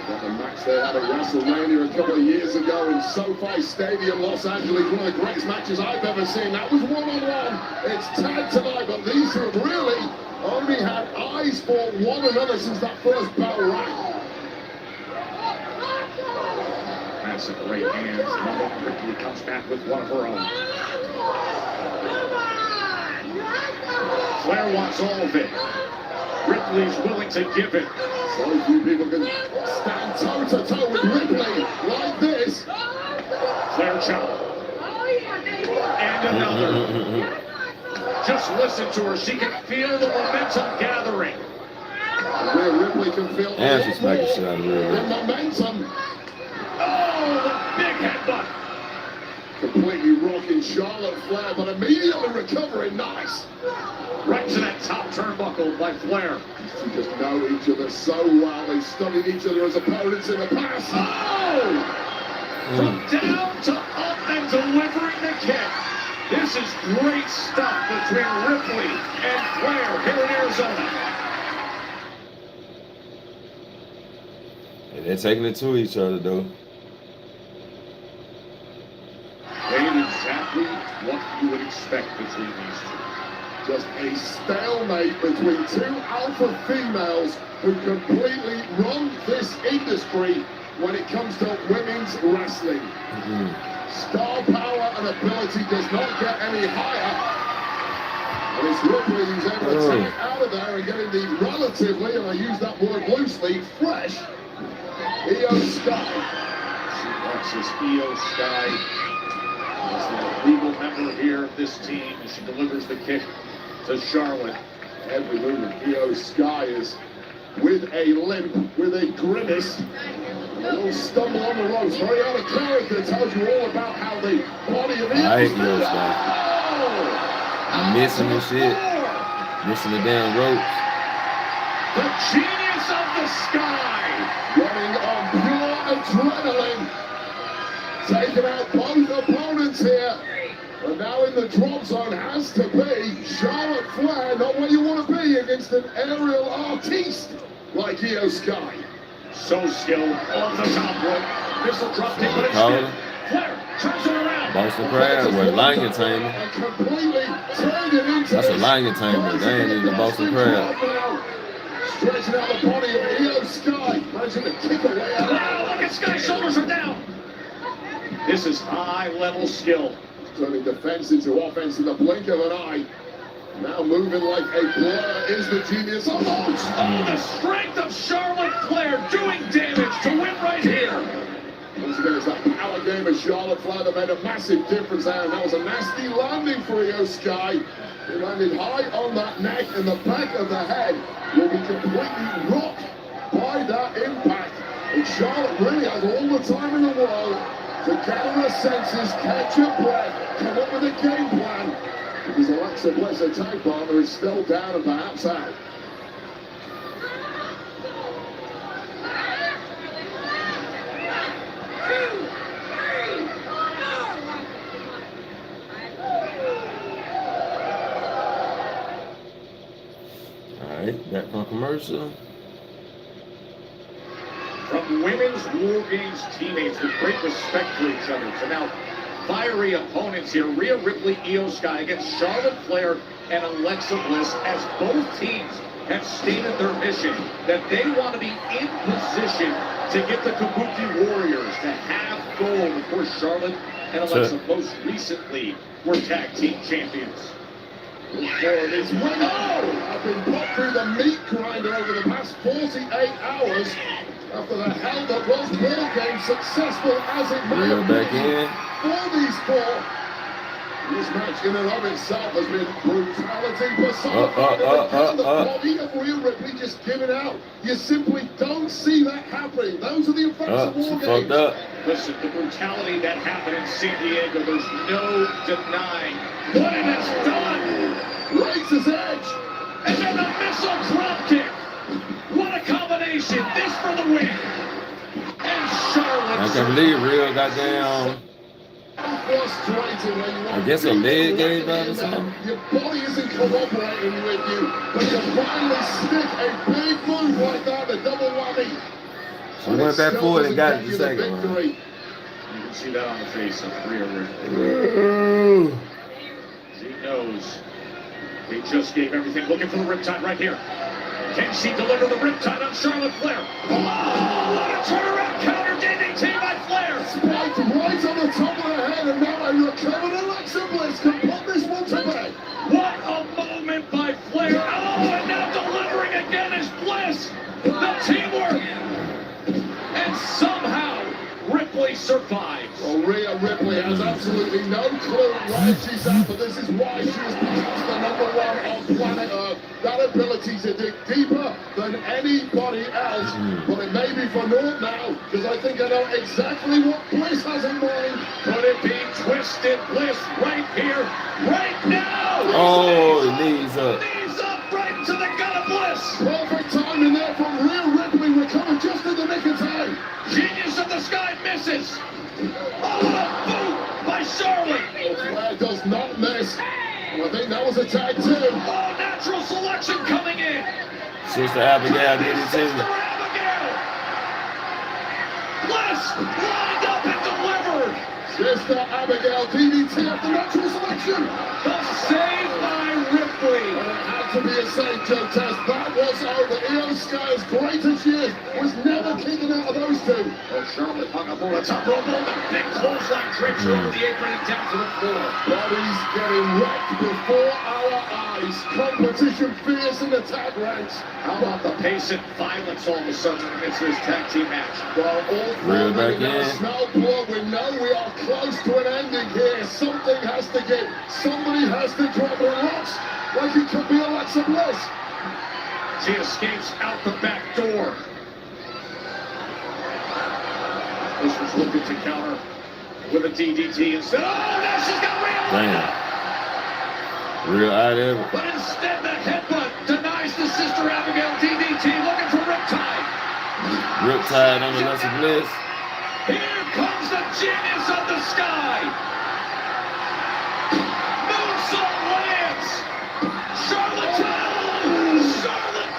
Got the match they had at WrestleMania a couple of years ago in SoFi Stadium, Los Angeles. One of the greatest matches I've ever seen. That was one-on-one. It's tag tonight, but these two have really only had eyes for one another since that first bell rang. That's a great hands. Mama Ripley comes back with one of her own. Flair wants all of it. Ripley's willing to give it. So few people can stand toe-to-toe with Ripley like this. Flair chop. And another. Just listen to her. She can feel the momentum gathering. Where Ripley can feel And she's making shit out of the momentum. Oh, the big headbutt. Completely rocking Charlotte Flair, but immediately recovering. Nice. Right to that top turnbuckle by Flair. They just know each other so well. They've studied each other as opponents in the past. Oh! From down to up and delivering the kick. This is great stuff between Ripley and Flair here in Arizona. And they're taking it to each other, though. Ain't exactly what you would expect between these two. Just a stalemate between two alpha females who completely run this industry when it comes to women's wrestling. Star power and ability does not get any higher. And it's Ripley who's able to take it out of there and getting the relatively, and I use that word loosely, fresh Io Sky. She watches this Io Sky as the legal member here of this team. She delivers the kick to Charlotte. Every movement, Io Sky is with a limp, with a grimace. A little stumble on the ropes, very out of character. Tells you all about how the body of I hate Io Io Sky. I'm missing the shit. Missing the damn ropes. The genius of the Sky. Running on pure adrenaline. Taking out both opponents here. And now in the drop zone has to be Charlotte Flair, not where you want to be against an aerial artiste like Io Sky. So skilled off the top rope. Missile drop kick, but it's good. Flair turns it around. Boston Crab with lion tamer. That's a lion tamer. They ain't even the Boston Crab. Stretching out the body of Io Sky. Imagine the kick away. Wow, look at Sky's shoulders are down. This is high-level skill. Turning defense into offense in the blink of an eye. Now moving like a blur is the genius of Oaks. Oh, the strength of Charlotte Flair doing damage to win right here. Once again, it's that power game of Charlotte Flair that made a massive difference there. And that was a nasty landing for Io Sky. He landed high on that neck, and the back of the head will be completely rocked by that impact. And Charlotte really has all the time in the world to gather her senses, catch her breath, come up with a game plan. Because Alexa Bliss, her tag partner, is still down and perhaps out. Alright, back from commercial. From women's War Games teammates with great respect for each other to now fiery opponents here. Rhea Ripley, Io Sky against Charlotte Flair and Alexa Bliss, as both teams have stated their mission that they want to be in position to get the Kabuki Warriors to have gold. Of course, Charlotte and Alexa most recently were tag team champions. Forward is I've been put through the meat grinder over the past 48 hours after the hell that was War Games, successful as it may have been for these four. This match in and of itself has been brutality personified. The body of Rhea Ripley just giving out. You simply don't see that happening. Those are the effects of War Games. Listen, the brutality that happened in San Diego, there's no denying what it has done. Razor's edge. And then the missile drop kick. What a combination. This for the win. And Charlotte. I can't believe Rhea got down. I guess a leg gave out or something. Your body isn't cooperating with you, but you finally stick a big move like that, the double whammy. She went back forward and got it the second one. You can see that on the face of Rhea Ripley. She knows. They just gave everything. Looking for the riptide right here. Can she deliver the riptide on Charlotte Flair? Oh, what a turnaround counter DDT by Flair. Spiked right on the top of the head, and now a recovered Alexa Bliss can put this one to bed. What a moment by Flair. Oh, and now delivering again is Bliss. The teamwork. And somehow Ripley survives. Well, Rhea Ripley has absolutely no clue where she's at, but this is why she is perhaps the #1 on planet Earth. That ability to dig deeper than anybody else. But it may be for naught now, because I think I know exactly what Bliss has in mind. Could it be Twisted Bliss right here, right now? Oh, knees up. Knees up right to the gut of Bliss. Perfect timing there from Rhea Ripley, recovered just in the nick of time. Genius of the Sky misses. Oh, what a boot by Charlotte. Flair does not miss. I think that was a tag too. Oh, natural selection coming in. Sister Abigail did it too. Abigail. Bliss lined up and delivered. Sister Abigail DDT after natural selection. The save by Ripley. And it had to be a save, Joe Test. That was over. Io Sky, as great as she is, was never kicking out of those two. Oh, Charlotte hung up on the top rope. The big clothesline drapes her over the apron and down to the floor. Bodies getting wrecked before our eyes. Competition fierce in the tag ranks. How about the pace and violence all of a sudden amidst this tag team match? Well, all Real back three now in. smell blood. We know we are close to an ending here. Something has to give. Somebody has to drop a loss. Like it could be Alexa Bliss. She escapes out the back door. This was looking to counter with a DDT instead. Oh, now she's got Rhea. Damn. Real eye there. But instead, the headbutt denies the Sister Abigail DDT, looking for Riptide. Riptide on Alexa Bliss. Here comes the genius of the sky. Moonsault lands. Charlotte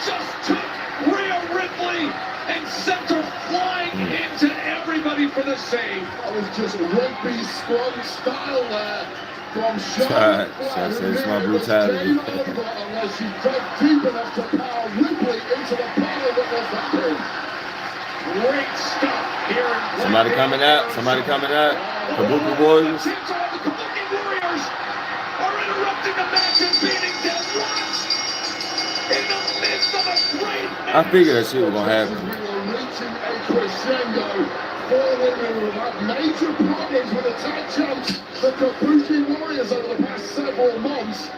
just took Rhea Ripley and sent her flying into everybody for the save. That was just rugby scrum style there from Charlotte. That's my brutality. Unless she dug deep enough to power Ripley into the pile that was that pin. Great stuff here in Somebody coming out. Somebody coming out. Kabuki Warriors. The Kabuki Warriors are interrupting the match and beating Dead Watch in the midst of a great match. I figured that shit was gonna happen. We were reaching a crescendo. Four women who have had major problems with the tag champs, the Kabuki Warriors, over the past several months.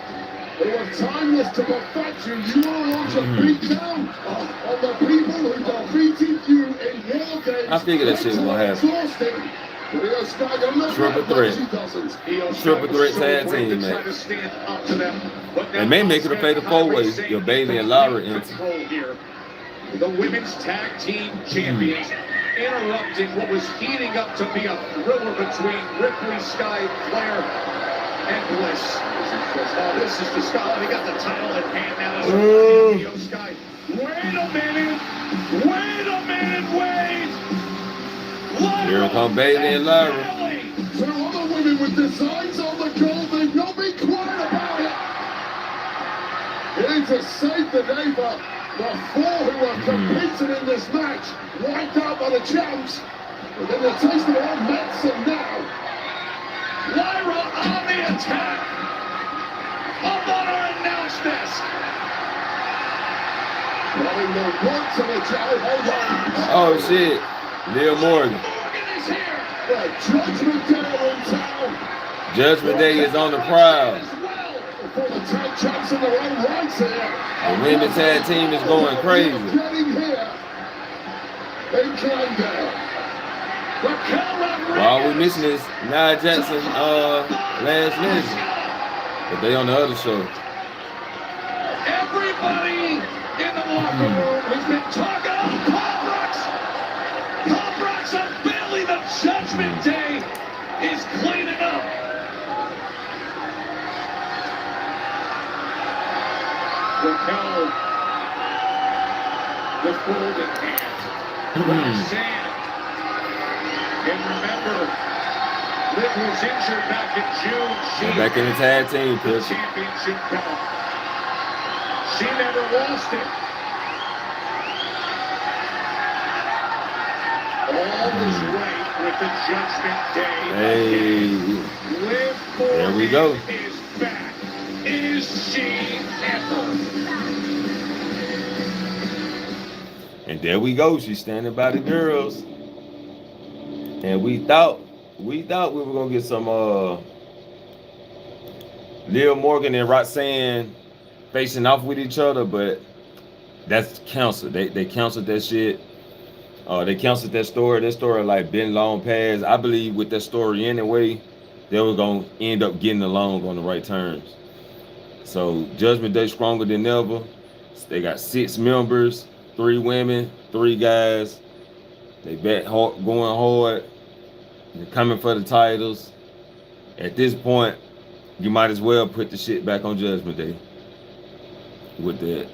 Who have timeless to perfection. You are on to beat down on the people who defeated you in War Games. I figured that shit was gonna happen. Triple threat. Triple threat tag team match. They may make it a fatal four-way. Your Bailey and Lara enter. The women's tag team champions interrupting what was heating up to be a thriller between Ripley, Sky, Flair, and Bliss. Oh, this is the Sky. They got the title in hand now. Io Sky. Wait a minute. Wait a minute. Wait. Here come Bailey and Lara. Two other women with designs on the gold. They've not been quiet about it. Here to save the day for the four who are competing in this match. Wiped out by the champs. But then the taste of all medicine now. Lyra on the attack. Up on our announce desk. Running the works of the child. Oh shit. Neil Morgan. Morgan is here. The Judgment Day are in town. Judgment Day is on the prowl. For the tag champs in their own rights here. The women's tag team is going crazy. Getting here in Glendale. All we missing is Nia Jackson, Lance Legend. But they on the other show. Everybody in the locker room has been talking about Pop Rocks unveiling the Judgment Day is cleaning up. Raquel, the golden hand. Roxanne. And remember, Liv was injured back in June. She Back in the tag team the picture. championship belt. She never lost it. All is right with the Judgment Day. Hey, Liv there we go. Morgan is back. Is she ever? And there we go. She's standing by the girls. And we thought we were gonna get some Liv Morgan and Roxanne facing off with each other, but that's canceled. They canceled that shit. They canceled that story. That story like been long past. I believe with that story anyway, they were gonna end up getting along on the right terms. So Judgment Day stronger than ever. They got 6 members, 3 women, 3 guys. They bet hard, going hard. They're coming for the titles. At this point, you might as well put the shit back on Judgment Day. With the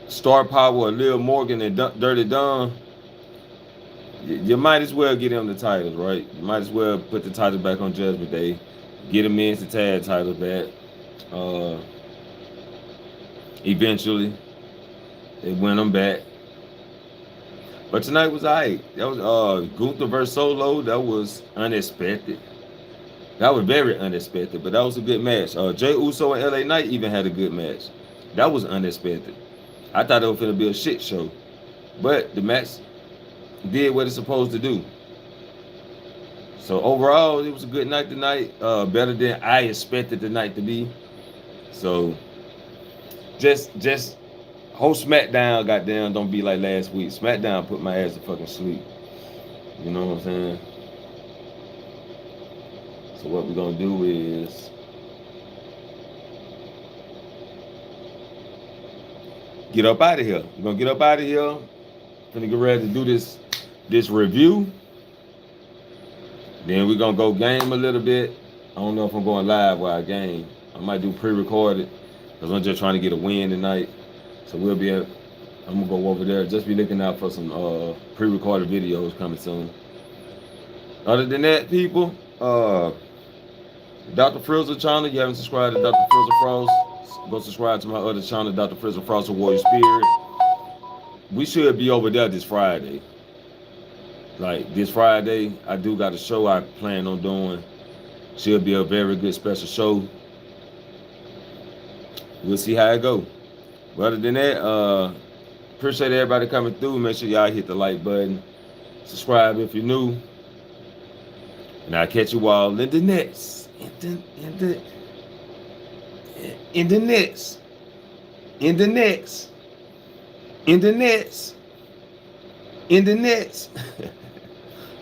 star power of Liv Morgan and Dirty Dom, you might as well get them the titles, right? You might as well put the titles back on Judgment Day. Get them men's and tag titles back. Eventually, they win them back. But tonight was alright. That was Gunther versus Solo. That was unexpected. That was very unexpected, but that was a good match. Jey Uso and LA Knight even had a good match. That was unexpected. I thought it was going to be a shit show, but the match did what it's supposed to do. So overall, it was a good night tonight. Better than I expected the night to be. So just whole SmackDown, goddamn, don't be like last week. SmackDown put my ass to fucking sleep. You know what I'm saying? So what we're gonna do is get up out of here. We're gonna get up out of here. Gonna get ready to do this review. Then we're gonna go game a little bit. I don't know if I'm going live while I game. I might do pre-recorded because I'm just trying to get a win tonight. So we'll be I'm gonna go over there. Just be looking out for some pre-recorded videos coming soon. Other than that, people, Dr. Frizzle channel, you haven't subscribed to Dr. Frizzle Frost, go subscribe to my other channel, Dr. Frizzle Frost, Warrior Spirit. We should be over there this Friday. Like this Friday, I do got a show I plan on doing. Should be a very good special show. We'll see how it go. But other than that, appreciate everybody coming through. Make sure y'all hit the like button. Subscribe if you're new. And I'll catch you all in the next. In the next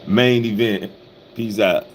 main event. Peace out.